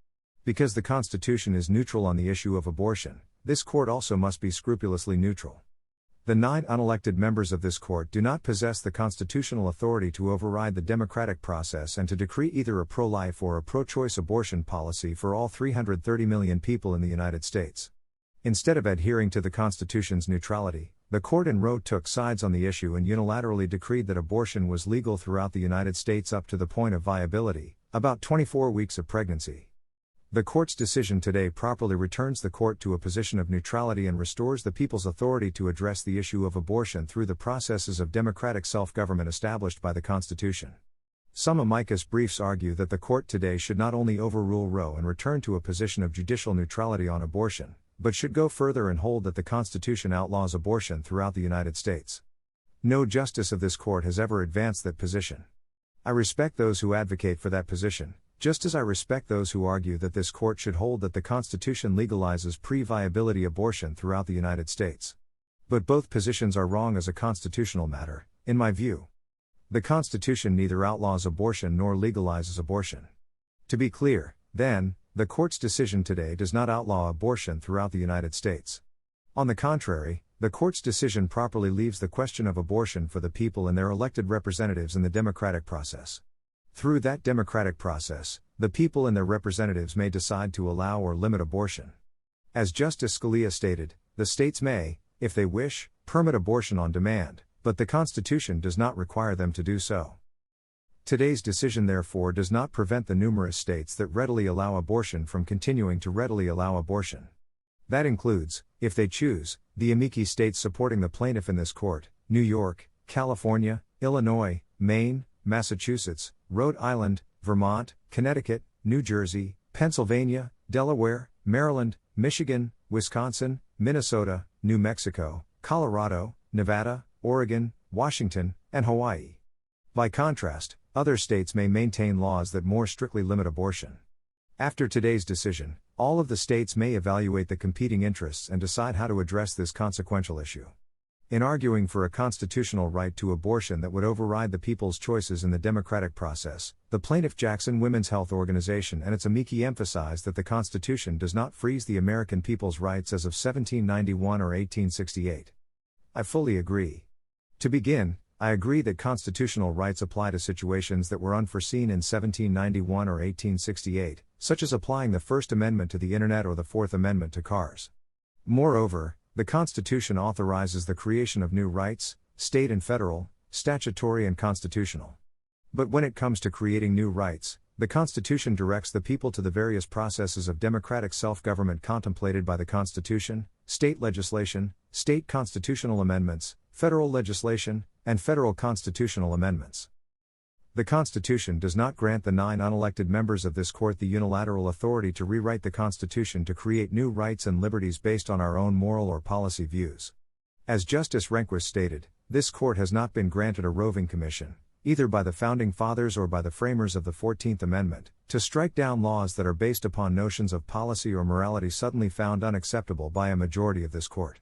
Because the Constitution is neutral on the issue of abortion, this court also must be scrupulously neutral. The 9 unelected members of this court do not possess the constitutional authority to override the democratic process and to decree either a pro-life or a pro-choice abortion policy for all 330 million people in the United States. Instead of adhering to the Constitution's neutrality, the court in Roe took sides on the issue and unilaterally decreed that abortion was legal throughout the United States up to the point of viability, about 24 weeks of pregnancy. The court's decision today properly returns the court to a position of neutrality and restores the people's authority to address the issue of abortion through the processes of democratic self-government established by the Constitution. Some amicus briefs argue that the court today should not only overrule Roe and return to a position of judicial neutrality on abortion, but should go further and hold that the Constitution outlaws abortion throughout the United States. No justice of this court has ever advanced that position. I respect those who advocate for that position, just as I respect those who argue that this court should hold that the Constitution legalizes pre-viability abortion throughout the United States. But both positions are wrong as a constitutional matter, in my view. The Constitution neither outlaws abortion nor legalizes abortion. To be clear, then, the court's decision today does not outlaw abortion throughout the United States. On the contrary, the court's decision properly leaves the question of abortion for the people and their elected representatives in the democratic process. Through that democratic process, the people and their representatives may decide to allow or limit abortion. As Justice Scalia stated, the states may, if they wish, permit abortion on demand, but the Constitution does not require them to do so. Today's decision therefore does not prevent the numerous states that readily allow abortion from continuing to readily allow abortion. That includes, if they choose, the amici states supporting the plaintiff in this court: New York, California, Illinois, Maine, Massachusetts, Rhode Island, Vermont, Connecticut, New Jersey, Pennsylvania, Delaware, Maryland, Michigan, Wisconsin, Minnesota, New Mexico, Colorado, Nevada, Oregon, Washington, and Hawaii. By contrast, other states may maintain laws that more strictly limit abortion. After today's decision, all of the states may evaluate the competing interests and decide how to address this consequential issue. In arguing for a constitutional right to abortion that would override the people's choices in the democratic process, the plaintiff Jackson Women's Health Organization and its amici emphasized that the Constitution does not freeze the American people's rights as of 1791 or 1868. I fully agree. To begin, I agree that constitutional rights apply to situations that were unforeseen in 1791 or 1868, such as applying the First Amendment to the Internet or the Fourth Amendment to cars. Moreover, the Constitution authorizes the creation of new rights, state and federal, statutory and constitutional. But when it comes to creating new rights, the Constitution directs the people to the various processes of democratic self-government contemplated by the Constitution, state legislation, state constitutional amendments, federal legislation, and federal constitutional amendments. The Constitution does not grant the 9 unelected members of this court the unilateral authority to rewrite the Constitution to create new rights and liberties based on our own moral or policy views. As Justice Rehnquist stated, this court has not been granted a roving commission, either by the Founding Fathers or by the framers of the 14th Amendment, to strike down laws that are based upon notions of policy or morality suddenly found unacceptable by a majority of this court.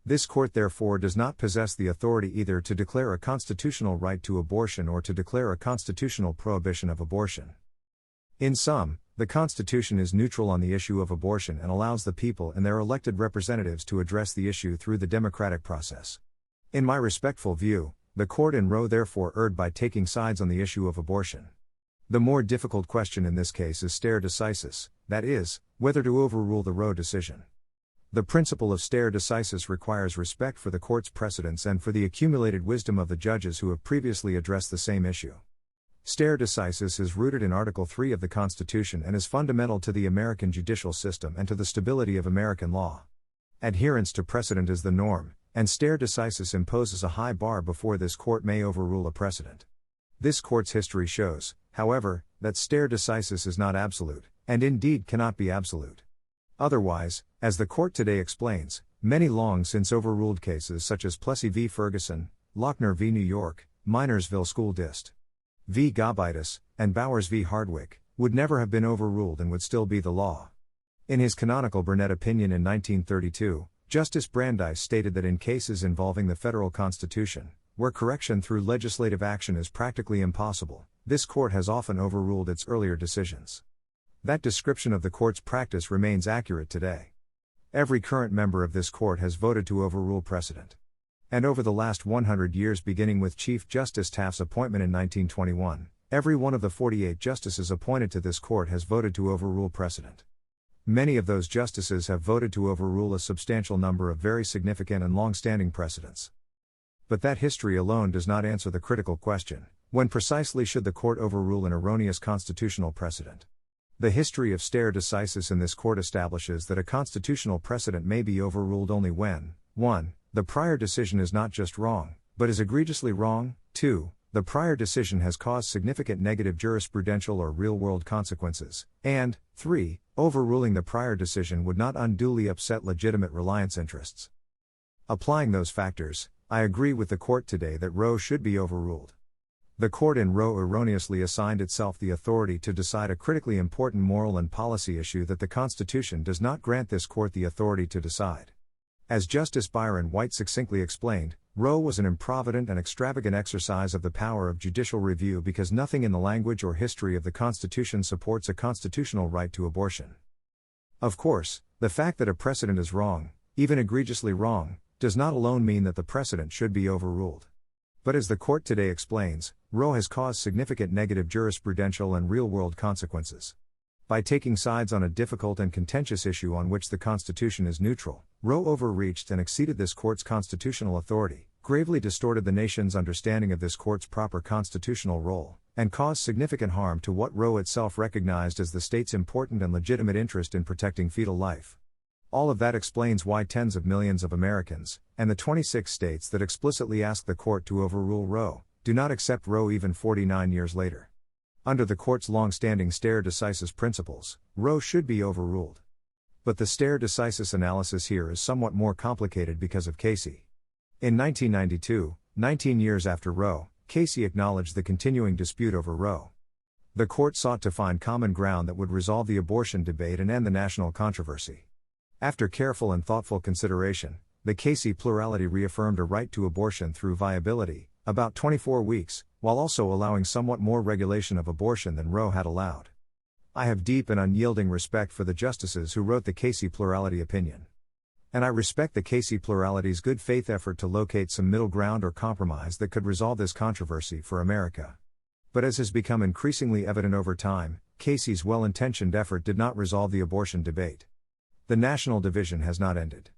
This court therefore does not possess the authority either to declare a constitutional right to abortion or to declare a constitutional prohibition of abortion. In sum, the Constitution is neutral on the issue of abortion and allows the people and their elected representatives to address the issue through the democratic process. In my respectful view, the court in Roe therefore erred by taking sides on the issue of abortion. The more difficult question in this case is stare decisis, that is, whether to overrule the Roe decision. The principle of stare decisis requires respect for the court's precedents and for the accumulated wisdom of the judges who have previously addressed the same issue. Stare decisis is rooted in Article 3 of the Constitution and is fundamental to the American judicial system and to the stability of American law. Adherence to precedent is the norm, and stare decisis imposes a high bar before this court may overrule a precedent. This court's history shows, however, that stare decisis is not absolute, and indeed cannot be absolute. Otherwise, as the court today explains, many long since overruled cases such as Plessy v. Ferguson, Lochner v. New York, Minersville School Dist. v. Gobitis, and Bowers v. Hardwick, would never have been overruled and would still be the law. In his canonical Burnett opinion in 1932, Justice Brandeis stated that in cases involving the federal Constitution, where correction through legislative action is practically impossible, this court has often overruled its earlier decisions. That description of the court's practice remains accurate today. Every current member of this court has voted to overrule precedent. And over the last 100 years, beginning with Chief Justice Taft's appointment in 1921, every one of the 48 justices appointed to this court has voted to overrule precedent. Many of those justices have voted to overrule a substantial number of very significant and long-standing precedents. But that history alone does not answer the critical question: when precisely should the court overrule an erroneous constitutional precedent? The history of stare decisis in this court establishes that a constitutional precedent may be overruled only when 1. The prior decision is not just wrong, but is egregiously wrong, 2. The prior decision has caused significant negative jurisprudential or real-world consequences, and 3. Overruling the prior decision would not unduly upset legitimate reliance interests. Applying those factors, I agree with the court today that Roe should be overruled. The court in Roe erroneously assigned itself the authority to decide a critically important moral and policy issue that the Constitution does not grant this court the authority to decide. As Justice Byron White succinctly explained, Roe was an improvident and extravagant exercise of the power of judicial review because nothing in the language or history of the Constitution supports a constitutional right to abortion. Of course, the fact that a precedent is wrong, even egregiously wrong, does not alone mean that the precedent should be overruled. But as the court today explains, Roe has caused significant negative jurisprudential and real-world consequences. By taking sides on a difficult and contentious issue on which the Constitution is neutral, Roe overreached and exceeded this court's constitutional authority, gravely distorted the nation's understanding of this court's proper constitutional role, and caused significant harm to what Roe itself recognized as the state's important and legitimate interest in protecting fetal life. All of that explains why tens of millions of Americans, and the 26 states that explicitly asked the court to overrule Roe, do not accept Roe even 49 years later. Under the court's long-standing stare decisis principles, Roe should be overruled. But the stare decisis analysis here is somewhat more complicated because of Casey. In 1992, 19 years after Roe, Casey acknowledged the continuing dispute over Roe. The court sought to find common ground that would resolve the abortion debate and end the national controversy. After careful and thoughtful consideration, the Casey plurality reaffirmed a right to abortion through viability, about 24 weeks, while also allowing somewhat more regulation of abortion than Roe had allowed. I have deep and unyielding respect for the justices who wrote the Casey plurality opinion. And I respect the Casey plurality's good faith effort to locate some middle ground or compromise that could resolve this controversy for America. But as has become increasingly evident over time, Casey's well-intentioned effort did not resolve the abortion debate. The national division has not ended.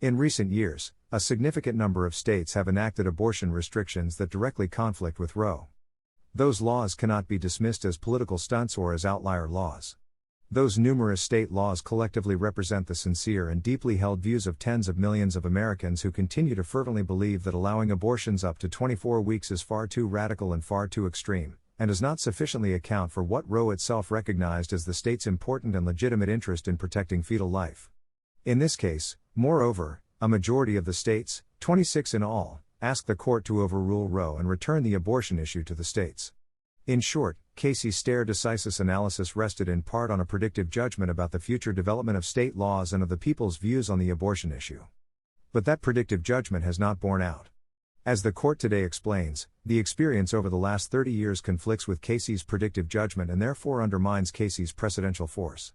In recent years, a significant number of states have enacted abortion restrictions that directly conflict with Roe. Those laws cannot be dismissed as political stunts or as outlier laws. Those numerous state laws collectively represent the sincere and deeply held views of tens of millions of Americans who continue to fervently believe that allowing abortions up to 24 weeks is far too radical and far too extreme, and does not sufficiently account for what Roe itself recognized as the state's important and legitimate interest in protecting fetal life. In this case, moreover, a majority of the states, 26 in all, asked the court to overrule Roe and return the abortion issue to the states. In short, Casey's stare decisis analysis rested in part on a predictive judgment about the future development of state laws and of the people's views on the abortion issue. But that predictive judgment has not borne out. As the court today explains, the experience over the last 30 years conflicts with Casey's predictive judgment and therefore undermines Casey's precedential force.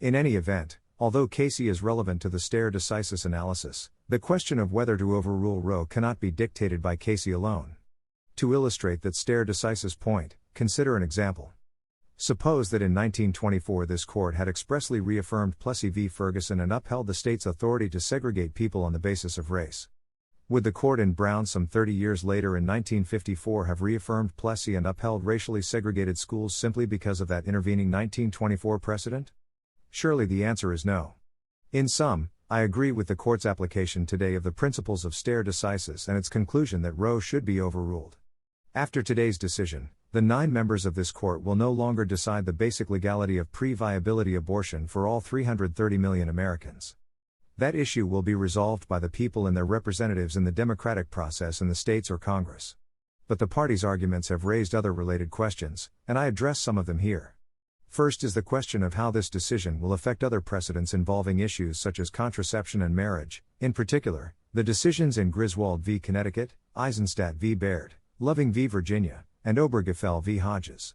In any event, although Casey is relevant to the stare decisis analysis, the question of whether to overrule Roe cannot be dictated by Casey alone. To illustrate that stare decisis point, consider an example. Suppose that in 1924 this court had expressly reaffirmed Plessy v. Ferguson and upheld the state's authority to segregate people on the basis of race. Would the court in Brown some 30 years later in 1954 have reaffirmed Plessy and upheld racially segregated schools simply because of that intervening 1924 precedent? Surely the answer is no. In sum, I agree with the court's application today of the principles of stare decisis and its conclusion that Roe should be overruled. After today's decision, the 9 members of this court will no longer decide the basic legality of pre-viability abortion for all 330 million Americans. That issue will be resolved by the people and their representatives in the democratic process in the states or Congress. But the party's arguments have raised other related questions, and I address some of them here. First is the question of how this decision will affect other precedents involving issues such as contraception and marriage, in particular, the decisions in Griswold v. Connecticut, Eisenstadt v. Baird, Loving v. Virginia, and Obergefell v. Hodges.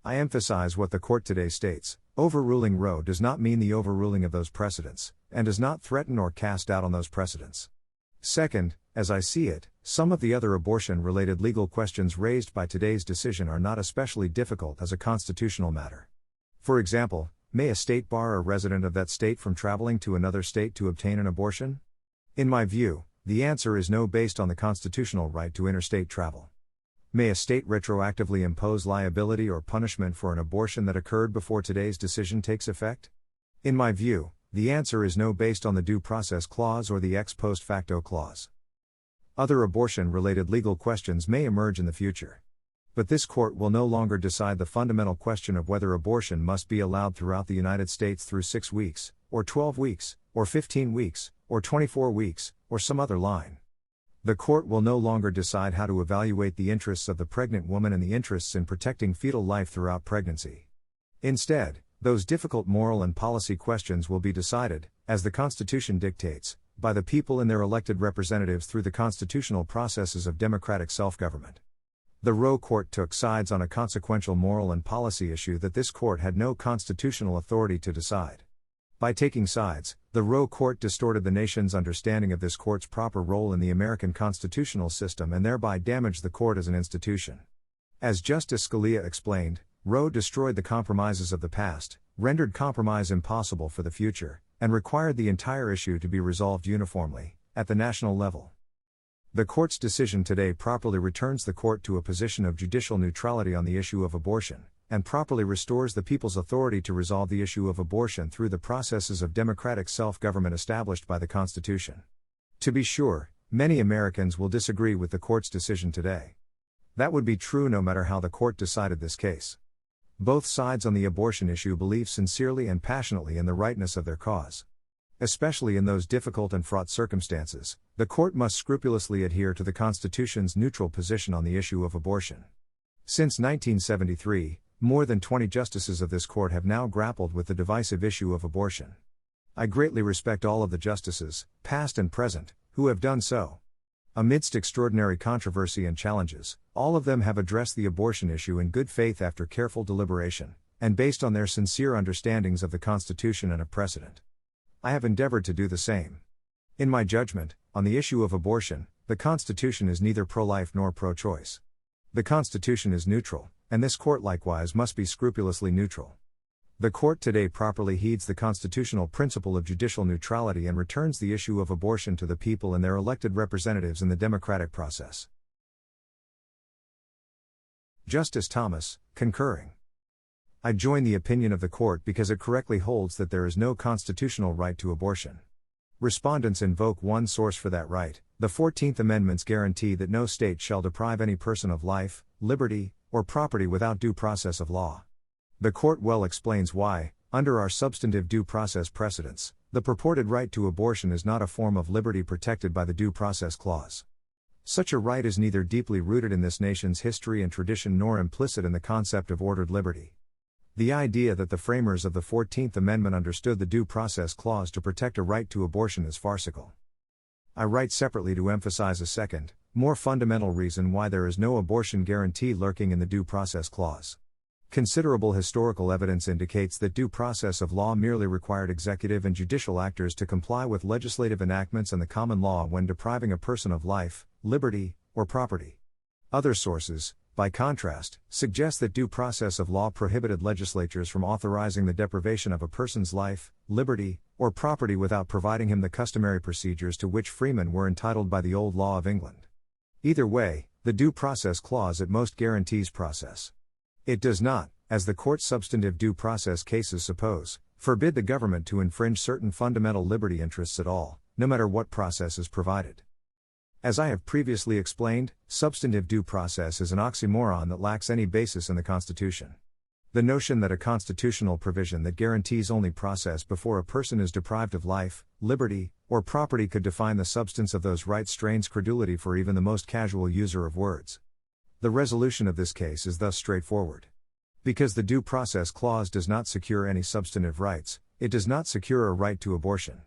I emphasize what the court today states: overruling Roe does not mean the overruling of those precedents, and does not threaten or cast doubt on those precedents. Second, as I see it, some of the other abortion-related legal questions raised by today's decision are not especially difficult as a constitutional matter. For example, may a state bar a resident of that state from traveling to another state to obtain an abortion? In my view, the answer is no, based on the constitutional right to interstate travel. May a state retroactively impose liability or punishment for an abortion that occurred before today's decision takes effect? In my view, the answer is no, based on the Due Process Clause or the Ex Post Facto Clause. Other abortion-related legal questions may emerge in the future. But this court will no longer decide the fundamental question of whether abortion must be allowed throughout the United States through 6 weeks, or 12 weeks, or 15 weeks, or 24 weeks, or some other line. The court will no longer decide how to evaluate the interests of the pregnant woman and the interests in protecting fetal life throughout pregnancy. Instead, those difficult moral and policy questions will be decided, as the Constitution dictates, by the people and their elected representatives through the constitutional processes of democratic self-government. The Roe Court took sides on a consequential moral and policy issue that this court had no constitutional authority to decide. By taking sides, the Roe Court distorted the nation's understanding of this court's proper role in the American constitutional system and thereby damaged the court as an institution. As Justice Scalia explained, Roe destroyed the compromises of the past, rendered compromise impossible for the future, and required the entire issue to be resolved uniformly, at the national level. The court's decision today properly returns the court to a position of judicial neutrality on the issue of abortion, and properly restores the people's authority to resolve the issue of abortion through the processes of democratic self-government established by the Constitution. To be sure, many Americans will disagree with the court's decision today. That would be true no matter how the court decided this case. Both sides on the abortion issue believe sincerely and passionately in the rightness of their cause. Especially in those difficult and fraught circumstances, the court must scrupulously adhere to the Constitution's neutral position on the issue of abortion. Since 1973, more than 20 justices of this court have now grappled with the divisive issue of abortion. I greatly respect all of the justices, past and present, who have done so. Amidst extraordinary controversy and challenges, all of them have addressed the abortion issue in good faith after careful deliberation, and based on their sincere understandings of the Constitution and of precedent. I have endeavored to do the same. In my judgment, on the issue of abortion, the Constitution is neither pro-life nor pro-choice. The Constitution is neutral, and this court likewise must be scrupulously neutral. The court today properly heeds the constitutional principle of judicial neutrality and returns the issue of abortion to the people and their elected representatives in the democratic process. Justice Thomas, concurring. I join the opinion of the court because it correctly holds that there is no constitutional right to abortion. Respondents invoke one source for that right: the 14th Amendment's guarantee that no state shall deprive any person of life, liberty, or property without due process of law. The court well explains why, under our substantive due process precedents, the purported right to abortion is not a form of liberty protected by the Due Process Clause. Such a right is neither deeply rooted in this nation's history and tradition nor implicit in the concept of ordered liberty. The idea that the framers of the 14th Amendment understood the Due Process Clause to protect a right to abortion is farcical. I write separately to emphasize a second, more fundamental reason why there is no abortion guarantee lurking in the Due Process Clause. Considerable historical evidence indicates that due process of law merely required executive and judicial actors to comply with legislative enactments and the common law when depriving a person of life, liberty, or property. Other sources, by contrast, suggest that due process of law prohibited legislatures from authorizing the deprivation of a person's life, liberty, or property without providing him the customary procedures to which freemen were entitled by the old law of England. Either way, the Due Process Clause at most guarantees process. It does not, as the court's substantive due process cases suppose, forbid the government to infringe certain fundamental liberty interests at all, no matter what process is provided. As I have previously explained, substantive due process is an oxymoron that lacks any basis in the Constitution. The notion that a constitutional provision that guarantees only process before a person is deprived of life, liberty, or property could define the substance of those rights strains credulity for even the most casual user of words. The resolution of this case is thus straightforward. Because the Due Process Clause does not secure any substantive rights, it does not secure a right to abortion.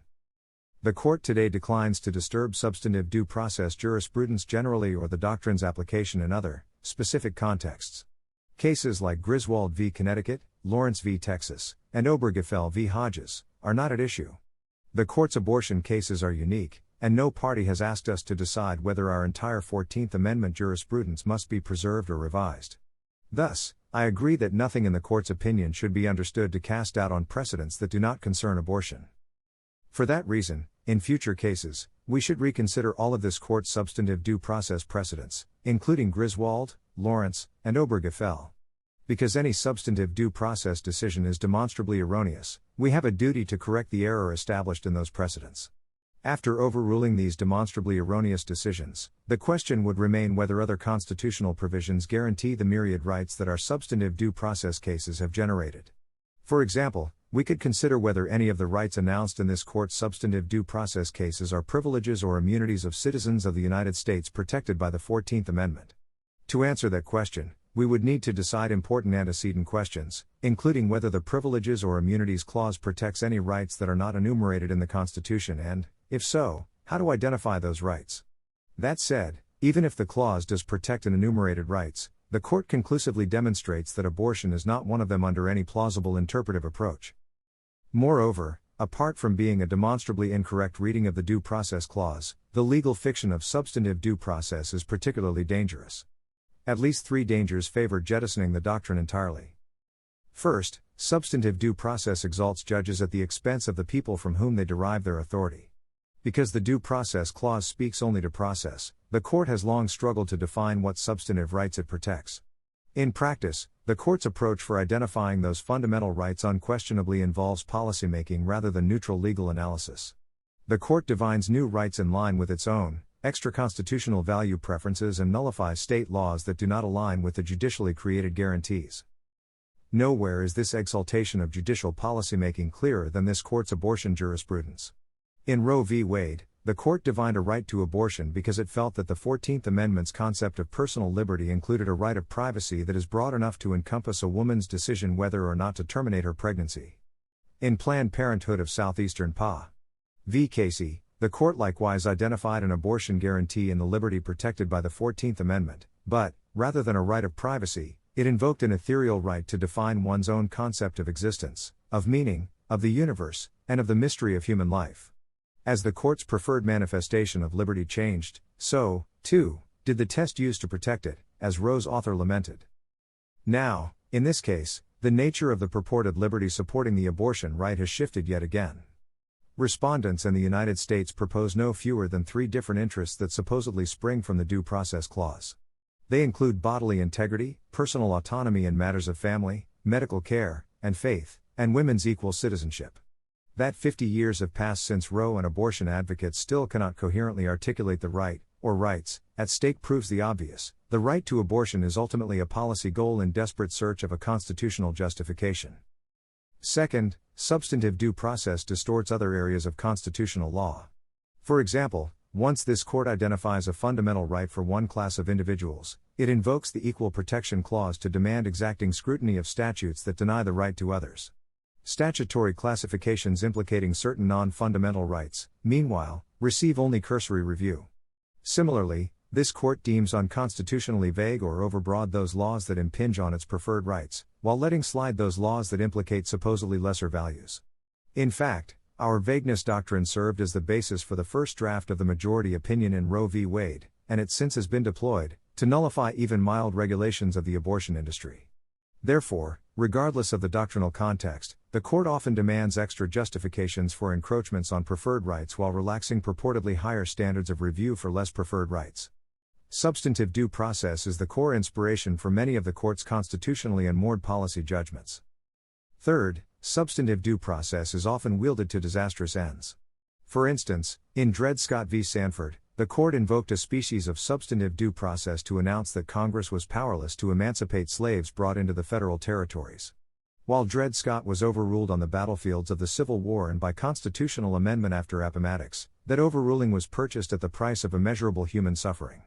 The court today declines to disturb substantive due process jurisprudence generally or the doctrine's application in other, specific contexts. Cases like Griswold v. Connecticut, Lawrence v. Texas, and Obergefell v. Hodges are not at issue. The court's abortion cases are unique, and no party has asked us to decide whether our entire 14th Amendment jurisprudence must be preserved or revised. Thus, I agree that nothing in the court's opinion should be understood to cast doubt on precedents that do not concern abortion. For that reason, in future cases, we should reconsider all of this court's substantive due process precedents, including Griswold, Lawrence, and Obergefell. Because any substantive due process decision is demonstrably erroneous, we have a duty to correct the error established in those precedents. After overruling these demonstrably erroneous decisions, the question would remain whether other constitutional provisions guarantee the myriad rights that our substantive due process cases have generated. For example, we could consider whether any of the rights announced in this court's substantive due process cases are privileges or immunities of citizens of the United States protected by the 14th Amendment. To answer that question, we would need to decide important antecedent questions, including whether the Privileges or Immunities Clause protects any rights that are not enumerated in the Constitution and, if so, how to identify those rights. That said, even if the clause does protect enumerated rights, the court conclusively demonstrates that abortion is not one of them under any plausible interpretive approach. Moreover, apart from being a demonstrably incorrect reading of the Due Process Clause, the legal fiction of substantive due process is particularly dangerous. At least three dangers favor jettisoning the doctrine entirely. First, substantive due process exalts judges at the expense of the people from whom they derive their authority. Because the Due Process Clause speaks only to process, the court has long struggled to define what substantive rights it protects. In practice, the court's approach for identifying those fundamental rights unquestionably involves policymaking rather than neutral legal analysis. The court defines new rights in line with its own extra-constitutional value preferences and nullifies state laws that do not align with the judicially created guarantees. Nowhere is this exaltation of judicial policymaking clearer than this court's abortion jurisprudence. In Roe v. Wade, the court defined a right to abortion because it felt that the 14th Amendment's concept of personal liberty included a right of privacy that is broad enough to encompass a woman's decision whether or not to terminate her pregnancy. In Planned Parenthood of Southeastern Pa. v. Casey, the court likewise identified an abortion guarantee in the liberty protected by the 14th Amendment, but, rather than a right of privacy, it invoked an ethereal right to define one's own concept of existence, of meaning, of the universe, and of the mystery of human life. As the court's preferred manifestation of liberty changed, so, too, did the test used to protect it, as Roe's author lamented. Now, in this case, the nature of the purported liberty supporting the abortion right has shifted yet again. Respondents and the United States propose no fewer than 3 different interests that supposedly spring from the Due Process Clause. They include bodily integrity, personal autonomy in matters of family, medical care, and faith, and women's equal citizenship. That 50 years have passed since Roe and abortion advocates still cannot coherently articulate the right, or rights, at stake proves the obvious. The right to abortion is ultimately a policy goal in desperate search of a constitutional justification. Second, substantive due process distorts other areas of constitutional law. For example, once this court identifies a fundamental right for one class of individuals, it invokes the Equal Protection Clause to demand exacting scrutiny of statutes that deny the right to others. Statutory classifications implicating certain non-fundamental rights, meanwhile, receive only cursory review. Similarly, this court deems unconstitutionally vague or overbroad those laws that impinge on its preferred rights, while letting slide those laws that implicate supposedly lesser values. In fact, our vagueness doctrine served as the basis for the first draft of the majority opinion in Roe v. Wade, and it since has been deployed to nullify even mild regulations of the abortion industry. Therefore, regardless of the doctrinal context, the court often demands extra justifications for encroachments on preferred rights while relaxing purportedly higher standards of review for less preferred rights. Substantive due process is the core inspiration for many of the court's constitutionally unmoored policy judgments. Third, substantive due process is often wielded to disastrous ends. For instance, in Dred Scott v. Sanford, the court invoked a species of substantive due process to announce that Congress was powerless to emancipate slaves brought into the federal territories. While Dred Scott was overruled on the battlefields of the Civil War and by constitutional amendment after Appomattox, that overruling was purchased at the price of immeasurable human suffering.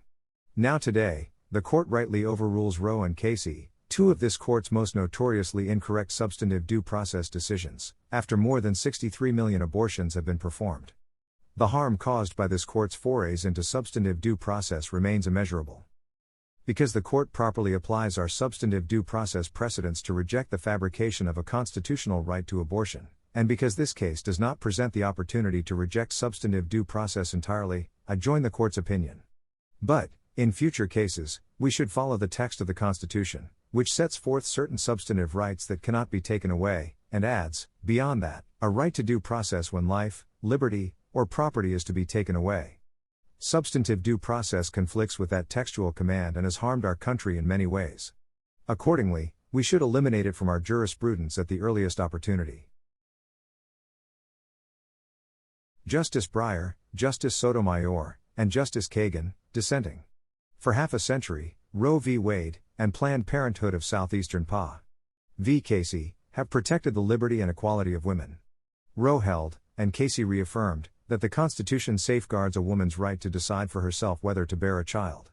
Now today, the court rightly overrules Roe and Casey, 2 of this court's most notoriously incorrect substantive due process decisions, after more than 63 million abortions have been performed. The harm caused by this court's forays into substantive due process remains immeasurable. Because the court properly applies our substantive due process precedents to reject the fabrication of a constitutional right to abortion, and because this case does not present the opportunity to reject substantive due process entirely, I join the court's opinion. But, in future cases, we should follow the text of the Constitution, which sets forth certain substantive rights that cannot be taken away, and adds, beyond that, a right to due process when life, liberty, or property is to be taken away. Substantive due process conflicts with that textual command and has harmed our country in many ways. Accordingly, we should eliminate it from our jurisprudence at the earliest opportunity. Justice Breyer, Justice Sotomayor, and Justice Kagan, dissenting. For half a century, Roe v. Wade, and Planned Parenthood of Southeastern Pa. v. Casey, have protected the liberty and equality of women. Roe held, and Casey reaffirmed, that the Constitution safeguards a woman's right to decide for herself whether to bear a child.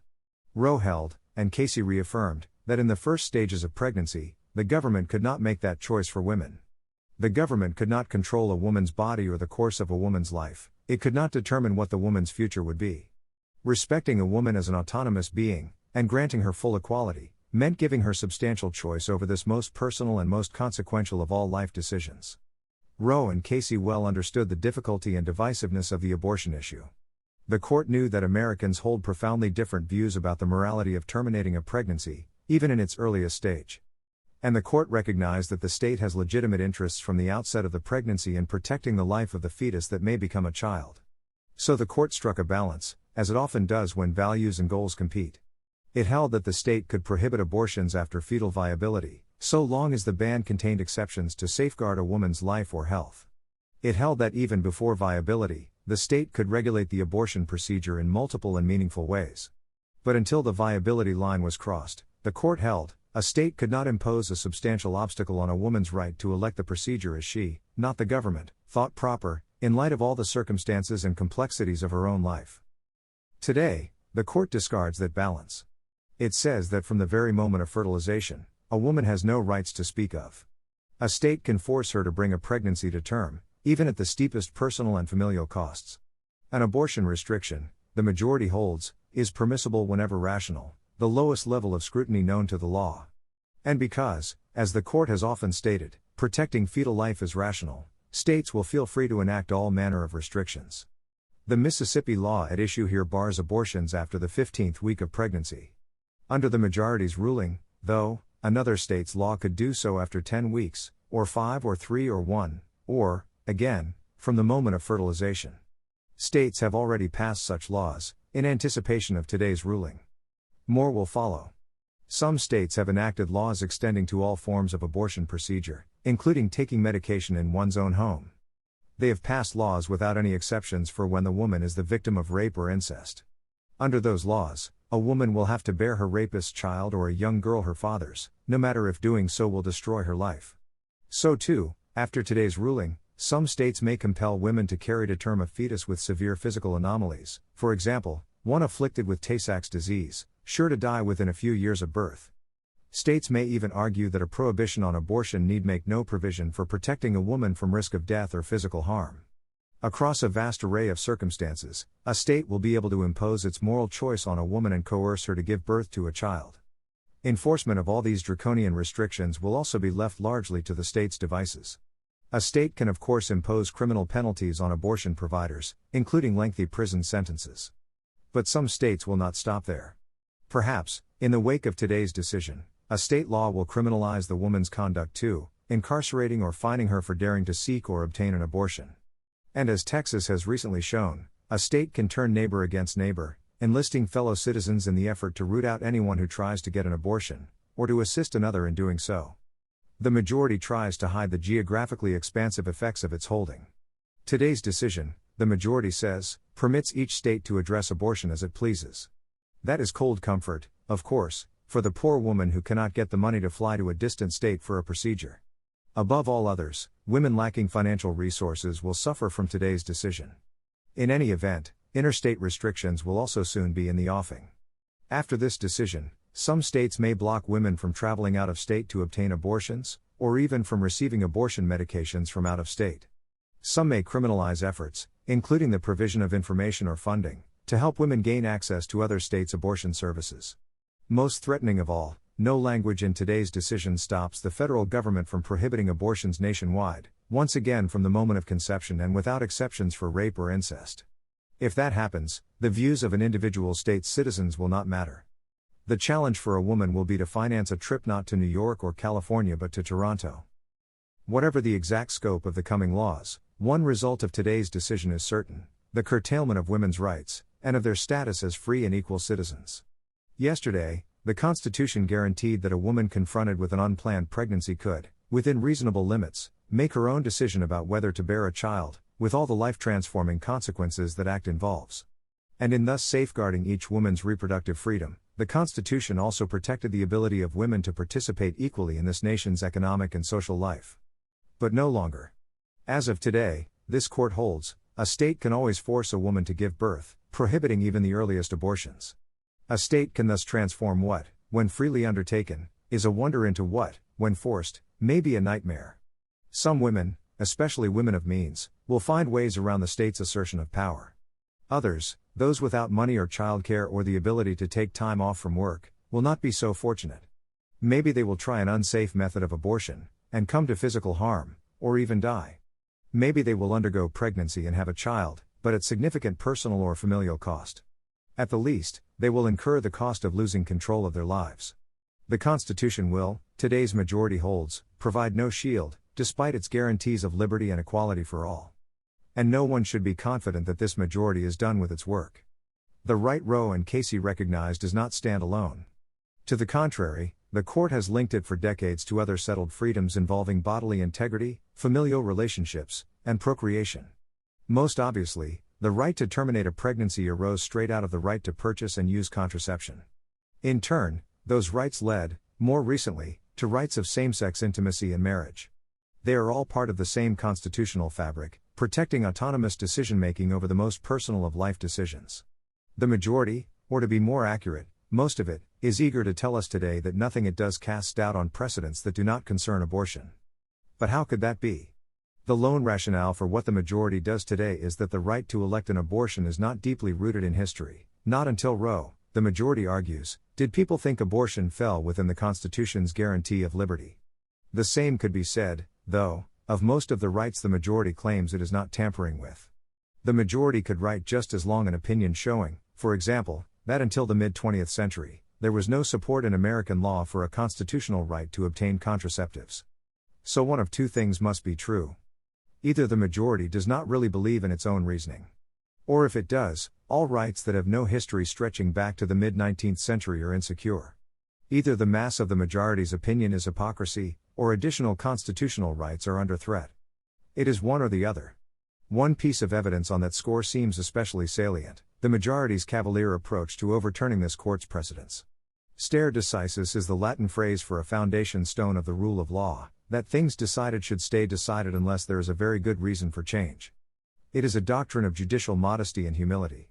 Roe held, and Casey reaffirmed, that in the first stages of pregnancy, the government could not make that choice for women. The government could not control a woman's body or the course of a woman's life, it could not determine what the woman's future would be. Respecting a woman as an autonomous being, and granting her full equality, meant giving her substantial choice over this most personal and most consequential of all life decisions. Roe and Casey well understood the difficulty and divisiveness of the abortion issue. The court knew that Americans hold profoundly different views about the morality of terminating a pregnancy, even in its earliest stage. And the court recognized that the state has legitimate interests from the outset of the pregnancy in protecting the life of the fetus that may become a child. So the court struck a balance, as it often does when values and goals compete. It held that the state could prohibit abortions after fetal viability, so long as the ban contained exceptions to safeguard a woman's life or health. It held that even before viability, the state could regulate the abortion procedure in multiple and meaningful ways. But until the viability line was crossed, the court held, a state could not impose a substantial obstacle on a woman's right to elect the procedure as she, not the government, thought proper, in light of all the circumstances and complexities of her own life. Today, the court discards that balance. It says that from the very moment of fertilization, a woman has no rights to speak of. A state can force her to bring a pregnancy to term, even at the steepest personal and familial costs. An abortion restriction, the majority holds, is permissible whenever rational, the lowest level of scrutiny known to the law. And because, as the court has often stated, protecting fetal life is rational, states will feel free to enact all manner of restrictions. The Mississippi law at issue here bars abortions after the 15th week of pregnancy. Under the majority's ruling, though, another state's law could do so after 10 weeks, or 5 or 3 or 1, or, again, from the moment of fertilization. States have already passed such laws, in anticipation of today's ruling. More will follow. Some states have enacted laws extending to all forms of abortion procedure, including taking medication in one's own home. They have passed laws without any exceptions for when the woman is the victim of rape or incest. Under those laws, a woman will have to bear her rapist's child or a young girl her father's, no matter if doing so will destroy her life. So too, after today's ruling, some states may compel women to carry to term a fetus with severe physical anomalies, for example, one afflicted with Tay-Sachs disease, sure to die within a few years of birth. States may even argue that a prohibition on abortion need make no provision for protecting a woman from risk of death or physical harm. Across a vast array of circumstances, a state will be able to impose its moral choice on a woman and coerce her to give birth to a child. Enforcement of all these draconian restrictions will also be left largely to the state's devices. A state can of course impose criminal penalties on abortion providers, including lengthy prison sentences. But some states will not stop there. Perhaps, in the wake of today's decision, a state law will criminalize the woman's conduct too, incarcerating or fining her for daring to seek or obtain an abortion. And as Texas has recently shown, a state can turn neighbor against neighbor, enlisting fellow citizens in the effort to root out anyone who tries to get an abortion, or to assist another in doing so. The majority tries to hide the geographically expansive effects of its holding. Today's decision, the majority says, permits each state to address abortion as it pleases. That is cold comfort, of course, for the poor woman who cannot get the money to fly to a distant state for a procedure. Above all others, women lacking financial resources will suffer from today's decision. In any event, interstate restrictions will also soon be in the offing. After this decision, some states may block women from traveling out of state to obtain abortions, or even from receiving abortion medications from out of state. Some may criminalize efforts, including the provision of information or funding, to help women gain access to other states' abortion services. Most threatening of all, no language in today's decision stops the federal government from prohibiting abortions nationwide, once again from the moment of conception and without exceptions for rape or incest. If that happens, the views of an individual state's citizens will not matter. The challenge for a woman will be to finance a trip not to New York or California but to Toronto. Whatever the exact scope of the coming laws, one result of today's decision is certain: the curtailment of women's rights, and of their status as free and equal citizens. Yesterday, the Constitution guaranteed that a woman confronted with an unplanned pregnancy could, within reasonable limits, make her own decision about whether to bear a child, with all the life-transforming consequences that act involves. And in thus safeguarding each woman's reproductive freedom, the Constitution also protected the ability of women to participate equally in this nation's economic and social life. But no longer. As of today, this court holds, a state can always force a woman to give birth, prohibiting even the earliest abortions. A state can thus transform what, when freely undertaken, is a wonder into what, when forced, may be a nightmare. Some women, especially women of means, will find ways around the state's assertion of power. Others, those without money or childcare or the ability to take time off from work, will not be so fortunate. Maybe they will try an unsafe method of abortion, and come to physical harm, or even die. Maybe they will undergo pregnancy and have a child, but at significant personal or familial cost. At the least, they will incur the cost of losing control of their lives. The Constitution will, today's majority holds, provide no shield, despite its guarantees of liberty and equality for all. And no one should be confident that this majority is done with its work. The right Roe and Casey recognized does not stand alone. To the contrary, the court has linked it for decades to other settled freedoms involving bodily integrity, familial relationships, and procreation. Most obviously, the right to terminate a pregnancy arose straight out of the right to purchase and use contraception. In turn, those rights led, more recently, to rights of same-sex intimacy and marriage. They are all part of the same constitutional fabric, protecting autonomous decision-making over the most personal of life decisions. The majority, or to be more accurate, most of it, is eager to tell us today that nothing it does casts doubt on precedents that do not concern abortion. But how could that be? The lone rationale for what the majority does today is that the right to elect an abortion is not deeply rooted in history. Not until Roe, the majority argues, did people think abortion fell within the Constitution's guarantee of liberty. The same could be said, though, of most of the rights the majority claims it is not tampering with. The majority could write just as long an opinion showing, for example, that until the mid-20th century, there was no support in American law for a constitutional right to obtain contraceptives. So one of two things must be true. Either the majority does not really believe in its own reasoning. Or if it does, all rights that have no history stretching back to the mid-19th century are insecure. Either the mass of the majority's opinion is hypocrisy, or additional constitutional rights are under threat. It is one or the other. One piece of evidence on that score seems especially salient: the majority's cavalier approach to overturning this court's precedents. Stare decisis is the Latin phrase for a foundation stone of the rule of law, that things decided should stay decided unless there is a very good reason for change. It is a doctrine of judicial modesty and humility.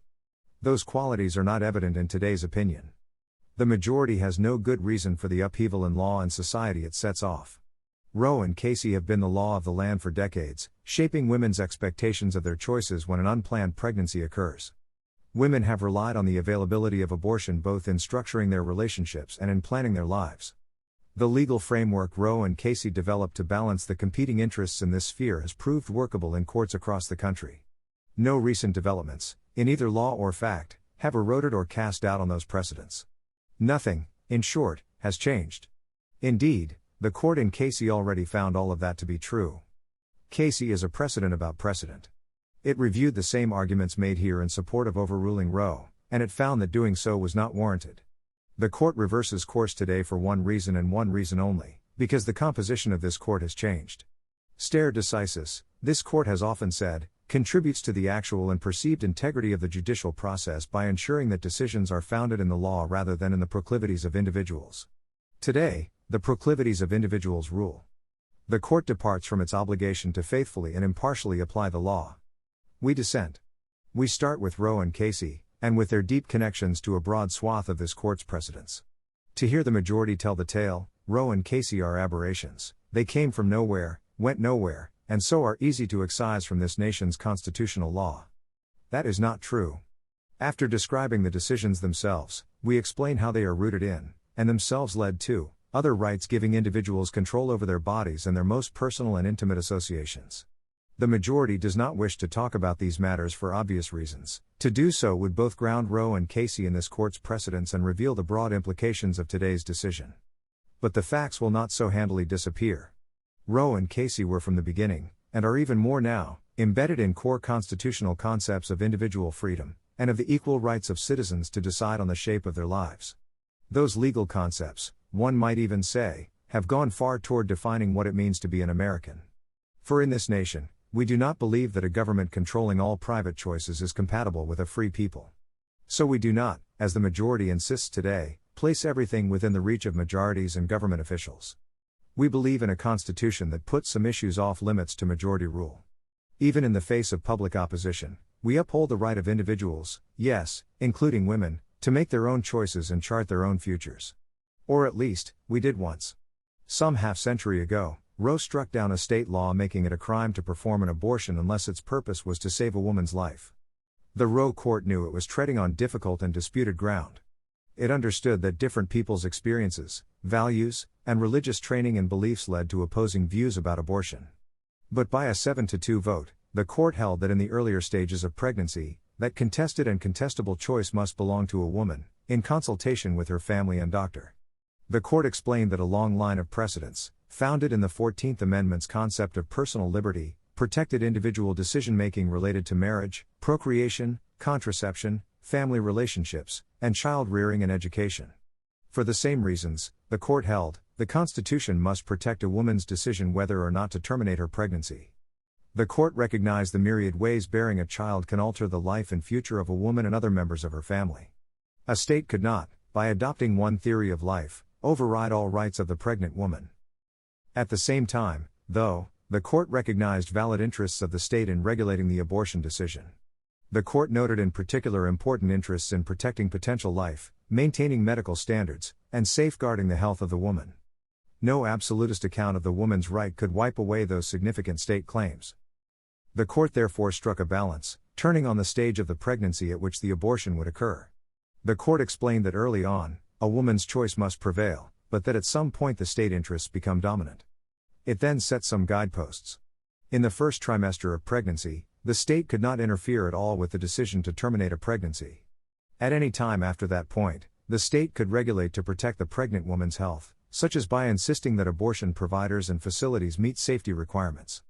Those qualities are not evident in today's opinion. The majority has no good reason for the upheaval in law and society it sets off. Roe and Casey have been the law of the land for decades, shaping women's expectations of their choices when an unplanned pregnancy occurs. Women have relied on the availability of abortion both in structuring their relationships and in planning their lives. The legal framework Roe and Casey developed to balance the competing interests in this sphere has proved workable in courts across the country. No recent developments, in either law or fact, have eroded or cast doubt on those precedents. Nothing, in short, has changed. Indeed, the court in Casey already found all of that to be true. Casey is a precedent about precedent. It reviewed the same arguments made here in support of overruling Roe, and it found that doing so was not warranted. The court reverses course today for one reason and one reason only, because the composition of this court has changed. Stare decisis, this court has often said, contributes to the actual and perceived integrity of the judicial process by ensuring that decisions are founded in the law rather than in the proclivities of individuals. Today, the proclivities of individuals rule. The court departs from its obligation to faithfully and impartially apply the law. We dissent. We start with Roe and Casey, and with their deep connections to a broad swath of this court's precedents. To hear the majority tell the tale, Roe and Casey are aberrations. They came from nowhere, went nowhere, and so are easy to excise from this nation's constitutional law. That is not true. After describing the decisions themselves, we explain how they are rooted in, and themselves led to, other rights giving individuals control over their bodies and their most personal and intimate associations. The majority does not wish to talk about these matters for obvious reasons. To do so would both ground Roe and Casey in this court's precedents and reveal the broad implications of today's decision. But the facts will not so handily disappear. Roe and Casey were from the beginning, and are even more now, embedded in core constitutional concepts of individual freedom, and of the equal rights of citizens to decide on the shape of their lives. Those legal concepts, one might even say, have gone far toward defining what it means to be an American. For in this nation, we do not believe that a government controlling all private choices is compatible with a free people. So we do not, as the majority insists today, place everything within the reach of majorities and government officials. We believe in a constitution that puts some issues off limits to majority rule. Even in the face of public opposition, we uphold the right of individuals, yes, including women, to make their own choices and chart their own futures. Or at least, we did once. Some half-century ago, Roe struck down a state law making it a crime to perform an abortion unless its purpose was to save a woman's life. The Roe court knew it was treading on difficult and disputed ground. It understood that different people's experiences, values, and religious training and beliefs led to opposing views about abortion. But by a 7-2 vote, the court held that in the earlier stages of pregnancy, that contested and contestable choice must belong to a woman, in consultation with her family and doctor. The court explained that a long line of precedents, founded in the 14th Amendment's concept of personal liberty, protected individual decision-making related to marriage, procreation, contraception, family relationships, and child rearing and education. For the same reasons, the court held, the Constitution must protect a woman's decision whether or not to terminate her pregnancy. The court recognized the myriad ways bearing a child can alter the life and future of a woman and other members of her family. A state could not, by adopting one theory of life, override all rights of the pregnant woman. At the same time, though, the court recognized valid interests of the state in regulating the abortion decision. The court noted in particular important interests in protecting potential life, maintaining medical standards, and safeguarding the health of the woman. No absolutist account of the woman's right could wipe away those significant state claims. The court therefore struck a balance, turning on the stage of the pregnancy at which the abortion would occur. The court explained that early on, a woman's choice must prevail, but that at some point the state interests become dominant. It then set some guideposts. In the first trimester of pregnancy, the state could not interfere at all with the decision to terminate a pregnancy. At any time after that point, the state could regulate to protect the pregnant woman's health, such as by insisting that abortion providers and facilities meet safety requirements.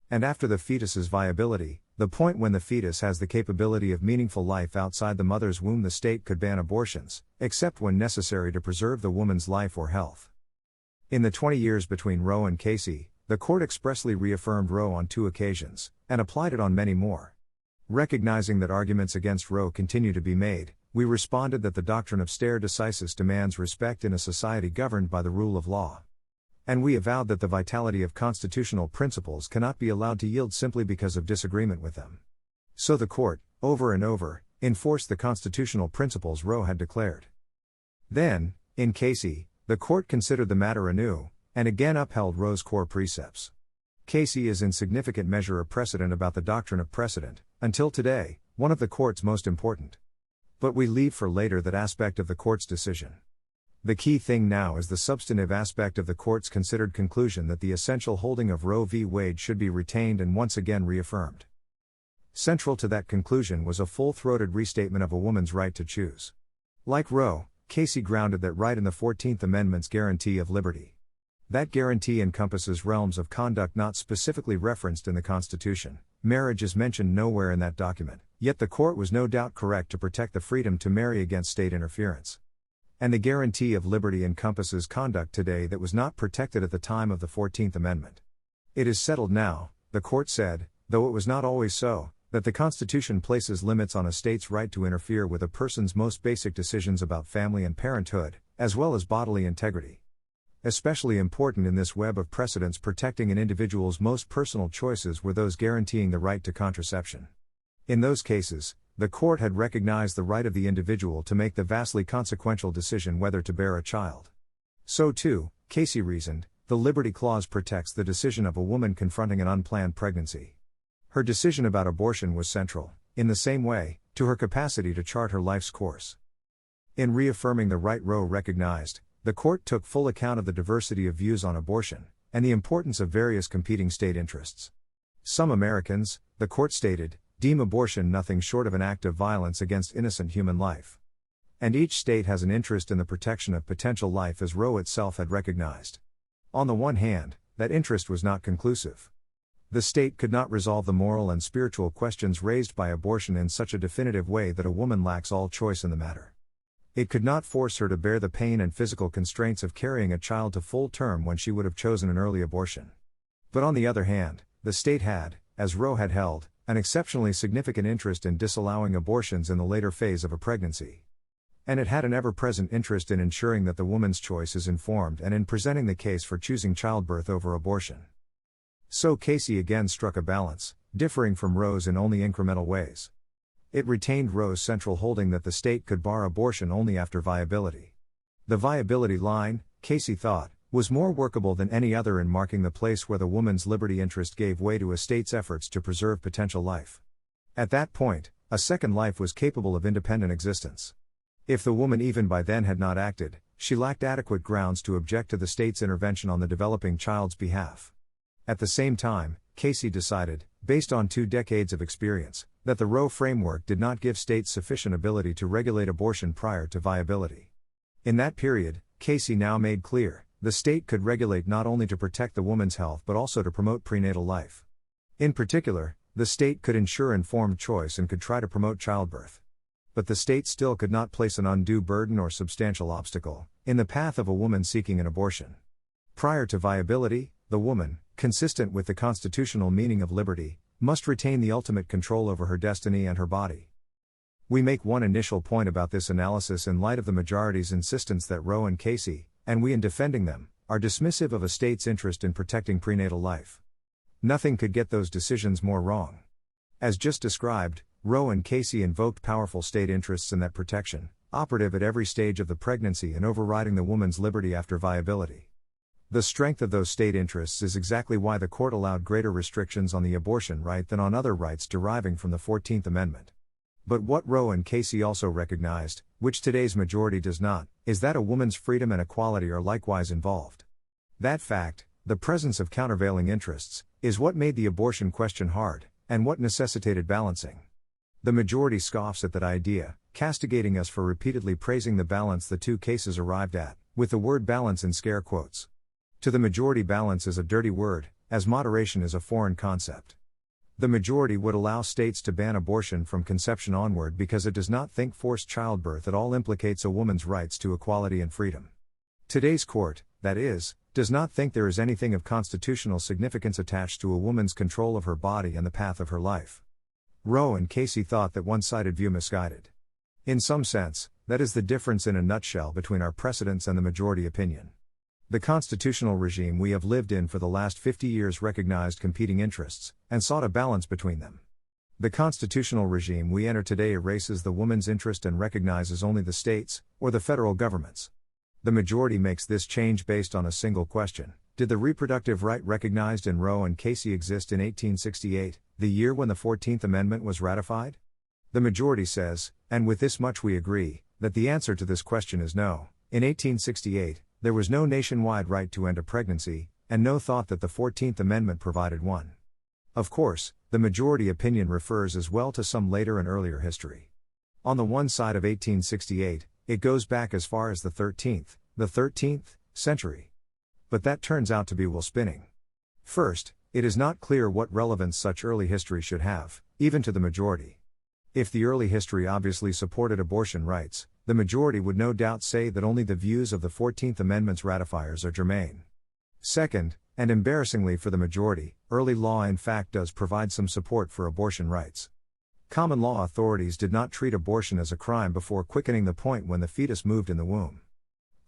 And after the fetus's viability, the point when the fetus has the capability of meaningful life outside the mother's womb, the state could ban abortions, except when necessary to preserve the woman's life or health. In the 20 years between Roe and Casey, the court expressly reaffirmed Roe on 2 occasions, and applied it on many more. Recognizing that arguments against Roe continue to be made, we responded that the doctrine of stare decisis demands respect in a society governed by the rule of law. And we avowed that the vitality of constitutional principles cannot be allowed to yield simply because of disagreement with them. So the court, over and over, enforced the constitutional principles Roe had declared. Then, in Casey, the court considered the matter anew, and again upheld Roe's core precepts. Casey is in significant measure a precedent about the doctrine of precedent, until today, one of the court's most important. But we leave for later that aspect of the court's decision. The key thing now is the substantive aspect of the court's considered conclusion that the essential holding of Roe v. Wade should be retained and once again reaffirmed. Central to that conclusion was a full-throated restatement of a woman's right to choose. Like Roe, Casey grounded that right in the 14th Amendment's guarantee of liberty. That guarantee encompasses realms of conduct not specifically referenced in the Constitution. Marriage is mentioned nowhere in that document, yet the court was no doubt correct to protect the freedom to marry against state interference. And the guarantee of liberty encompasses conduct today that was not protected at the time of the 14th Amendment. It is settled now, the court said, though it was not always so, that the Constitution places limits on a state's right to interfere with a person's most basic decisions about family and parenthood, as well as bodily integrity. Especially important in this web of precedents protecting an individual's most personal choices were those guaranteeing the right to contraception. In those cases, the court had recognized the right of the individual to make the vastly consequential decision whether to bear a child. So too, Casey reasoned, the Liberty Clause protects the decision of a woman confronting an unplanned pregnancy. Her decision about abortion was central, in the same way, to her capacity to chart her life's course. In reaffirming the right Roe recognized, the court took full account of the diversity of views on abortion, and the importance of various competing state interests. Some Americans, the court stated, deem abortion nothing short of an act of violence against innocent human life. And each state has an interest in the protection of potential life as Roe itself had recognized. On the one hand, that interest was not conclusive. The state could not resolve the moral and spiritual questions raised by abortion in such a definitive way that a woman lacks all choice in the matter. It could not force her to bear the pain and physical constraints of carrying a child to full term when she would have chosen an early abortion. But on the other hand, the state had, as Roe had held, an exceptionally significant interest in disallowing abortions in the later phase of a pregnancy. And it had an ever-present interest in ensuring that the woman's choice is informed and in presenting the case for choosing childbirth over abortion. So Casey again struck a balance, differing from Roe's in only incremental ways. It retained Roe's central holding that the state could bar abortion only after viability. The viability line, Casey thought, was more workable than any other in marking the place where the woman's liberty interest gave way to a state's efforts to preserve potential life. At that point, a second life was capable of independent existence. If the woman even by then had not acted, she lacked adequate grounds to object to the state's intervention on the developing child's behalf. At the same time, Casey decided, based on 2 decades of experience, that the Roe framework did not give states sufficient ability to regulate abortion prior to viability. In that period, Casey now made clear, the state could regulate not only to protect the woman's health but also to promote prenatal life. In particular, the state could ensure informed choice and could try to promote childbirth. But the state still could not place an undue burden or substantial obstacle in the path of a woman seeking an abortion. Prior to viability, the woman, consistent with the constitutional meaning of liberty, must retain the ultimate control over her destiny and her body. We make one initial point about this analysis in light of the majority's insistence that Roe and Casey, and we in defending them, are dismissive of a state's interest in protecting prenatal life. Nothing could get those decisions more wrong. As just described, Roe and Casey invoked powerful state interests in that protection, operative at every stage of the pregnancy and overriding the woman's liberty after viability. The strength of those state interests is exactly why the court allowed greater restrictions on the abortion right than on other rights deriving from the 14th Amendment. But what Roe and Casey also recognized, which today's majority does not, is that a woman's freedom and equality are likewise involved. That fact, the presence of countervailing interests, is what made the abortion question hard, and what necessitated balancing. The majority scoffs at that idea, castigating us for repeatedly praising the balance the two cases arrived at, with the word balance in scare quotes. To the majority, balance is a dirty word, as moderation is a foreign concept. The majority would allow states to ban abortion from conception onward because it does not think forced childbirth at all implicates a woman's rights to equality and freedom. Today's court, that is, does not think there is anything of constitutional significance attached to a woman's control of her body and the path of her life. Roe and Casey thought that one-sided view misguided. In some sense, that is the difference in a nutshell between our precedents and the majority opinion. The constitutional regime we have lived in for the last 50 years recognized competing interests, and sought a balance between them. The constitutional regime we enter today erases the woman's interest and recognizes only the states, or the federal governments. The majority makes this change based on a single question: did the reproductive right recognized in Roe and Casey exist in 1868, the year when the 14th Amendment was ratified? The majority says, and with this much we agree, that the answer to this question is no. In 1868, there was no nationwide right to end a pregnancy, and no thought that the 14th Amendment provided one. Of course, the majority opinion refers as well to some later and earlier history. On the one side of 1868, it goes back as far as the 13th century. But that turns out to be wool spinning. First, it is not clear what relevance such early history should have, even to the majority. If the early history obviously supported abortion rights, the majority would no doubt say that only the views of the 14th Amendment's ratifiers are germane. Second, and embarrassingly for the majority, early law in fact does provide some support for abortion rights. Common law authorities did not treat abortion as a crime before quickening the point when the fetus moved in the womb.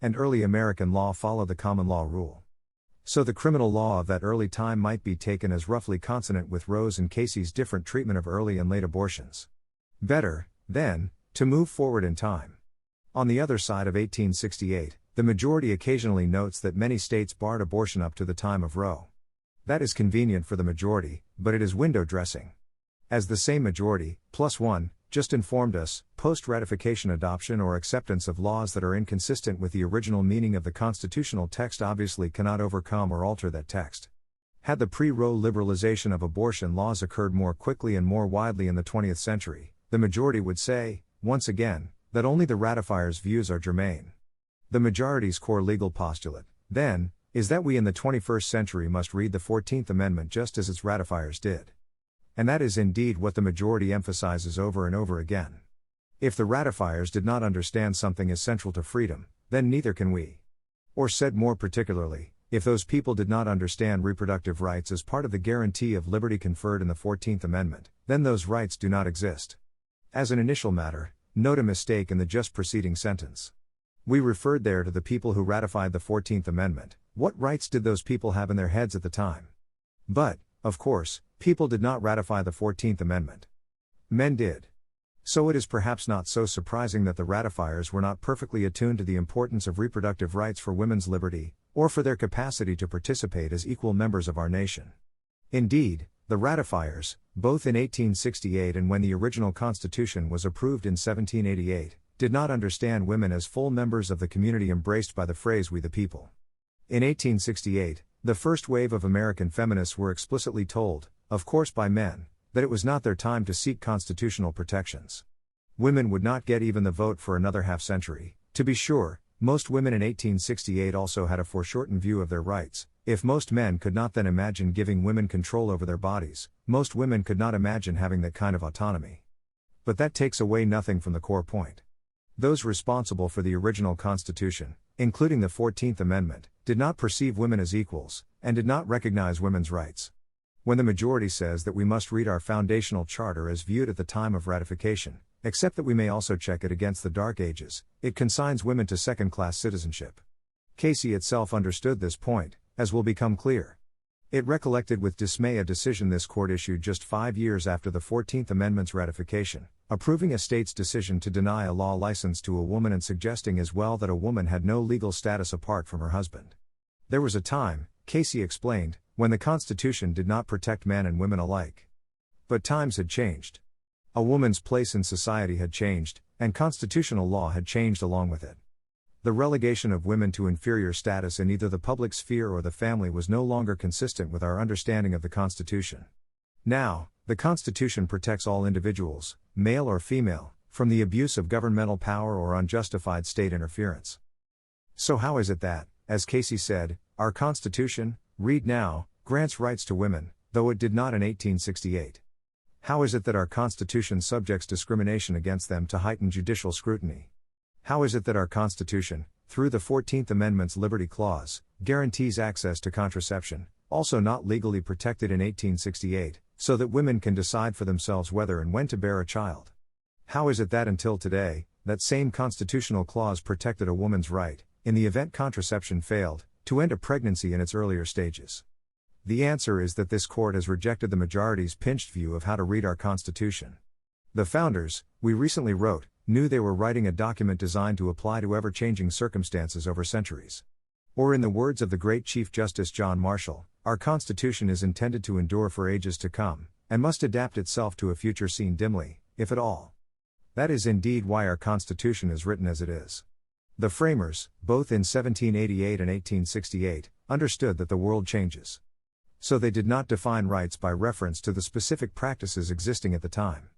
And early American law followed the common law rule. So the criminal law of that early time might be taken as roughly consonant with Roe's and Casey's different treatment of early and late abortions. Better, then, to move forward in time. On the other side of 1868, the majority occasionally notes that many states barred abortion up to the time of Roe. That is convenient for the majority, but it is window dressing. As the same majority, +1, just informed us, post-ratification adoption or acceptance of laws that are inconsistent with the original meaning of the constitutional text obviously cannot overcome or alter that text. Had the pre-Roe liberalization of abortion laws occurred more quickly and more widely in the 20th century, the majority would say, once again, that only the ratifiers' views are germane. The majority's core legal postulate, then, is that we in the 21st century must read the 14th Amendment just as its ratifiers did. And that is indeed what the majority emphasizes over and over again. If the ratifiers did not understand something as central to freedom, then neither can we. Or said more particularly, if those people did not understand reproductive rights as part of the guarantee of liberty conferred in the 14th Amendment, then those rights do not exist. As an initial matter, note a mistake in the just preceding sentence. We referred there to the people who ratified the 14th Amendment. What rights did those people have in their heads at the time? But, of course, people did not ratify the 14th Amendment. Men did. So it is perhaps not so surprising that the ratifiers were not perfectly attuned to the importance of reproductive rights for women's liberty, or for their capacity to participate as equal members of our nation. Indeed, the ratifiers, both in 1868 and when the original Constitution was approved in 1788, did not understand women as full members of the community embraced by the phrase "we the people." In 1868, the first wave of American feminists were explicitly told, of course by men, that it was not their time to seek constitutional protections. Women would not get even the vote for another half-century. To be sure, most women in 1868 also had a foreshortened view of their rights. If most men could not then imagine giving women control over their bodies, most women could not imagine having that kind of autonomy. But that takes away nothing from the core point. Those responsible for the original Constitution, including the 14th Amendment, did not perceive women as equals, and did not recognize women's rights. When the majority says that we must read our foundational charter as viewed at the time of ratification, except that we may also check it against the Dark Ages, it consigns women to second-class citizenship. Casey itself understood this point, as will become clear. It recollected with dismay a decision this court issued just 5 years after the 14th Amendment's ratification, approving a state's decision to deny a law license to a woman and suggesting as well that a woman had no legal status apart from her husband. There was a time, Casey explained, when the Constitution did not protect men and women alike. But times had changed. A woman's place in society had changed, and constitutional law had changed along with it. The relegation of women to inferior status in either the public sphere or the family was no longer consistent with our understanding of the Constitution. Now, The Constitution protects all individuals, male or female, from the abuse of governmental power or unjustified state interference. So how is it that, as Casey said, our Constitution, read now, grants rights to women, though it did not in 1868? How is it that our Constitution subjects discrimination against them to heightened judicial scrutiny? How is it that our Constitution, through the 14th Amendment's Liberty Clause, guarantees access to contraception, also not legally protected in 1868, so that women can decide for themselves whether and when to bear a child? How is it that until today, that same constitutional clause protected a woman's right, in the event contraception failed, to end a pregnancy in its earlier stages? The answer is that this court has rejected the majority's pinched view of how to read our Constitution. The founders, we recently wrote, knew they were writing a document designed to apply to ever-changing circumstances over centuries. Or in the words of the great Chief Justice John Marshall, our Constitution is intended to endure for ages to come, and must adapt itself to a future seen dimly, if at all. That is indeed why our Constitution is written as it is. The framers, both in 1788 and 1868, understood that the world changes. So they did not define rights by reference to the specific practices existing at the time.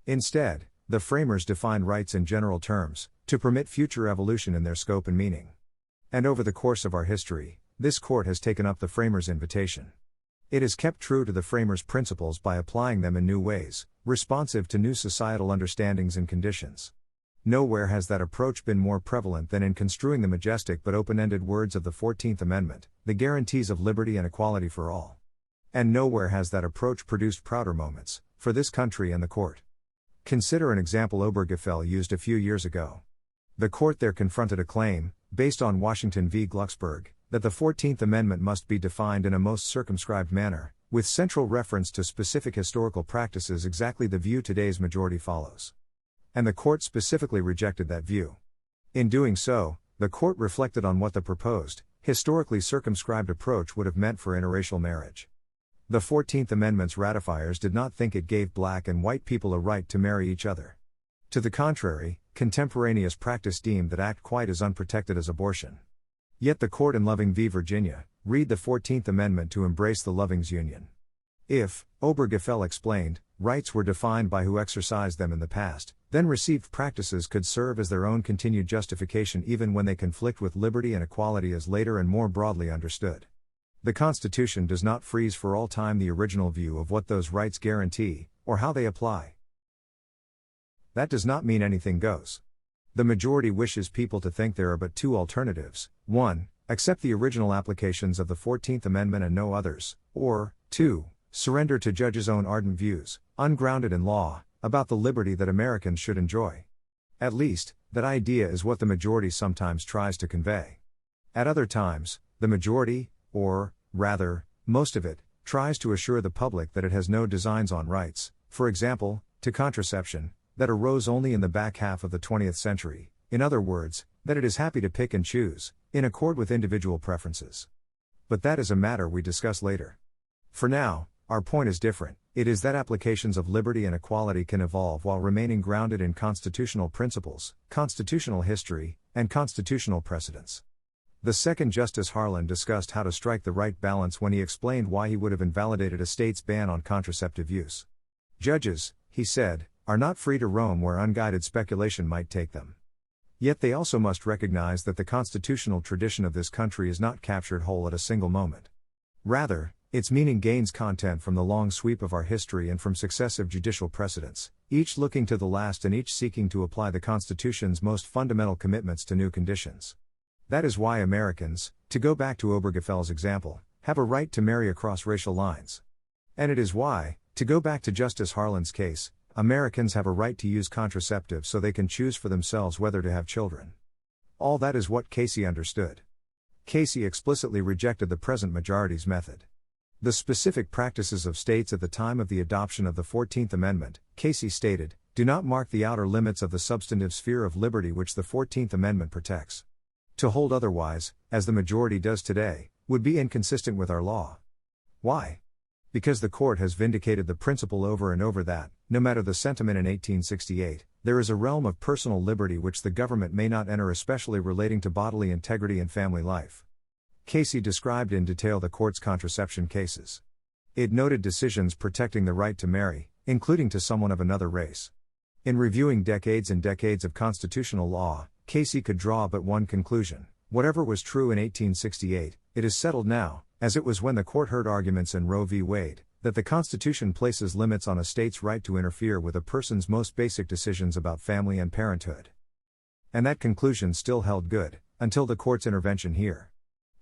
Instead, the framers defined rights in general terms, to permit future evolution in their scope and meaning. And over the course of our history, this court has taken up the framers' invitation. It has kept true to the framers' principles by applying them in new ways, responsive to new societal understandings and conditions. Nowhere has that approach been more prevalent than in construing the majestic but open-ended words of the 14th Amendment, the guarantees of liberty and equality for all. And nowhere has that approach produced prouder moments, for this country and the court. Consider an example Obergefell used a few years ago. The court there confronted a claim, based on Washington v. Glucksberg, that the 14th Amendment must be defined in a most circumscribed manner, with central reference to specific historical practices, exactly the view today's majority follows. And the court specifically rejected that view. In doing so, the court reflected on what the proposed, historically circumscribed approach would have meant for interracial marriage. The 14th Amendment's ratifiers did not think it gave black and white people a right to marry each other. To the contrary, contemporaneous practice deemed that act quite as unprotected as abortion. Yet the court in Loving v. Virginia, read the 14th Amendment to embrace the Loving's Union. If, Obergefell explained, rights were defined by who exercised them in the past, then received practices could serve as their own continued justification even when they conflict with liberty and equality as later and more broadly understood. The Constitution does not freeze for all time the original view of what those rights guarantee, or how they apply. That does not mean anything goes. The majority wishes people to think there are but two alternatives: 1, accept the original applications of the 14th Amendment and no others, or 2, surrender to judges' own ardent views, ungrounded in law, about the liberty that Americans should enjoy. At least, that idea is what the majority sometimes tries to convey. At other times, the majority, or, rather, most of it, tries to assure the public that it has no designs on rights, for example, to contraception, that arose only in the back half of the 20th century, in other words, that it is happy to pick and choose, in accord with individual preferences. But that is a matter we discuss later. For now, our point is different. It is that applications of liberty and equality can evolve while remaining grounded in constitutional principles, constitutional history, and constitutional precedents. The second Justice Harlan discussed how to strike the right balance when he explained why he would have invalidated a state's ban on contraceptive use. Judges, he said, are not free to roam where unguided speculation might take them. Yet they also must recognize that the constitutional tradition of this country is not captured whole at a single moment. Rather, its meaning gains content from the long sweep of our history and from successive judicial precedents, each looking to the last and each seeking to apply the Constitution's most fundamental commitments to new conditions. That is why Americans, to go back to Obergefell's example, have a right to marry across racial lines. And it is why, to go back to Justice Harlan's case, Americans have a right to use contraceptives so they can choose for themselves whether to have children. All that is what Casey understood. Casey explicitly rejected the present majority's method. The specific practices of states at the time of the adoption of the 14th Amendment, Casey stated, do not mark the outer limits of the substantive sphere of liberty which the 14th Amendment protects. To hold otherwise, as the majority does today, would be inconsistent with our law. Why? Because the court has vindicated the principle over and over that, no matter the sentiment in 1868, there is a realm of personal liberty which the government may not enter, especially relating to bodily integrity and family life. Casey described in detail the court's contraception cases. It noted decisions protecting the right to marry, including to someone of another race. In reviewing decades and decades of constitutional law, Casey could draw but one conclusion: whatever was true in 1868, it is settled now, as it was when the court heard arguments in Roe v. Wade, that the Constitution places limits on a state's right to interfere with a person's most basic decisions about family and parenthood. And that conclusion still held good, until the court's intervention here.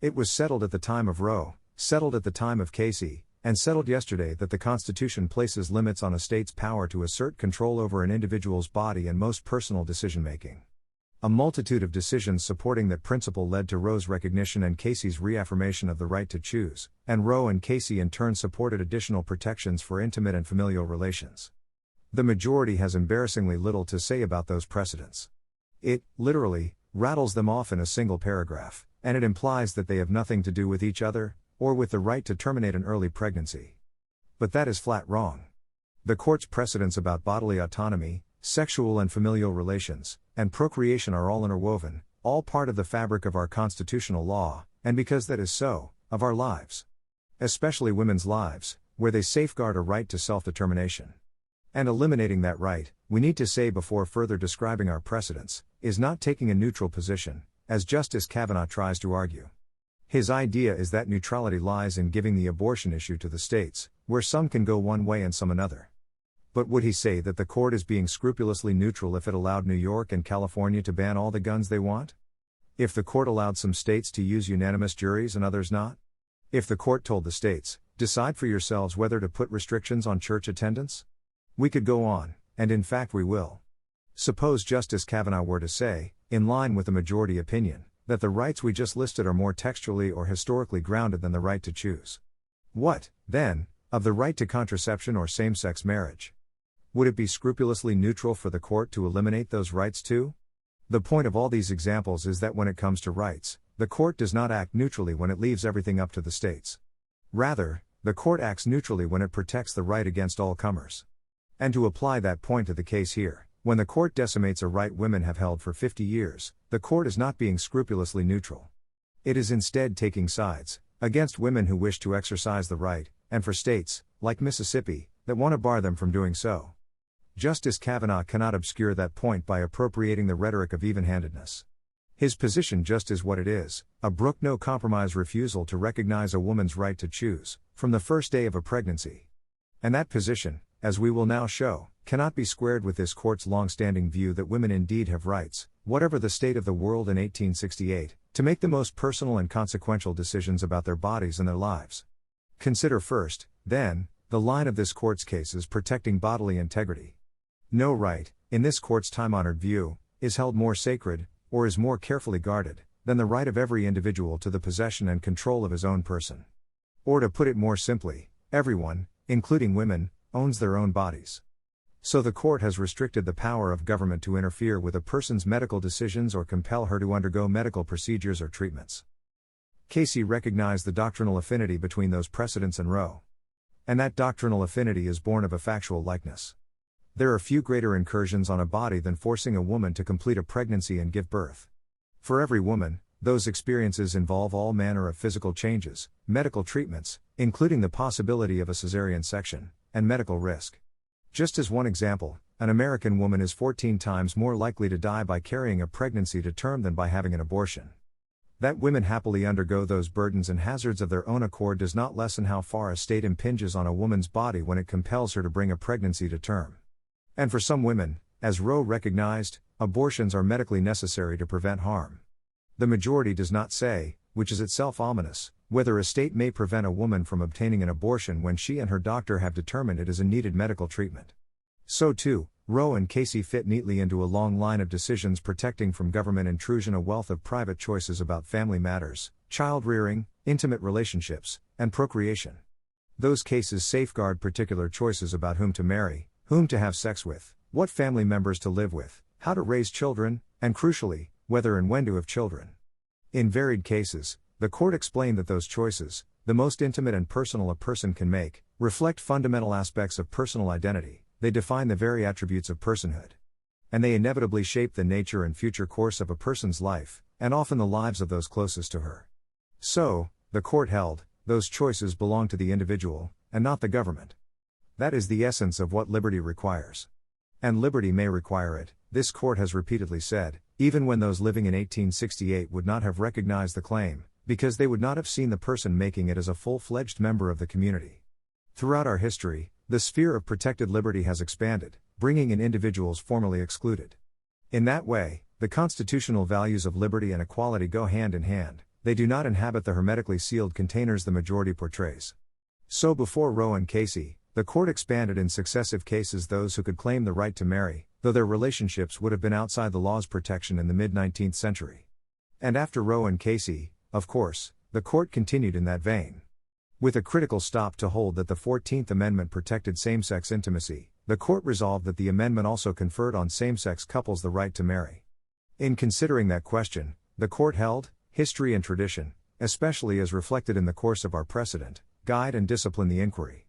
It was settled at the time of Roe, settled at the time of Casey, and settled yesterday that the Constitution places limits on a state's power to assert control over an individual's body and most personal decision-making. A multitude of decisions supporting that principle led to Roe's recognition and Casey's reaffirmation of the right to choose, and Roe and Casey in turn supported additional protections for intimate and familial relations. The majority has embarrassingly little to say about those precedents. It, literally, rattles them off in a single paragraph, and it implies that they have nothing to do with each other, or with the right to terminate an early pregnancy. But that is flat wrong. The court's precedents about bodily autonomy, sexual and familial relations, and procreation are all interwoven, all part of the fabric of our constitutional law, and because that is so, of our lives. Especially women's lives, where they safeguard a right to self-determination. And eliminating that right, we need to say before further describing our precedents, is not taking a neutral position, as Justice Kavanaugh tries to argue. His idea is that neutrality lies in giving the abortion issue to the states, where some can go one way and some another. But would he say that the court is being scrupulously neutral if it allowed New York and California to ban all the guns they want? If the court allowed some states to use unanimous juries and others not? If the court told the states, decide for yourselves whether to put restrictions on church attendance? We could go on, and in fact we will. Suppose Justice Kavanaugh were to say, in line with the majority opinion, that the rights we just listed are more textually or historically grounded than the right to choose. What, then, of the right to contraception or same-sex marriage? Would it be scrupulously neutral for the court to eliminate those rights too? The point of all these examples is that when it comes to rights, the court does not act neutrally when it leaves everything up to the states. Rather, the court acts neutrally when it protects the right against all comers. And to apply that point to the case here, when the court decimates a right women have held for 50 years, the court is not being scrupulously neutral. It is instead taking sides, against women who wish to exercise the right, and for states, like Mississippi, that want to bar them from doing so. Justice Kavanaugh cannot obscure that point by appropriating the rhetoric of even-handedness. His position just is what it is, a brook no compromise refusal to recognize a woman's right to choose, from the first day of a pregnancy. And that position, as we will now show, cannot be squared with this court's long-standing view that women indeed have rights, whatever the state of the world in 1868, to make the most personal and consequential decisions about their bodies and their lives. Consider first, then, the line of this court's cases protecting bodily integrity. No right, in this court's time-honored view, is held more sacred, or is more carefully guarded, than the right of every individual to the possession and control of his own person. Or to put it more simply, everyone, including women, owns their own bodies. So the court has restricted the power of government to interfere with a person's medical decisions or compel her to undergo medical procedures or treatments. Casey recognized the doctrinal affinity between those precedents and Roe. And that doctrinal affinity is born of a factual likeness. There are few greater incursions on a body than forcing a woman to complete a pregnancy and give birth. For every woman, those experiences involve all manner of physical changes, medical treatments, including the possibility of a cesarean section, and medical risk. Just as one example, an American woman is 14 times more likely to die by carrying a pregnancy to term than by having an abortion. That women happily undergo those burdens and hazards of their own accord does not lessen how far a state impinges on a woman's body when it compels her to bring a pregnancy to term. And for some women, as Roe recognized, abortions are medically necessary to prevent harm. The majority does not say, which is itself ominous, whether a state may prevent a woman from obtaining an abortion when she and her doctor have determined it is a needed medical treatment. So too, Roe and Casey fit neatly into a long line of decisions protecting from government intrusion a wealth of private choices about family matters, child rearing, intimate relationships, and procreation. Those cases safeguard particular choices about whom to marry, whom to have sex with, what family members to live with, how to raise children, and crucially, whether and when to have children. In varied cases, the court explained that those choices, the most intimate and personal a person can make, reflect fundamental aspects of personal identity, they define the very attributes of personhood. And they inevitably shape the nature and future course of a person's life, and often the lives of those closest to her. So, the court held, those choices belong to the individual, and not the government. That is the essence of what liberty requires. And liberty may require it, this court has repeatedly said, even when those living in 1868 would not have recognized the claim, because they would not have seen the person making it as a full-fledged member of the community. Throughout our history, the sphere of protected liberty has expanded, bringing in individuals formerly excluded. In that way, the constitutional values of liberty and equality go hand in hand, they do not inhabit the hermetically sealed containers the majority portrays. So before Roe and Casey, the court expanded in successive cases those who could claim the right to marry, though their relationships would have been outside the law's protection in the mid-19th century. And after Roe and Casey, of course, the court continued in that vein. With a critical stop to hold that the 14th Amendment protected same-sex intimacy, the court resolved that the amendment also conferred on same-sex couples the right to marry. In considering that question, the court held, history and tradition, especially as reflected in the course of our precedent, guide and discipline the inquiry.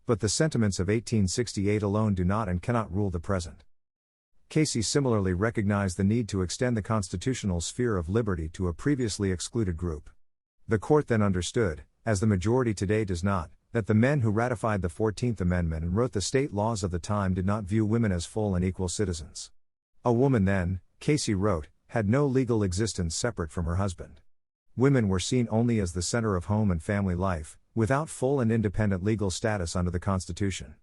But the sentiments of 1868 alone do not and cannot rule the present. Casey similarly recognized the need to extend the constitutional sphere of liberty to a previously excluded group. The court then understood, as the majority today does not, that the men who ratified the 14th Amendment and wrote the state laws of the time did not view women as full and equal citizens. A woman then, Casey wrote, had no legal existence separate from her husband. Women were seen only as the center of home and family life, without full and independent legal status under the Constitution.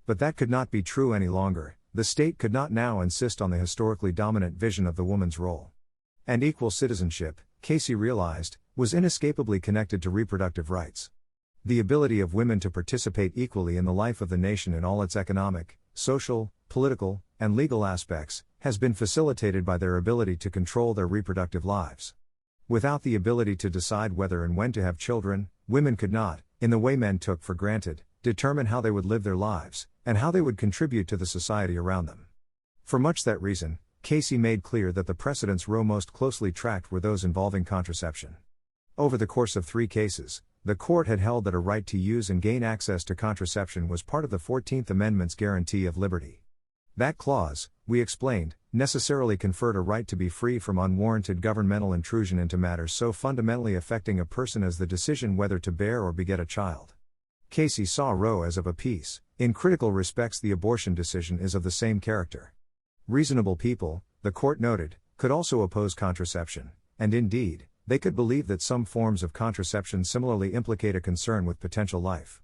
But that could not be true any longer, the state could not now insist on the historically dominant vision of the woman's role. And equal citizenship, Casey realized, was inescapably connected to reproductive rights. The ability of women to participate equally in the life of the nation in all its economic, social, political, and legal aspects, has been facilitated by their ability to control their reproductive lives. Without the ability to decide whether and when to have children, women could not, in the way men took for granted, determine how they would live their lives, and how they would contribute to the society around them. For much that reason, Casey made clear that the precedents Roe most closely tracked were those involving contraception. Over the course of 3 cases, the court had held that a right to use and gain access to contraception was part of the 14th Amendment's guarantee of liberty. That clause, we explained, necessarily conferred a right to be free from unwarranted governmental intrusion into matters so fundamentally affecting a person as the decision whether to bear or beget a child. Casey saw Roe as of a piece. In critical respects the abortion decision is of the same character. Reasonable people, the court noted, could also oppose contraception, and indeed, they could believe that some forms of contraception similarly implicate a concern with potential life.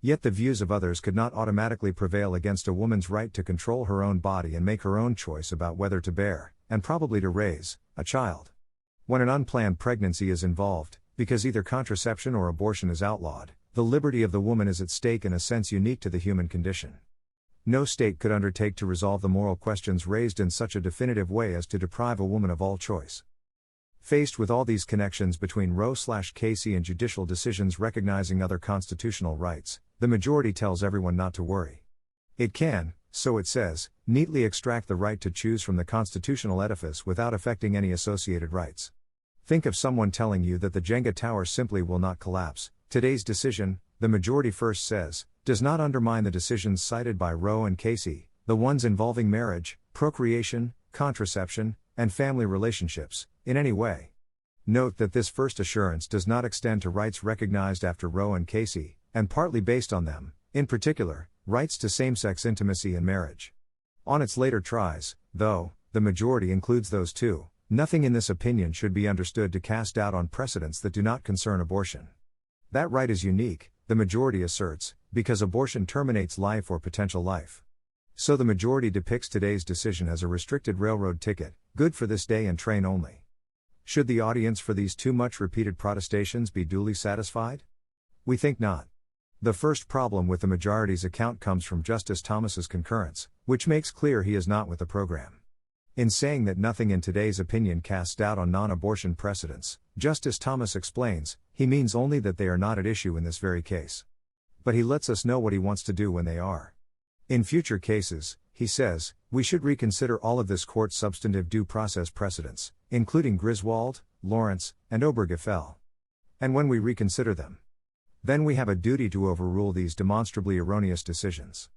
Yet the views of others could not automatically prevail against a woman's right to control her own body and make her own choice about whether to bear, and probably to raise, a child. When an unplanned pregnancy is involved, because either contraception or abortion is outlawed, the liberty of the woman is at stake in a sense unique to the human condition. No state could undertake to resolve the moral questions raised in such a definitive way as to deprive a woman of all choice. Faced with all these connections between Roe/Casey and judicial decisions recognizing other constitutional rights, the majority tells everyone not to worry. It can, so it says, neatly extract the right to choose from the constitutional edifice without affecting any associated rights. Think of someone telling you that the Jenga tower simply will not collapse. Today's decision, the majority first says, does not undermine the decisions cited by Roe and Casey, the ones involving marriage, procreation, contraception, and family relationships, in any way. Note that this first assurance does not extend to rights recognized after Roe and Casey, and partly based on them, in particular, rights to same-sex intimacy and marriage. On its later tries, though, the majority includes those too, nothing in this opinion should be understood to cast doubt on precedents that do not concern abortion. That right is unique, the majority asserts, because abortion terminates life or potential life. So the majority depicts today's decision as a restricted railroad ticket, good for this day and train only. Should the audience for these too much repeated protestations be duly satisfied? We think not. The first problem with the majority's account comes from Justice Thomas's concurrence, which makes clear he is not with the program. In saying that nothing in today's opinion casts doubt on non-abortion precedents, Justice Thomas explains, he means only that they are not at issue in this very case. But he lets us know what he wants to do when they are. In future cases, he says, we should reconsider all of this court's substantive due process precedents, including Griswold, Lawrence, and Obergefell. And when we reconsider them, then we have a duty to overrule these demonstrably erroneous decisions.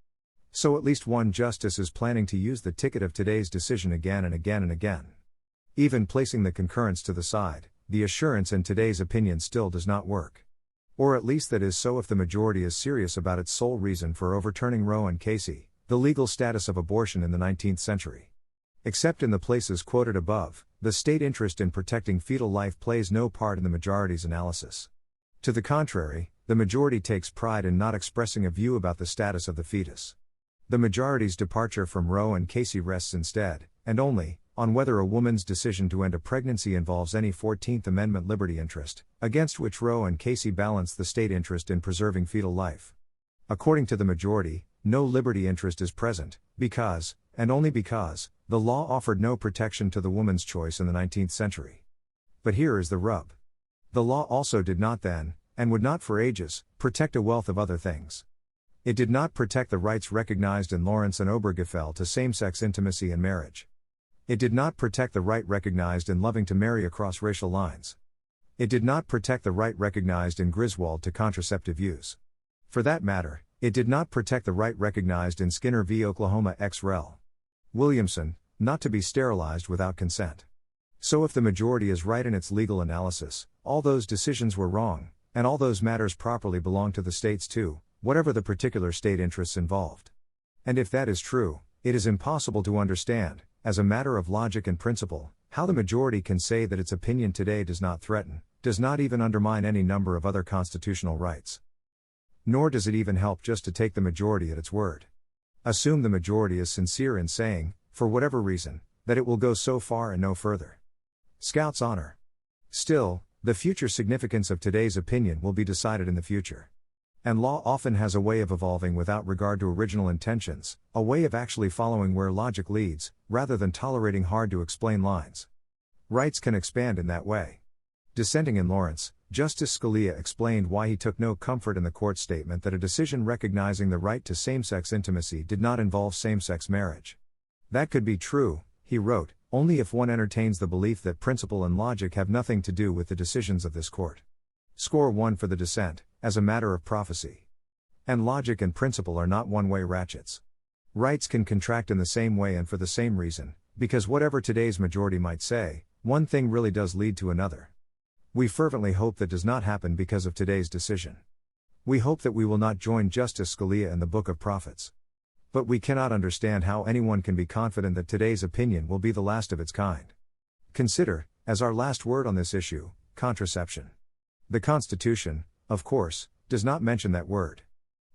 So at least one justice is planning to use the ticket of today's decision again and again and again. Even placing the concurrence to the side, the assurance in today's opinion still does not work. Or at least that is so if the majority is serious about its sole reason for overturning Roe and Casey, the legal status of abortion in the 19th century. Except in the places quoted above, the state interest in protecting fetal life plays no part in the majority's analysis. To the contrary, the majority takes pride in not expressing a view about the status of the fetus. The majority's departure from Roe and Casey rests instead, and only, on whether a woman's decision to end a pregnancy involves any 14th Amendment liberty interest, against which Roe and Casey balance the state interest in preserving fetal life. According to the majority, no liberty interest is present, because, and only because, the law offered no protection to the woman's choice in the 19th century. But here is the rub. The law also did not then, and would not for ages, protect a wealth of other things. It did not protect the rights recognized in Lawrence and Obergefell to same-sex intimacy and marriage. It did not protect the right recognized in Loving to marry across racial lines. It did not protect the right recognized in Griswold to contraceptive use. For that matter, it did not protect the right recognized in Skinner v. Oklahoma ex rel. Williamson, not to be sterilized without consent. So if the majority is right in its legal analysis, all those decisions were wrong, and all those matters properly belong to the states too, whatever the particular state interests involved. And if that is true, it is impossible to understand, as a matter of logic and principle, how the majority can say that its opinion today does not threaten, does not even undermine any number of other constitutional rights. Nor does it even help just to take the majority at its word. Assume the majority is sincere in saying, for whatever reason, that it will go so far and no further. Scout's honor. Still, the future significance of today's opinion will be decided in the future. And law often has a way of evolving without regard to original intentions, a way of actually following where logic leads, rather than tolerating hard-to-explain lines. Rights can expand in that way. Dissenting in Lawrence, Justice Scalia explained why he took no comfort in the court's statement that a decision recognizing the right to same-sex intimacy did not involve same-sex marriage. That could be true, he wrote, only if one entertains the belief that principle and logic have nothing to do with the decisions of this court. Score 1 for the dissent, as a matter of prophecy. And logic and principle are not one-way ratchets. Rights can contract in the same way and for the same reason, because whatever today's majority might say, one thing really does lead to another. We fervently hope that does not happen because of today's decision. We hope that we will not join Justice Scalia in the Book of Prophets. But we cannot understand how anyone can be confident that today's opinion will be the last of its kind. Consider, as our last word on this issue, contraception. The Constitution, of course, does not mention that word.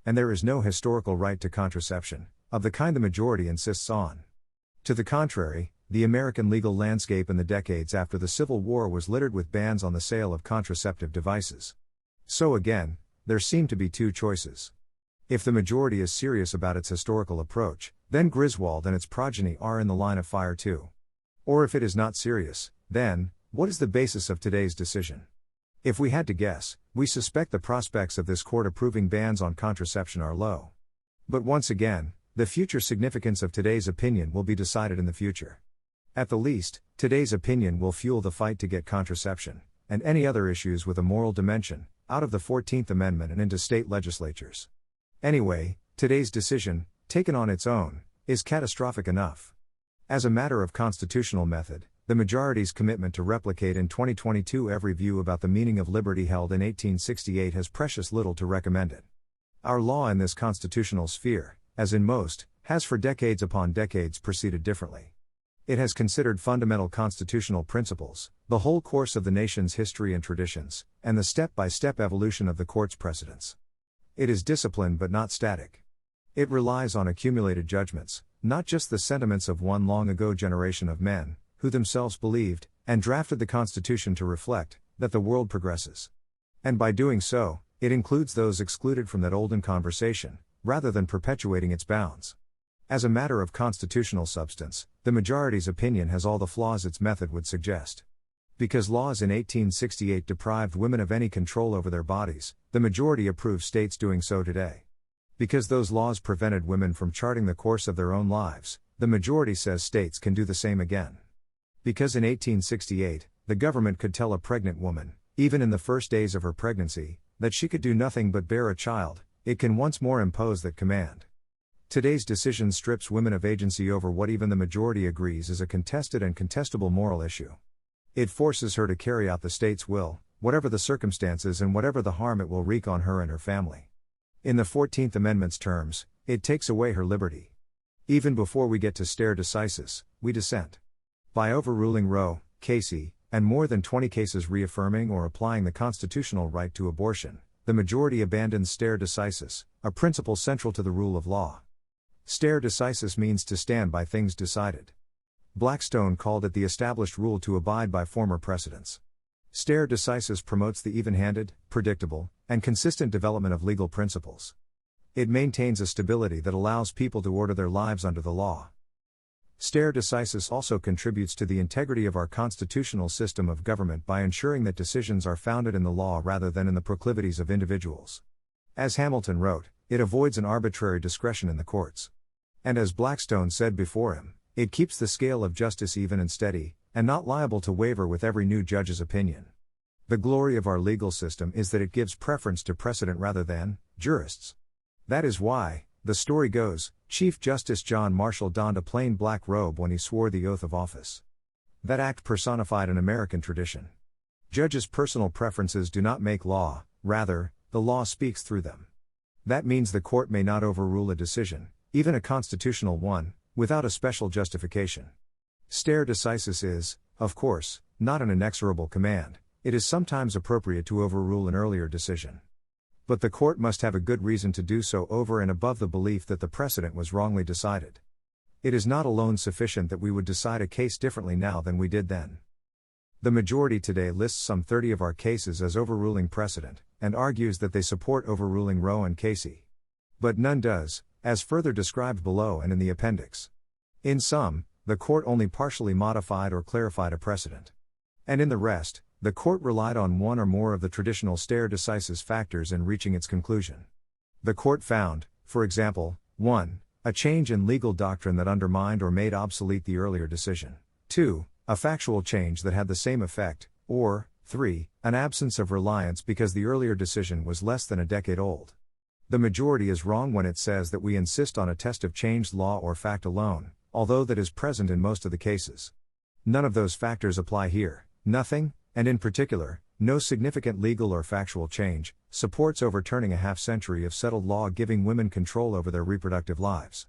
And there is no historical right to contraception, of the kind the majority insists on. To the contrary, the American legal landscape in the decades after the Civil War was littered with bans on the sale of contraceptive devices. So again, there seem to be two choices. If the majority is serious about its historical approach, then Griswold and its progeny are in the line of fire too. Or if it is not serious, then, what is the basis of today's decision? If we had to guess, we suspect the prospects of this court approving bans on contraception are low. But once again, the future significance of today's opinion will be decided in the future. At the least, today's opinion will fuel the fight to get contraception, and any other issues with a moral dimension, out of the 14th Amendment and into state legislatures. Anyway, today's decision, taken on its own, is catastrophic enough. As a matter of constitutional method, the majority's commitment to replicate in 2022 every view about the meaning of liberty held in 1868 has precious little to recommend it. Our law in this constitutional sphere, as in most, has for decades upon decades proceeded differently. It has considered fundamental constitutional principles, the whole course of the nation's history and traditions, and the step-by-step evolution of the court's precedents. It is disciplined but not static. It relies on accumulated judgments, not just the sentiments of one long-ago generation of men, who themselves believed, and drafted the Constitution to reflect, that the world progresses. And by doing so, it includes those excluded from that olden conversation, rather than perpetuating its bounds. As a matter of constitutional substance, the majority's opinion has all the flaws its method would suggest. Because laws in 1868 deprived women of any control over their bodies, the majority approves states doing so today. Because those laws prevented women from charting the course of their own lives, the majority says states can do the same again. Because in 1868, the government could tell a pregnant woman, even in the first days of her pregnancy, that she could do nothing but bear a child, it can once more impose that command. Today's decision strips women of agency over what even the majority agrees is a contested and contestable moral issue. It forces her to carry out the state's will, whatever the circumstances and whatever the harm it will wreak on her and her family. In the 14th Amendment's terms, it takes away her liberty. Even before we get to stare decisis, we dissent. By overruling Roe, Casey, and more than 20 cases reaffirming or applying the constitutional right to abortion, the majority abandons stare decisis, a principle central to the rule of law. Stare decisis means to stand by things decided. Blackstone called it the established rule to abide by former precedents. Stare decisis promotes the even-handed, predictable, and consistent development of legal principles. It maintains a stability that allows people to order their lives under the law. Stare decisis also contributes to the integrity of our constitutional system of government by ensuring that decisions are founded in the law rather than in the proclivities of individuals. As Hamilton wrote, it avoids an arbitrary discretion in the courts. And as Blackstone said before him, it keeps the scale of justice even and steady, and not liable to waver with every new judge's opinion. The glory of our legal system is that it gives preference to precedent rather than jurists. That is why, the story goes, Chief Justice John Marshall donned a plain black robe when he swore the oath of office. That act personified an American tradition. Judges' personal preferences do not make law, rather, the law speaks through them. That means the court may not overrule a decision, even a constitutional one, without a special justification. Stare decisis is, of course, not an inexorable command. It is sometimes appropriate to overrule an earlier decision. But the court must have a good reason to do so over and above the belief that the precedent was wrongly decided. It is not alone sufficient that we would decide a case differently now than we did then. The majority today lists some 30 of our cases as overruling precedent, and argues that they support overruling Roe and Casey. But none does, as further described below and in the appendix. In some, the court only partially modified or clarified a precedent. And in the rest, the court relied on one or more of the traditional stare decisis factors in reaching its conclusion. The court found, for example, 1. A change in legal doctrine that undermined or made obsolete the earlier decision. 2. A factual change that had the same effect, or 3. An absence of reliance because the earlier decision was less than a decade old. The majority is wrong when it says that we insist on a test of changed law or fact alone, although that is present in most of the cases. None of those factors apply here. Nothing, and in particular, no significant legal or factual change, supports overturning a half-century of settled law giving women control over their reproductive lives.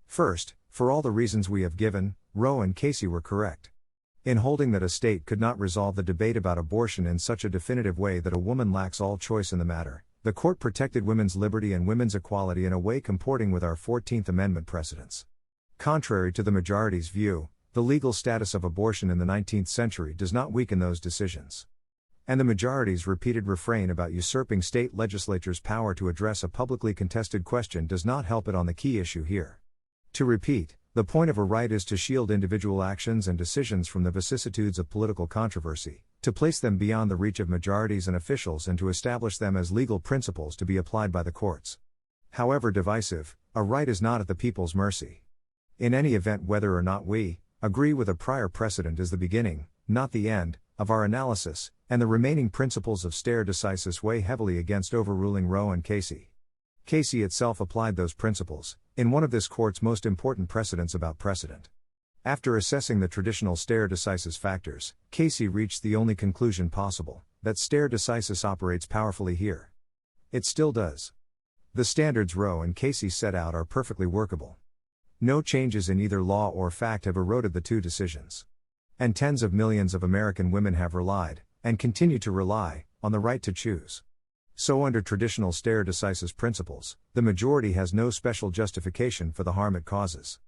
First, for all the reasons we have given, Roe and Casey were correct. In holding that a state could not resolve the debate about abortion in such a definitive way that a woman lacks all choice in the matter, the court protected women's liberty and women's equality in a way comporting with our 14th Amendment precedents. Contrary to the majority's view, the legal status of abortion in the 19th century does not weaken those decisions. And the majority's repeated refrain about usurping state legislatures' power to address a publicly contested question does not help it on the key issue here. To repeat, the point of a right is to shield individual actions and decisions from the vicissitudes of political controversy, to place them beyond the reach of majorities and officials and to establish them as legal principles to be applied by the courts. However divisive, a right is not at the people's mercy. In any event, whether or not we agree with a prior precedent is the beginning, not the end, of our analysis, and the remaining principles of stare decisis weigh heavily against overruling Roe and Casey. Casey itself applied those principles, in one of this court's most important precedents about precedent. After assessing the traditional stare decisis factors, Casey reached the only conclusion possible, that stare decisis operates powerfully here. It still does. The standards Roe and Casey set out are perfectly workable. No changes in either law or fact have eroded the two decisions. And tens of millions of American women have relied, and continue to rely, on the right to choose. So under traditional stare decisis principles, the majority has no special justification for the harm it causes.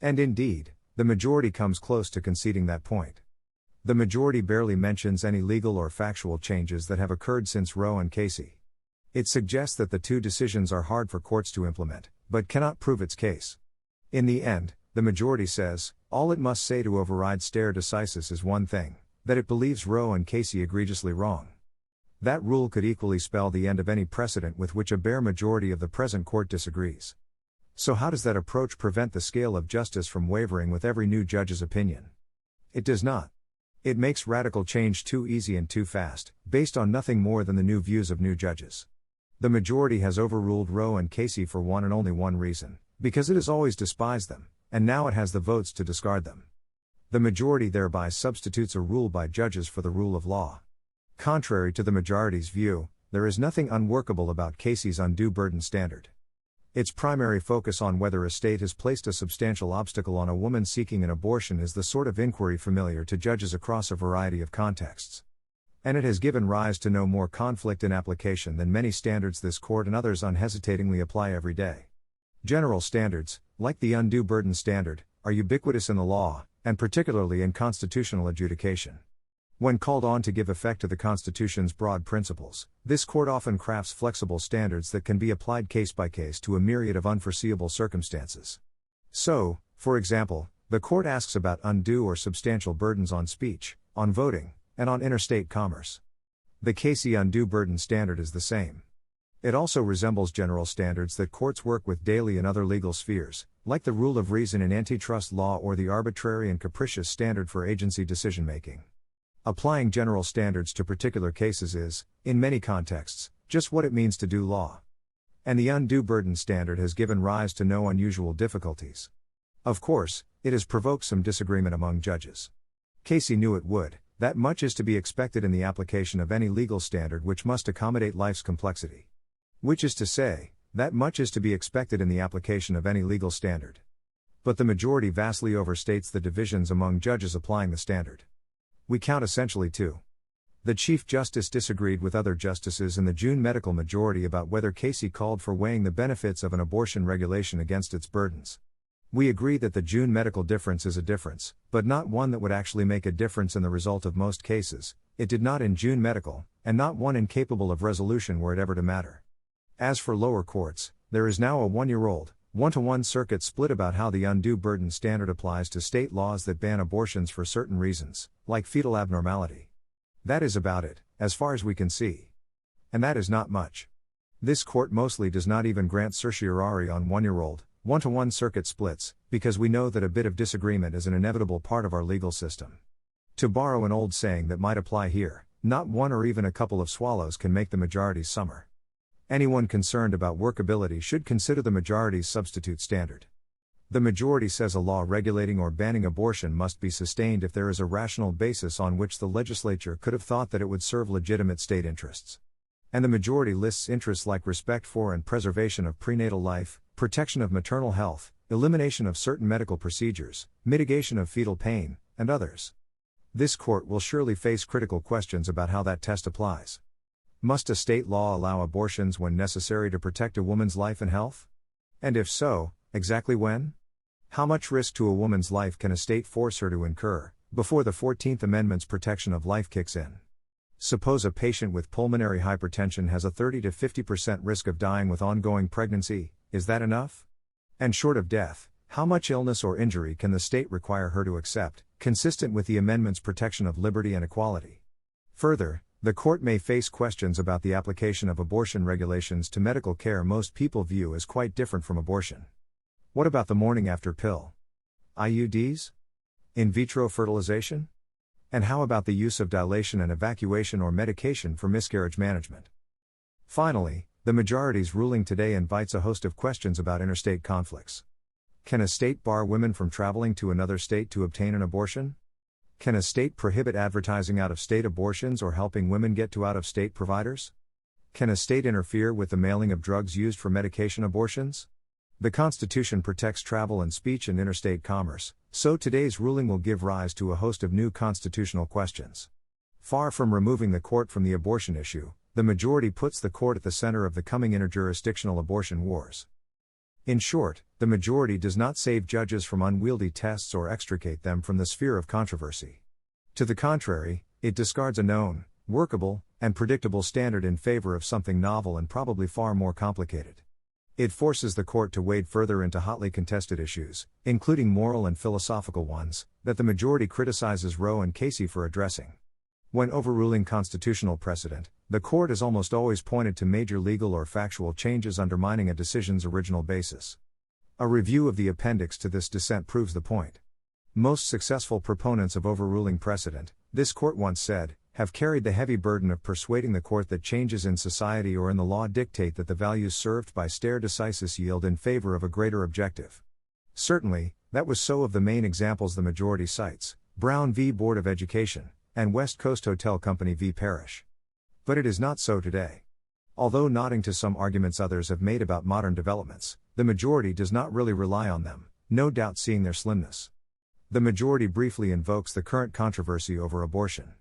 And indeed, the majority comes close to conceding that point. The majority barely mentions any legal or factual changes that have occurred since Roe and Casey. It suggests that the two decisions are hard for courts to implement, but cannot prove its case. In the end, the majority says, all it must say to override stare decisis is one thing, that it believes Roe and Casey egregiously wrong. That rule could equally spell the end of any precedent with which a bare majority of the present court disagrees. So how does that approach prevent the scale of justice from wavering with every new judge's opinion? It does not. It makes radical change too easy and too fast, based on nothing more than the new views of new judges. The majority has overruled Roe and Casey for one and only one reason, because it has always despised them, and now it has the votes to discard them. The majority thereby substitutes a rule by judges for the rule of law. Contrary to the majority's view, there is nothing unworkable about Casey's undue burden standard. Its primary focus on whether a state has placed a substantial obstacle on a woman seeking an abortion is the sort of inquiry familiar to judges across a variety of contexts. And it has given rise to no more conflict in application than many standards this court and others unhesitatingly apply every day. General standards, like the undue burden standard, are ubiquitous in the law, and particularly in constitutional adjudication. When called on to give effect to the Constitution's broad principles, this court often crafts flexible standards that can be applied case by case to a myriad of unforeseeable circumstances. So, for example, the court asks about undue or substantial burdens on speech, on voting, and on interstate commerce. The Casey undue burden standard is the same. It also resembles general standards that courts work with daily in other legal spheres, like the rule of reason in antitrust law or the arbitrary and capricious standard for agency decision-making. Applying general standards to particular cases is, in many contexts, just what it means to do law. And the undue burden standard has given rise to no unusual difficulties. Of course, it has provoked some disagreement among judges. Casey knew it would. That much is to be expected in the application of any legal standard which must accommodate life's complexity. Which is to say, that much is to be expected in the application of any legal standard. But the majority vastly overstates the divisions among judges applying the standard. We count essentially two. The Chief Justice disagreed with other justices in the June medical majority about whether Casey called for weighing the benefits of an abortion regulation against its burdens. We agree that the June medical difference is a difference, but not one that would actually make a difference in the result of most cases. It did not in June medical, and not one incapable of resolution were it ever to matter. As for lower courts, there is now a one-year-old, one-to-one circuit split about how the undue burden standard applies to state laws that ban abortions for certain reasons, like fetal abnormality. That is about it, as far as we can see. And that is not much. This court mostly does not even grant certiorari on one-year-old, one-to-one circuit splits, because we know that a bit of disagreement is an inevitable part of our legal system. To borrow an old saying that might apply here, not one or even a couple of swallows can make the majority's summer. Anyone concerned about workability should consider the majority's substitute standard. The majority says a law regulating or banning abortion must be sustained if there is a rational basis on which the legislature could have thought that it would serve legitimate state interests. And the majority lists interests like respect for and preservation of prenatal life, protection of maternal health, elimination of certain medical procedures, mitigation of fetal pain, and others. This court will surely face critical questions about how that test applies. Must a state law allow abortions when necessary to protect a woman's life and health? And if so, exactly when? How much risk to a woman's life can a state force her to incur, before the 14th Amendment's protection of life kicks in? Suppose a patient with pulmonary hypertension has a 30 to 50% risk of dying with ongoing pregnancy, is that enough? And short of death, how much illness or injury can the state require her to accept, consistent with the amendment's protection of liberty and equality? Further, the court may face questions about the application of abortion regulations to medical care most people view as quite different from abortion. What about the morning after pill? IUDs? In vitro fertilization? And how about the use of dilation and evacuation or medication for miscarriage management? Finally, the majority's ruling today invites a host of questions about interstate conflicts. Can a state bar women from traveling to another state to obtain an abortion? Can a state prohibit advertising out-of-state abortions or helping women get to out-of-state providers? Can a state interfere with the mailing of drugs used for medication abortions? The Constitution protects travel and speech and interstate commerce, so today's ruling will give rise to a host of new constitutional questions. Far from removing the court from the abortion issue, the majority puts the court at the center of the coming interjurisdictional abortion wars. In short, the majority does not save judges from unwieldy tests or extricate them from the sphere of controversy. To the contrary, it discards a known, workable, and predictable standard in favor of something novel and probably far more complicated. It forces the court to wade further into hotly contested issues, including moral and philosophical ones, that the majority criticizes Roe and Casey for addressing. When overruling constitutional precedent, the court is almost always pointed to major legal or factual changes undermining a decision's original basis. A review of the appendix to this dissent proves the point. Most successful proponents of overruling precedent, this court once said, have carried the heavy burden of persuading the court that changes in society or in the law dictate that the values served by stare decisis yield in favor of a greater objective. Certainly, that was so of the main examples the majority cites, Brown v. Board of Education, and West Coast Hotel Company v. Parrish. But it is not so today. Although nodding to some arguments others have made about modern developments, the majority does not really rely on them, no doubt seeing their slimness. The majority briefly invokes the current controversy over abortion.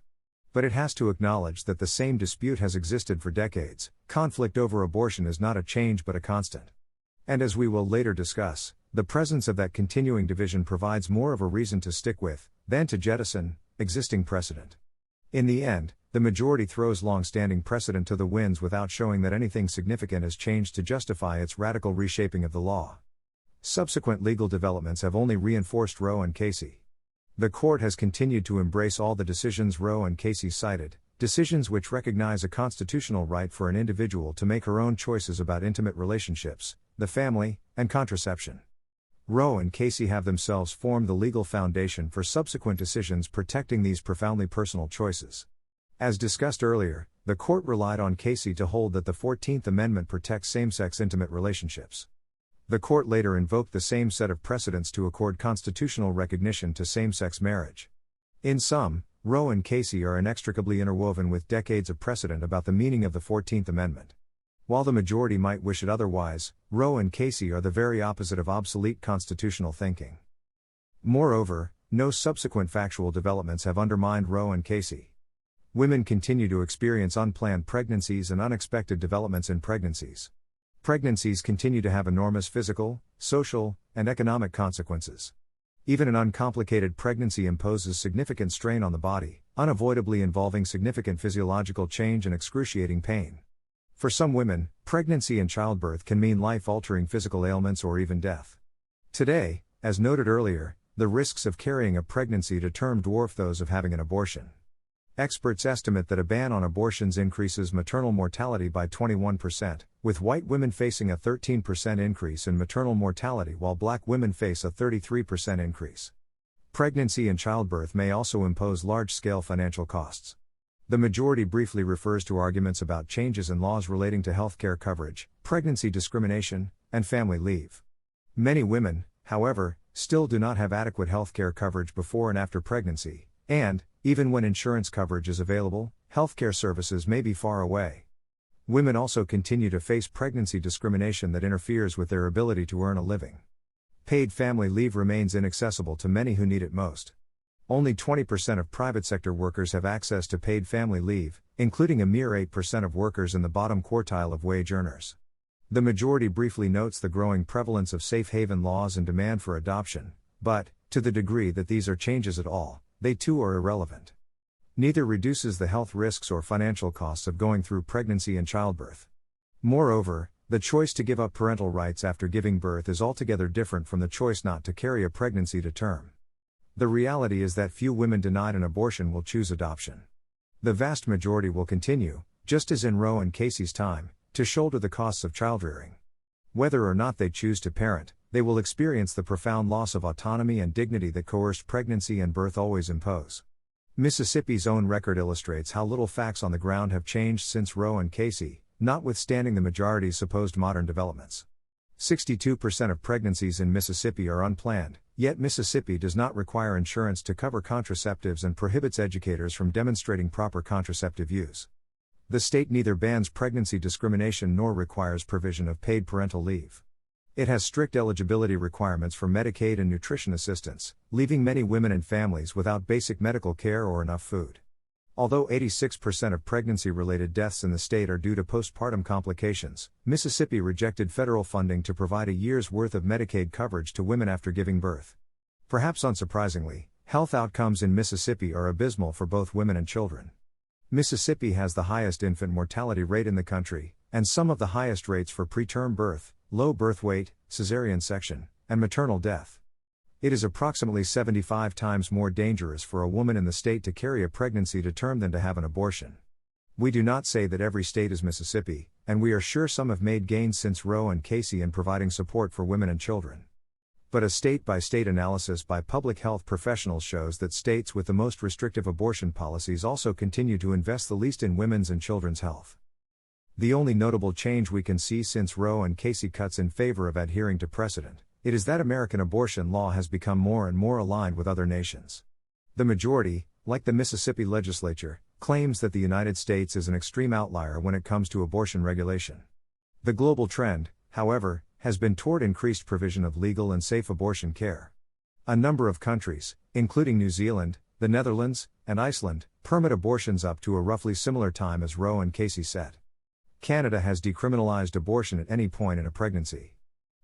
But it has to acknowledge that the same dispute has existed for decades. Conflict over abortion is not a change but a constant. And as we will later discuss, the presence of that continuing division provides more of a reason to stick with, than to jettison, existing precedent. In the end, the majority throws long-standing precedent to the winds without showing that anything significant has changed to justify its radical reshaping of the law. Subsequent legal developments have only reinforced Roe and Casey. The court has continued to embrace all the decisions Roe and Casey cited, decisions which recognize a constitutional right for an individual to make her own choices about intimate relationships, the family, and contraception. Roe and Casey have themselves formed the legal foundation for subsequent decisions protecting these profoundly personal choices. As discussed earlier, the court relied on Casey to hold that the 14th Amendment protects same-sex intimate relationships. The court later invoked the same set of precedents to accord constitutional recognition to same-sex marriage. In sum, Roe and Casey are inextricably interwoven with decades of precedent about the meaning of the 14th Amendment. While the majority might wish it otherwise, Roe and Casey are the very opposite of obsolete constitutional thinking. Moreover, no subsequent factual developments have undermined Roe and Casey. Women continue to experience unplanned pregnancies and unexpected developments in pregnancies. Pregnancies continue to have enormous physical, social, and economic consequences. Even an uncomplicated pregnancy imposes significant strain on the body, unavoidably involving significant physiological change and excruciating pain. For some women, pregnancy and childbirth can mean life-altering physical ailments or even death. Today, as noted earlier, the risks of carrying a pregnancy to term dwarf those of having an abortion. Experts estimate that a ban on abortions increases maternal mortality by 21%, with white women facing a 13% increase in maternal mortality while black women face a 33% increase. Pregnancy and childbirth may also impose large-scale financial costs. The majority briefly refers to arguments about changes in laws relating to healthcare coverage, pregnancy discrimination, and family leave. Many women, however, still do not have adequate healthcare coverage before and after pregnancy, and, even when insurance coverage is available, healthcare services may be far away. Women also continue to face pregnancy discrimination that interferes with their ability to earn a living. Paid family leave remains inaccessible to many who need it most. Only 20% of private sector workers have access to paid family leave, including a mere 8% of workers in the bottom quartile of wage earners. The majority briefly notes the growing prevalence of safe haven laws and demand for adoption, but, to the degree that these are changes at all, they too are irrelevant. Neither reduces the health risks or financial costs of going through pregnancy and childbirth. Moreover, the choice to give up parental rights after giving birth is altogether different from the choice not to carry a pregnancy to term. The reality is that few women denied an abortion will choose adoption. The vast majority will continue, just as in Roe and Casey's time, to shoulder the costs of childrearing. Whether or not they choose to parent, they will experience the profound loss of autonomy and dignity that coerced pregnancy and birth always impose. Mississippi's own record illustrates how little facts on the ground have changed since Roe and Casey, notwithstanding the majority's supposed modern developments. 62% of pregnancies in Mississippi are unplanned, yet Mississippi does not require insurance to cover contraceptives and prohibits educators from demonstrating proper contraceptive use. The state neither bans pregnancy discrimination nor requires provision of paid parental leave. It has strict eligibility requirements for Medicaid and nutrition assistance, leaving many women and families without basic medical care or enough food. Although 86% of pregnancy-related deaths in the state are due to postpartum complications, Mississippi rejected federal funding to provide a year's worth of Medicaid coverage to women after giving birth. Perhaps unsurprisingly, health outcomes in Mississippi are abysmal for both women and children. Mississippi has the highest infant mortality rate in the country, and some of the highest rates for preterm birth, low birth weight, cesarean section, and maternal death. It is approximately 75 times more dangerous for a woman in the state to carry a pregnancy to term than to have an abortion. We do not say that every state is Mississippi, and we are sure some have made gains since Roe and Casey in providing support for women and children. But a state-by-state analysis by public health professionals shows that states with the most restrictive abortion policies also continue to invest the least in women's and children's health. The only notable change we can see since Roe and Casey cuts in favor of adhering to precedent, it is that American abortion law has become more and more aligned with other nations. The majority, like the Mississippi legislature, claims that the United States is an extreme outlier when it comes to abortion regulation. The global trend, however, has been toward increased provision of legal and safe abortion care. A number of countries, including New Zealand, the Netherlands, and Iceland, permit abortions up to a roughly similar time as Roe and Casey set. Canada has decriminalized abortion at any point in a pregnancy.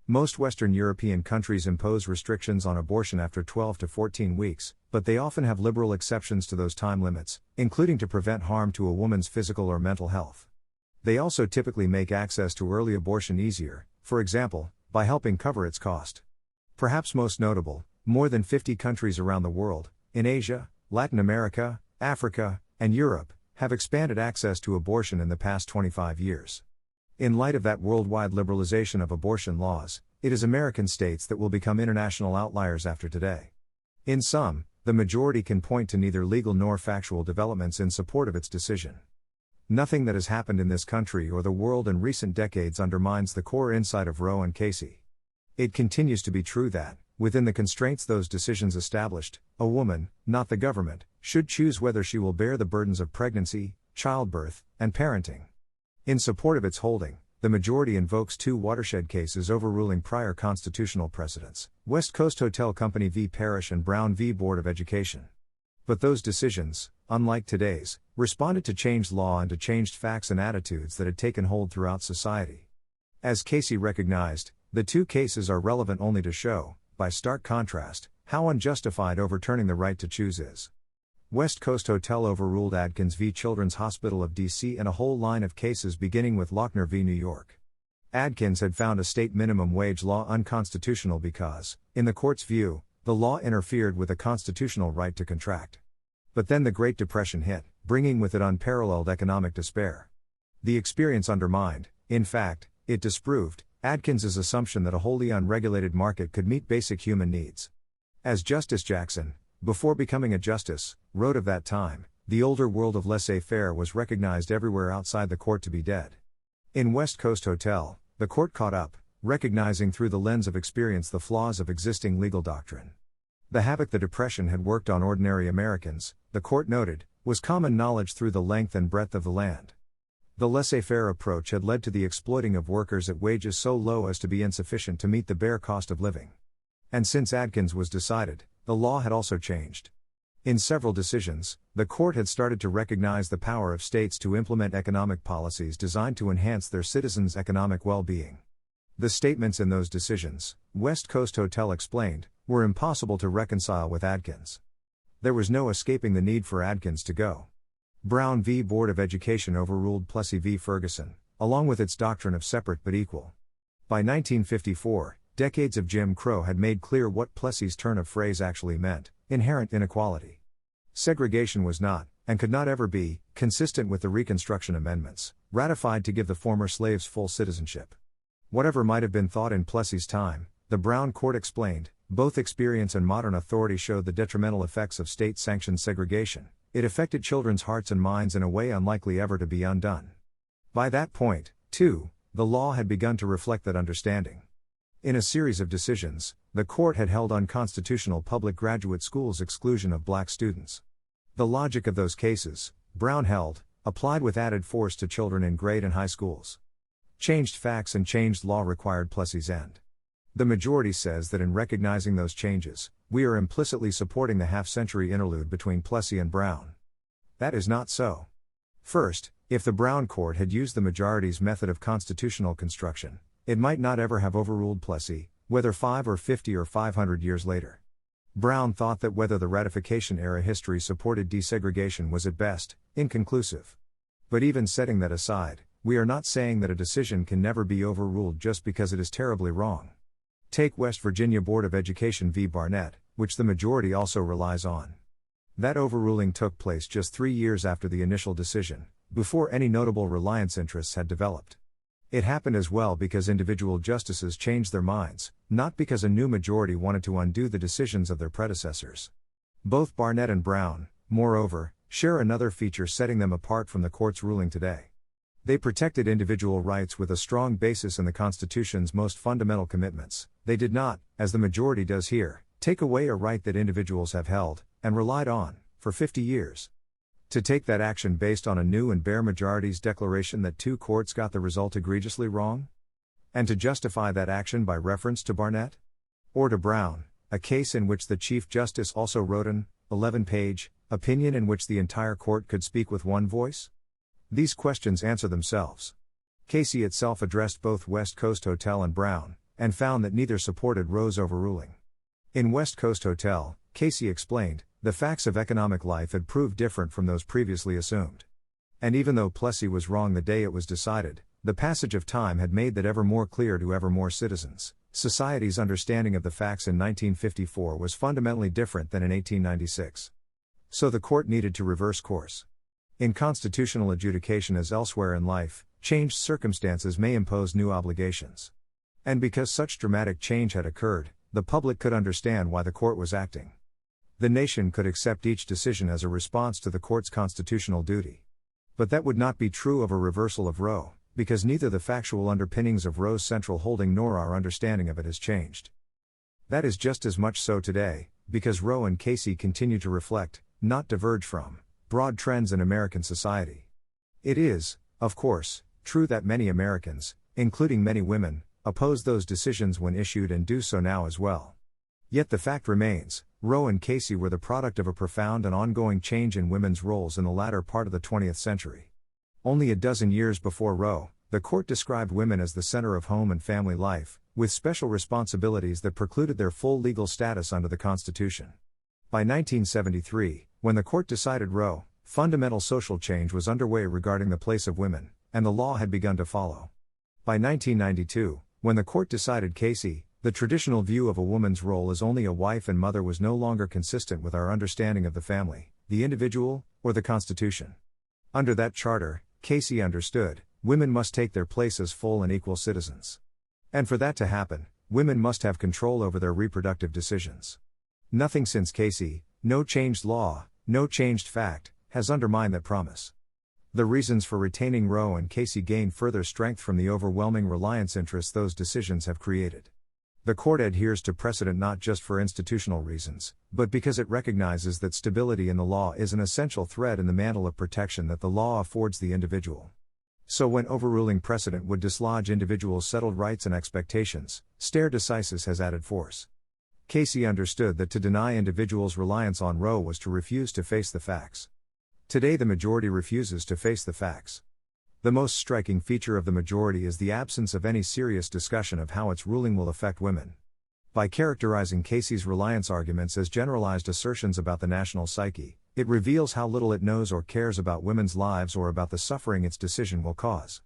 Most Western European countries impose restrictions on abortion after 12 to 14 weeks, but they often have liberal exceptions to those time limits, including to prevent harm to a woman's physical or mental health. They also typically make access to early abortion easier, for example, by helping cover its cost. Perhaps most notable, more than 50 countries around the world, in Asia, Latin America, Africa, and Europe, have expanded access to abortion in the past 25 years. In light of that worldwide liberalization of abortion laws, it is American states that will become international outliers after today. In sum, the majority can point to neither legal nor factual developments in support of its decision. Nothing that has happened in this country or the world in recent decades undermines the core insight of Roe and Casey. It continues to be true that, within the constraints those decisions established, a woman, not the government, should choose whether she will bear the burdens of pregnancy, childbirth, and parenting. In support of its holding, the majority invokes two watershed cases overruling prior constitutional precedents, West Coast Hotel Company v. Parrish and Brown v. Board of Education. But those decisions, unlike today's, responded to changed law and to changed facts and attitudes that had taken hold throughout society. As Casey recognized, the two cases are relevant only to show, by stark contrast, how unjustified overturning the right to choose is. West Coast Hotel overruled Adkins v. Children's Hospital of D.C. and a whole line of cases beginning with Lochner v. New York. Adkins had found a state minimum wage law unconstitutional because, in the court's view, the law interfered with a constitutional right to contract. But then the Great Depression hit, bringing with it unparalleled economic despair. The experience undermined, in fact, it disproved, Adkins's assumption that a wholly unregulated market could meet basic human needs. As Justice Jackson, before becoming a justice, wrote of that time, the older world of laissez-faire was recognized everywhere outside the court to be dead. In West Coast Hotel, the court caught up, recognizing through the lens of experience the flaws of existing legal doctrine. The havoc the Depression had worked on ordinary Americans, the court noted, was common knowledge through the length and breadth of the land. The laissez-faire approach had led to the exploiting of workers at wages so low as to be insufficient to meet the bare cost of living. And since Adkins was decided, the law had also changed. In several decisions, the court had started to recognize the power of states to implement economic policies designed to enhance their citizens' economic well-being. The statements in those decisions, West Coast Hotel explained, were impossible to reconcile with Adkins. There was no escaping the need for Adkins to go. Brown v. Board of Education overruled Plessy v. Ferguson, along with its doctrine of separate but equal. By 1954, decades of Jim Crow had made clear what Plessy's turn of phrase actually meant: inherent inequality. Segregation was not, and could not ever be, consistent with the Reconstruction Amendments, ratified to give the former slaves full citizenship. Whatever might have been thought in Plessy's time, the Brown Court explained, both experience and modern authority showed the detrimental effects of state-sanctioned segregation. It affected children's hearts and minds in a way unlikely ever to be undone. By that point, too, the law had begun to reflect that understanding. In a series of decisions, the court had held unconstitutional public graduate schools' exclusion of black students. The logic of those cases, Brown held, applied with added force to children in grade and high schools. Changed facts and changed law required Plessy's end. The majority says that in recognizing those changes, we are implicitly supporting the half-century interlude between Plessy and Brown. That is not so. First, if the Brown court had used the majority's method of constitutional construction, it might not ever have overruled Plessy, whether 5 or 50 or 500 years later. Brown thought that whether the ratification-era history supported desegregation was at best inconclusive. But even setting that aside, we are not saying that a decision can never be overruled just because it is terribly wrong. Take West Virginia Board of Education v. Barnett, which the majority also relies on. That overruling took place just 3 years after the initial decision, before any notable reliance interests had developed. It happened as well because individual justices changed their minds, not because a new majority wanted to undo the decisions of their predecessors. Both Barnett and Brown, moreover, share another feature setting them apart from the court's ruling today. They protected individual rights with a strong basis in the Constitution's most fundamental commitments. They did not, as the majority does here, take away a right that individuals have held, and relied on, for 50 years. To take that action based on a new and bare majority's declaration that two courts got the result egregiously wrong? And to justify that action by reference to Barnett? Or to Brown, a case in which the Chief Justice also wrote an 11-page opinion in which the entire court could speak with one voice? These questions answer themselves. Casey itself addressed both West Coast Hotel and Brown, and found that neither supported Roe's overruling. In West Coast Hotel, Casey explained, the facts of economic life had proved different from those previously assumed. And even though Plessy was wrong the day it was decided, the passage of time had made that ever more clear to ever more citizens. Society's understanding of the facts in 1954 was fundamentally different than in 1896. So the court needed to reverse course. In constitutional adjudication as elsewhere in life, changed circumstances may impose new obligations. And because such dramatic change had occurred, the public could understand why the court was acting. The nation could accept each decision as a response to the court's constitutional duty. But that would not be true of a reversal of Roe, because neither the factual underpinnings of Roe's central holding nor our understanding of it has changed. That is just as much so today, because Roe and Casey continue to reflect, not diverge from, broad trends in American society. It is, of course, true that many Americans, including many women, oppose those decisions when issued and do so now as well. Yet the fact remains, Roe and Casey were the product of a profound and ongoing change in women's roles in the latter part of the 20th century. Only a dozen years before Roe, the court described women as the center of home and family life, with special responsibilities that precluded their full legal status under the Constitution. By 1973, when the court decided Roe, fundamental social change was underway regarding the place of women, and the law had begun to follow. By 1992, when the court decided Casey, the traditional view of a woman's role as only a wife and mother was no longer consistent with our understanding of the family, the individual, or the Constitution. Under that charter, Casey understood, women must take their place as full and equal citizens. And for that to happen, women must have control over their reproductive decisions. Nothing since Casey, no changed law, no changed fact, has undermined that promise. The reasons for retaining Roe and Casey gain further strength from the overwhelming reliance interests those decisions have created. The court adheres to precedent not just for institutional reasons, but because it recognizes that stability in the law is an essential thread in the mantle of protection that the law affords the individual. So when overruling precedent would dislodge individuals' settled rights and expectations, stare decisis has added force. Casey understood that to deny individuals reliance on Roe was to refuse to face the facts. Today the majority refuses to face the facts. The most striking feature of the majority is the absence of any serious discussion of how its ruling will affect women. By characterizing Casey's reliance arguments as generalized assertions about the national psyche, it reveals how little it knows or cares about women's lives or about the suffering its decision will cause.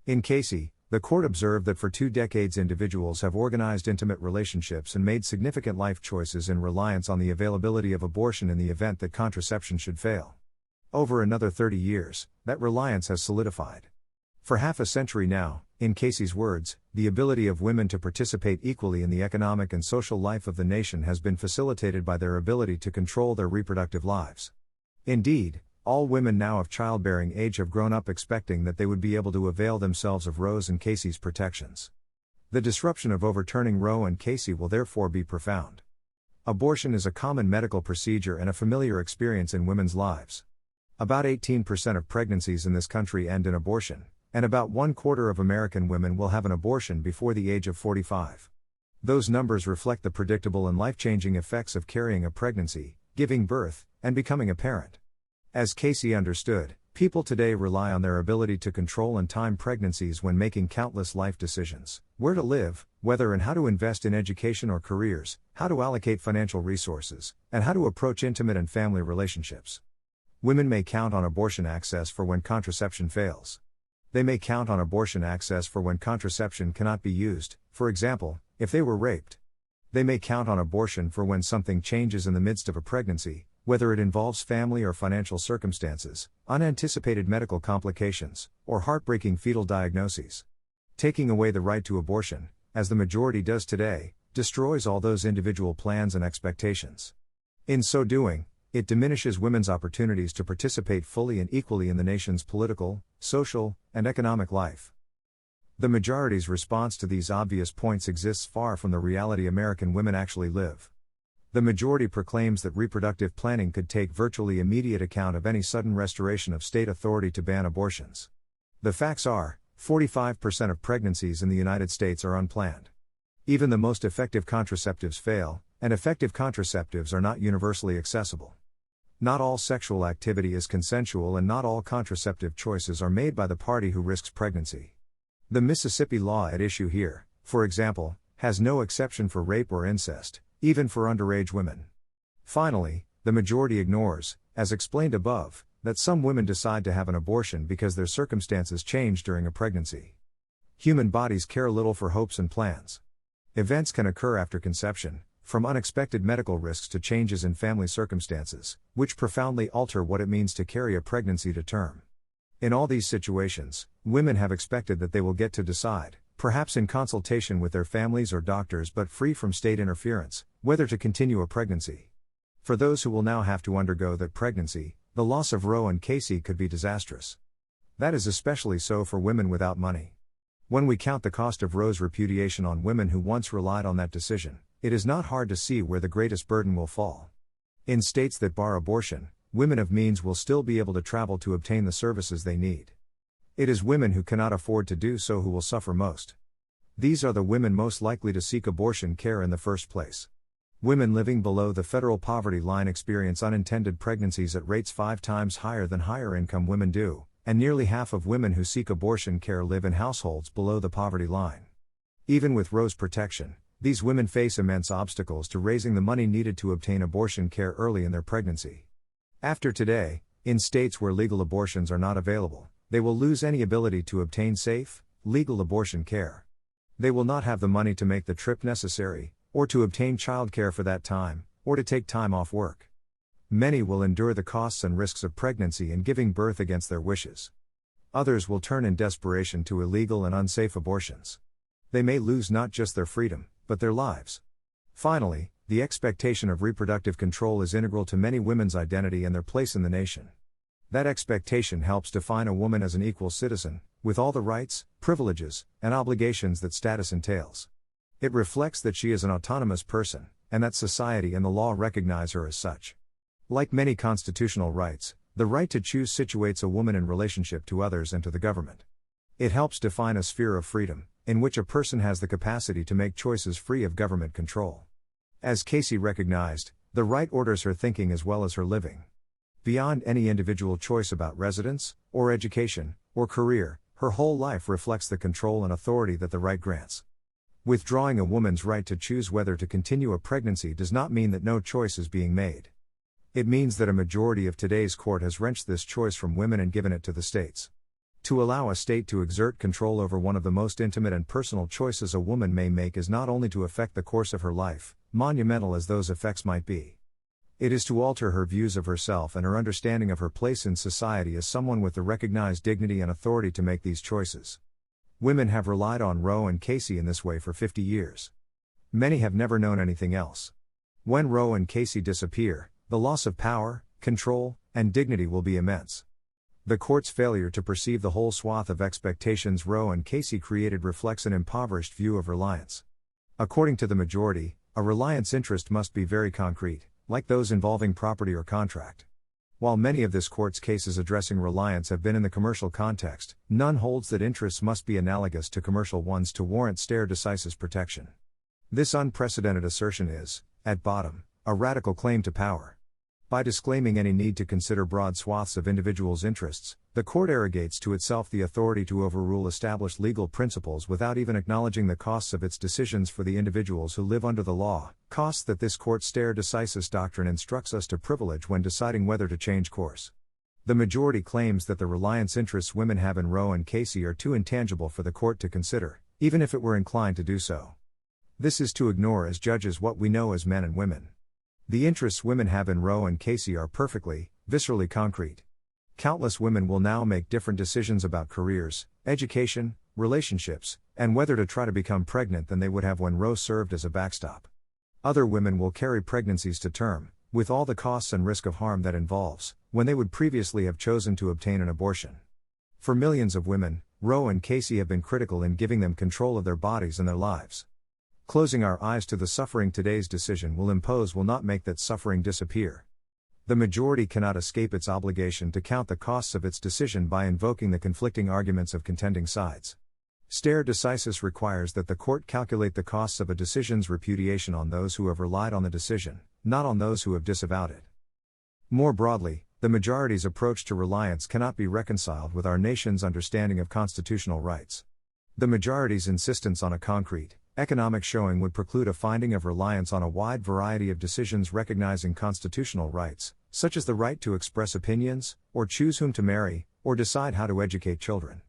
In Casey, the court observed that for 2 decades individuals have organized intimate relationships and made significant life choices in reliance on the availability of abortion in the event that contraception should fail. Over another 30 years, that reliance has solidified. For half a century now, in Casey's words, the ability of women to participate equally in the economic and social life of the nation has been facilitated by their ability to control their reproductive lives. Indeed, all women now of childbearing age have grown up expecting that they would be able to avail themselves of Roe's and Casey's protections. The disruption of overturning Roe and Casey will therefore be profound. Abortion is a common medical procedure and a familiar experience in women's lives. About 18% of pregnancies in this country end in abortion, and about 1/4 of American women will have an abortion before the age of 45. Those numbers reflect the predictable and life-changing effects of carrying a pregnancy, giving birth, and becoming a parent. As Casey understood, people today rely on their ability to control and time pregnancies when making countless life decisions: where to live, whether and how to invest in education or careers, how to allocate financial resources, and how to approach intimate and family relationships. Women may count on abortion access for when contraception fails. They may count on abortion access for when contraception cannot be used, for example, if they were raped. They may count on abortion for when something changes in the midst of a pregnancy, whether it involves family or financial circumstances, unanticipated medical complications, or heartbreaking fetal diagnoses. Taking away the right to abortion, as the majority does today, destroys all those individual plans and expectations. In so doing, it diminishes women's opportunities to participate fully and equally in the nation's political, social, and economic life. The majority's response to these obvious points exists far from the reality American women actually live. The majority proclaims that reproductive planning could take virtually immediate account of any sudden restoration of state authority to ban abortions. The facts are, 45% of pregnancies in the United States are unplanned. Even the most effective contraceptives fail, and effective contraceptives are not universally accessible. Not all sexual activity is consensual, and not all contraceptive choices are made by the party who risks pregnancy. The Mississippi law at issue here, for example, has no exception for rape or incest, even for underage women. Finally, the majority ignores, as explained above, that some women decide to have an abortion because their circumstances change during a pregnancy. Human bodies care little for hopes and plans. Events can occur after conception, from unexpected medical risks to changes in family circumstances, which profoundly alter what it means to carry a pregnancy to term. In all these situations, women have expected that they will get to decide, perhaps in consultation with their families or doctors but free from state interference, whether to continue a pregnancy. For those who will now have to undergo that pregnancy, the loss of Roe and Casey could be disastrous. That is especially so for women without money. When we count the cost of Roe's repudiation on women who once relied on that decision, it is not hard to see where the greatest burden will fall. In states that bar abortion, women of means will still be able to travel to obtain the services they need. It is women who cannot afford to do so who will suffer most. These are the women most likely to seek abortion care in the first place. Women living below the federal poverty line experience unintended pregnancies at rates 5 times higher than higher income women do, and nearly half of women who seek abortion care live in households below the poverty line. Even with Roe's protection, these women face immense obstacles to raising the money needed to obtain abortion care early in their pregnancy. After today, in states where legal abortions are not available, they will lose any ability to obtain safe, legal abortion care. They will not have the money to make the trip necessary, or to obtain childcare for that time, or to take time off work. Many will endure the costs and risks of pregnancy and giving birth against their wishes. Others will turn in desperation to illegal and unsafe abortions. They may lose not just their freedom, but their lives. Finally, the expectation of reproductive control is integral to many women's identity and their place in the nation. That expectation helps define a woman as an equal citizen, with all the rights, privileges, and obligations that status entails. It reflects that she is an autonomous person, and that society and the law recognize her as such. Like many constitutional rights, the right to choose situates a woman in relationship to others and to the government. It helps define a sphere of freedom, in which a person has the capacity to make choices free of government control. As Casey recognized, the right orders her thinking as well as her living. Beyond any individual choice about residence, or education, or career, her whole life reflects the control and authority that the right grants. Withdrawing a woman's right to choose whether to continue a pregnancy does not mean that no choice is being made. It means that a majority of today's court has wrenched this choice from women and given it to the states. To allow a state to exert control over one of the most intimate and personal choices a woman may make is not only to affect the course of her life, monumental as those effects might be. It is to alter her views of herself and her understanding of her place in society as someone with the recognized dignity and authority to make these choices. Women have relied on Roe and Casey in this way for 50 years. Many have never known anything else. When Roe and Casey disappear, the loss of power, control, and dignity will be immense. The court's failure to perceive the whole swath of expectations Roe and Casey created reflects an impoverished view of reliance. According to the majority, a reliance interest must be very concrete, like those involving property or contract. While many of this court's cases addressing reliance have been in the commercial context, none holds that interests must be analogous to commercial ones to warrant stare decisis protection. This unprecedented assertion is, at bottom, a radical claim to power. By disclaiming any need to consider broad swaths of individuals' interests, the court arrogates to itself the authority to overrule established legal principles without even acknowledging the costs of its decisions for the individuals who live under the law, costs that this court's stare decisis doctrine instructs us to privilege when deciding whether to change course. The majority claims that the reliance interests women have in Roe and Casey are too intangible for the court to consider, even if it were inclined to do so. This is to ignore as judges what we know as men and women. The interests women have in Roe and Casey are perfectly, viscerally concrete. Countless women will now make different decisions about careers, education, relationships, and whether to try to become pregnant than they would have when Roe served as a backstop. Other women will carry pregnancies to term, with all the costs and risk of harm that involves, when they would previously have chosen to obtain an abortion. For millions of women, Roe and Casey have been critical in giving them control of their bodies and their lives. Closing our eyes to the suffering today's decision will impose will not make that suffering disappear. The majority cannot escape its obligation to count the costs of its decision by invoking the conflicting arguments of contending sides. Stare decisis requires that the court calculate the costs of a decision's repudiation on those who have relied on the decision, not on those who have disavowed it. More broadly, the majority's approach to reliance cannot be reconciled with our nation's understanding of constitutional rights. The majority's insistence on a concrete, economic showing would preclude a finding of reliance on a wide variety of decisions recognizing constitutional rights, such as the right to express opinions, or choose whom to marry, or decide how to educate children.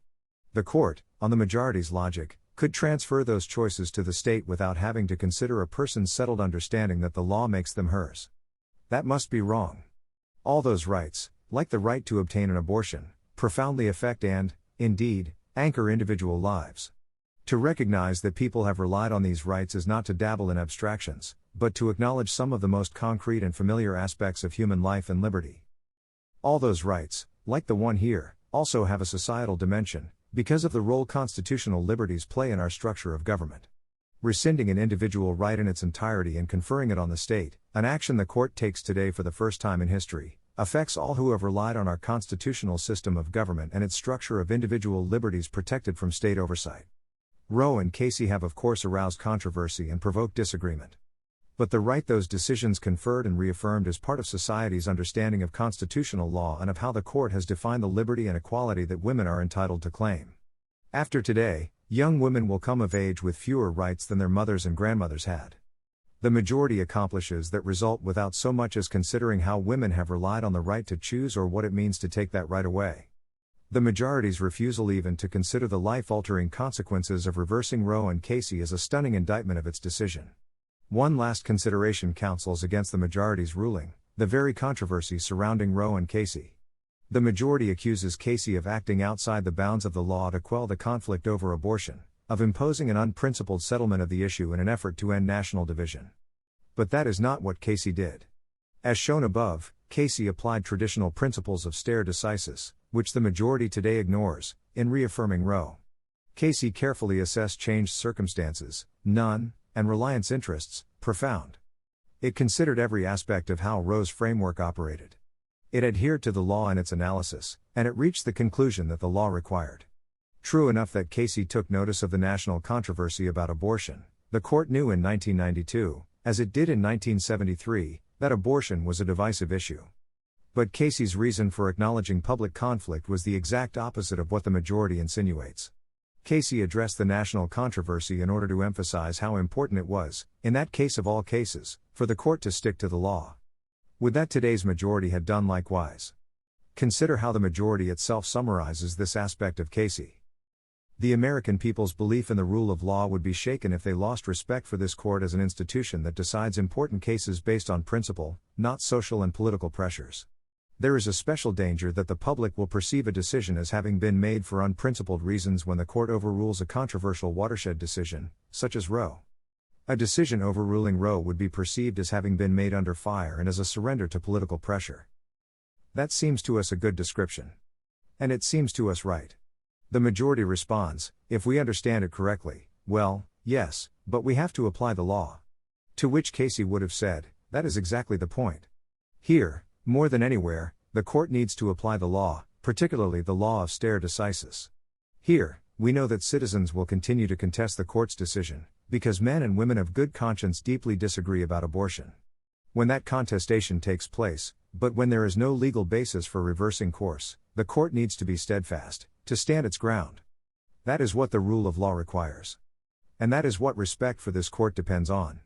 The court, on the majority's logic, could transfer those choices to the state without having to consider a person's settled understanding that the law makes them hers. That must be wrong. All those rights, like the right to obtain an abortion, profoundly affect and, indeed, anchor individual lives. To recognize that people have relied on these rights is not to dabble in abstractions, but to acknowledge some of the most concrete and familiar aspects of human life and liberty. All those rights, like the one here, also have a societal dimension, because of the role constitutional liberties play in our structure of government. Rescinding an individual right in its entirety and conferring it on the state, an action the court takes today for the first time in history, affects all who have relied on our constitutional system of government and its structure of individual liberties protected from state oversight. Roe and Casey have of course aroused controversy and provoked disagreement. But the right those decisions conferred and reaffirmed is part of society's understanding of constitutional law and of how the court has defined the liberty and equality that women are entitled to claim. After today, young women will come of age with fewer rights than their mothers and grandmothers had. The majority accomplishes that result without so much as considering how women have relied on the right to choose or what it means to take that right away. The majority's refusal even to consider the life-altering consequences of reversing Roe and Casey is a stunning indictment of its decision. One last consideration counsels against the majority's ruling: the very controversy surrounding Roe and Casey. The majority accuses Casey of acting outside the bounds of the law to quell the conflict over abortion, of imposing an unprincipled settlement of the issue in an effort to end national division. But that is not what Casey did. As shown above, Casey applied traditional principles of stare decisis, which the majority today ignores, in reaffirming Roe. Casey carefully assessed changed circumstances, none, and reliance interests, profound. It considered every aspect of how Roe's framework operated. It adhered to the law in its analysis, and it reached the conclusion that the law required. True enough that Casey took notice of the national controversy about abortion, the court knew in 1992, as it did in 1973, that abortion was a divisive issue. But Casey's reason for acknowledging public conflict was the exact opposite of what the majority insinuates. Casey addressed the national controversy in order to emphasize how important it was, in that case of all cases, for the court to stick to the law. Would that today's majority had done likewise? Consider how the majority itself summarizes this aspect of Casey. The American people's belief in the rule of law would be shaken if they lost respect for this court as an institution that decides important cases based on principle, not social and political pressures. There is a special danger that the public will perceive a decision as having been made for unprincipled reasons when the court overrules a controversial watershed decision, such as Roe. A decision overruling Roe would be perceived as having been made under fire and as a surrender to political pressure. That seems to us a good description. And it seems to us right. The majority responds, if we understand it correctly, well, yes, but we have to apply the law. To which Casey would have said, that is exactly the point. Here, more than anywhere, the court needs to apply the law, particularly the law of stare decisis. Here, we know that citizens will continue to contest the court's decision, because men and women of good conscience deeply disagree about abortion. When that contestation takes place, but when there is no legal basis for reversing course, the court needs to be steadfast, to stand its ground. That is what the rule of law requires. And that is what respect for this court depends on.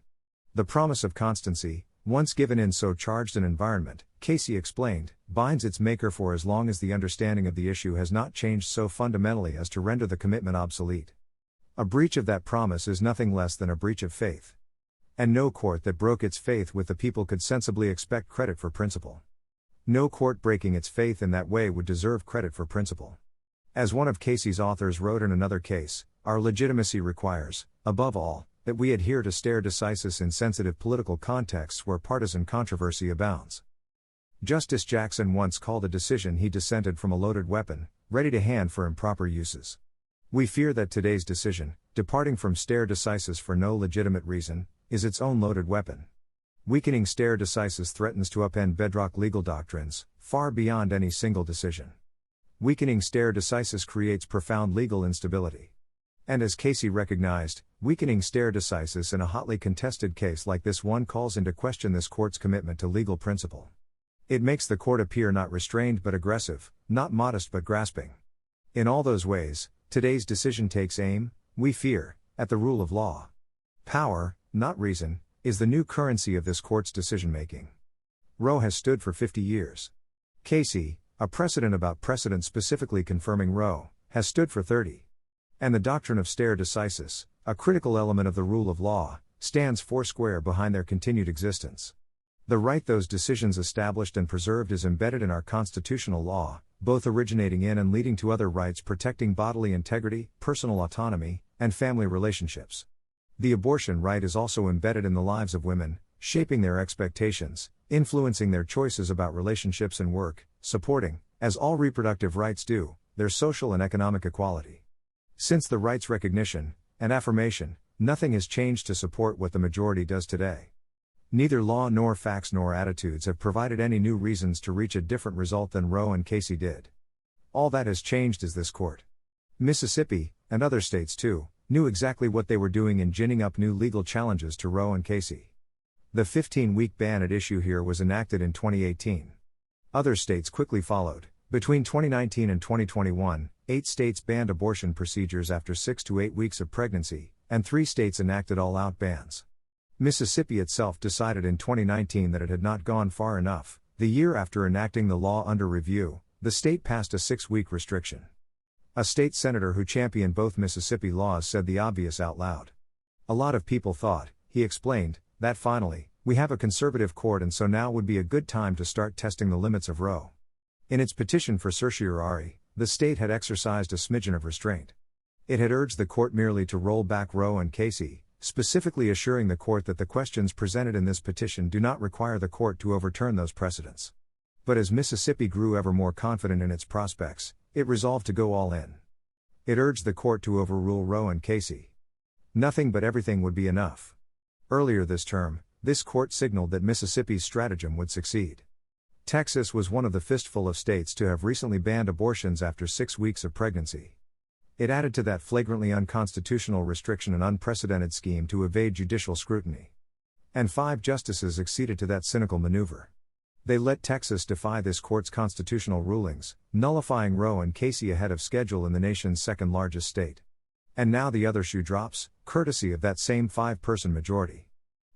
The promise of constancy, once given in so charged an environment, Casey explained, binds its maker for as long as the understanding of the issue has not changed so fundamentally as to render the commitment obsolete. A breach of that promise is nothing less than a breach of faith. And no court that broke its faith with the people could sensibly expect credit for principle. No court breaking its faith in that way would deserve credit for principle. As one of Casey's authors wrote in another case, our legitimacy requires, above all, that we adhere to stare decisis in sensitive political contexts where partisan controversy abounds. Justice Jackson once called a decision he dissented from a loaded weapon, ready to hand for improper uses. We fear that today's decision, departing from stare decisis for no legitimate reason, is its own loaded weapon. Weakening stare decisis threatens to upend bedrock legal doctrines, far beyond any single decision. Weakening stare decisis creates profound legal instability. And as Casey recognized, weakening stare decisis in a hotly contested case like this one calls into question this court's commitment to legal principle. It makes the court appear not restrained but aggressive, not modest but grasping. In all those ways, today's decision takes aim, we fear, at the rule of law. Power, not reason, is the new currency of this court's decision-making. Roe has stood for 50 years. Casey, a precedent about precedent specifically confirming Roe, has stood for 30. And the doctrine of stare decisis, a critical element of the rule of law, stands foursquare behind their continued existence. The right those decisions established and preserved is embedded in our constitutional law, both originating in and leading to other rights protecting bodily integrity, personal autonomy, and family relationships. The abortion right is also embedded in the lives of women, shaping their expectations, influencing their choices about relationships and work, supporting, as all reproductive rights do, their social and economic equality. Since the right's recognition and affirmation, nothing has changed to support what the majority does today. Neither law nor facts nor attitudes have provided any new reasons to reach a different result than Roe and Casey did. All that has changed is this court. Mississippi, and other states too, knew exactly what they were doing in ginning up new legal challenges to Roe and Casey. The 15-week ban at issue here was enacted in 2018. Other states quickly followed. Between 2019 and 2021, 8 states banned abortion procedures after 6 to 8 weeks of pregnancy, and 3 states enacted all-out bans. Mississippi itself decided in 2019 that it had not gone far enough. The year after enacting the law under review, the state passed a 6-week restriction. A state senator who championed both Mississippi laws said the obvious out loud. A lot of people thought, he explained, that finally, we have a conservative court and so now would be a good time to start testing the limits of Roe. In its petition for certiorari, the state had exercised a smidgen of restraint. It had urged the court merely to roll back Roe and Casey, specifically assuring the court that the questions presented in this petition do not require the court to overturn those precedents. But as Mississippi grew ever more confident in its prospects, it resolved to go all in. It urged the court to overrule Roe and Casey. Nothing but everything would be enough. Earlier this term, this court signaled that Mississippi's stratagem would succeed. Texas was one of the fistful of states to have recently banned abortions after 6 weeks of pregnancy. It added to that flagrantly unconstitutional restriction an unprecedented scheme to evade judicial scrutiny. And 5 justices acceded to that cynical maneuver. They let Texas defy this court's constitutional rulings, nullifying Roe and Casey ahead of schedule in the nation's second-largest state. And now the other shoe drops, courtesy of that same 5-person majority.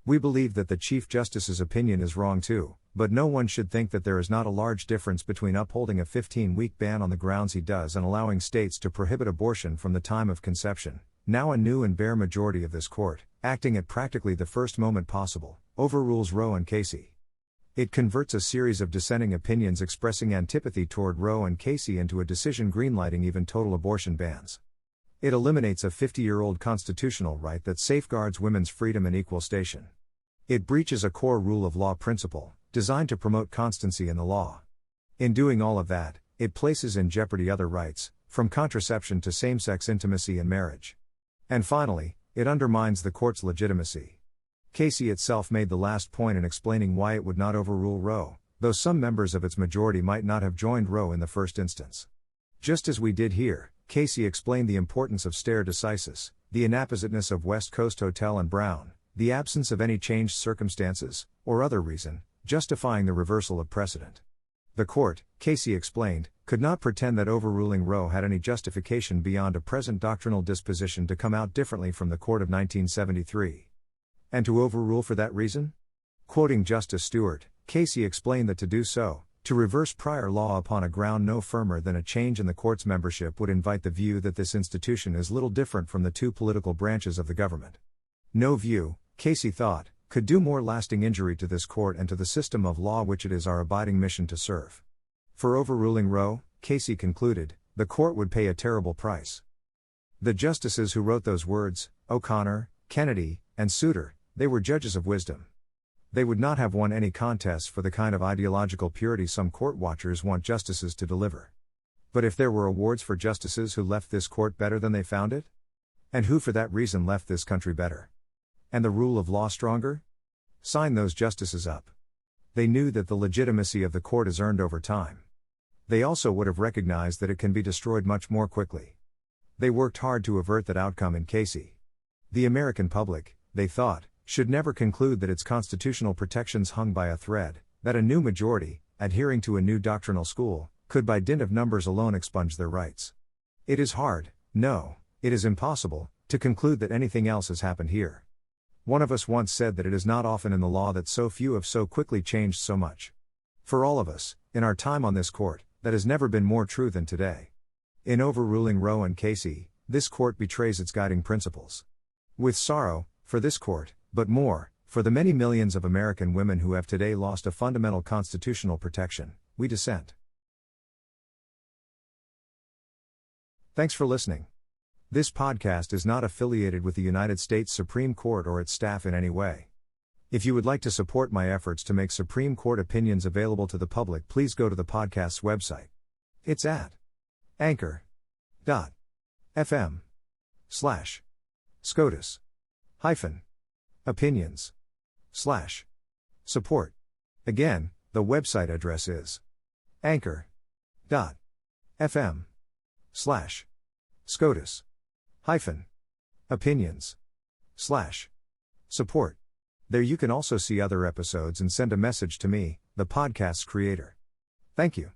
We believe that the Chief Justice's opinion is wrong too, but no one should think that there is not a large difference between upholding a 15-week ban on the grounds he does and allowing states to prohibit abortion from the time of conception. Now a new and bare majority of this court, acting at practically the first moment possible, overrules Roe and Casey. It converts a series of dissenting opinions expressing antipathy toward Roe and Casey into a decision greenlighting even total abortion bans. It eliminates a 50-year-old constitutional right that safeguards women's freedom and equal station. It breaches a core rule of law principle, designed to promote constancy in the law. In doing all of that, it places in jeopardy other rights, from contraception to same-sex intimacy and marriage. And finally, it undermines the court's legitimacy. Casey itself made the last point in explaining why it would not overrule Roe, though some members of its majority might not have joined Roe in the first instance. Just as we did here, Casey explained the importance of stare decisis, the inappositeness of West Coast Hotel and Brown, the absence of any changed circumstances, or other reason, justifying the reversal of precedent. The court, Casey explained, could not pretend that overruling Roe had any justification beyond a present doctrinal disposition to come out differently from the court of 1973. And to overrule for that reason? Quoting Justice Stewart, Casey explained that to do so, to reverse prior law upon a ground no firmer than a change in the court's membership would invite the view that this institution is little different from the 2 political branches of the government. No view, Casey thought, could do more lasting injury to this court and to the system of law which it is our abiding mission to serve. For overruling Roe, Casey concluded, the court would pay a terrible price. The justices who wrote those words, O'Connor, Kennedy, and Souter, they were judges of wisdom. They would not have won any contests for the kind of ideological purity some court watchers want justices to deliver. But if there were awards for justices who left this court better than they found it? And who for that reason left this country better? And the rule of law stronger? Sign those justices up. They knew that the legitimacy of the court is earned over time. They also would have recognized that it can be destroyed much more quickly. They worked hard to avert that outcome in Casey. The American public, they thought, should never conclude that its constitutional protections hung by a thread, that a new majority, adhering to a new doctrinal school, could by dint of numbers alone expunge their rights. It is hard, no, it is impossible, to conclude that anything else has happened here. One of us once said that it is not often in the law that so few have so quickly changed so much. For all of us, in our time on this court, that has never been more true than today. In overruling Roe and Casey, this court betrays its guiding principles. With sorrow, for this court, but more, for the many millions of American women who have today lost a fundamental constitutional protection, we dissent. Thanks for listening. This podcast is not affiliated with the United States Supreme Court or its staff in any way. If you would like to support my efforts to make Supreme Court opinions available to the public, please go to the podcast's website. It's at anchor.fm/SCOTUS-opinions/support. Again, the website address is anchor.fm/SCOTUS-opinions/support. There you can also see other episodes and send a message to me, the podcast's creator. Thank you.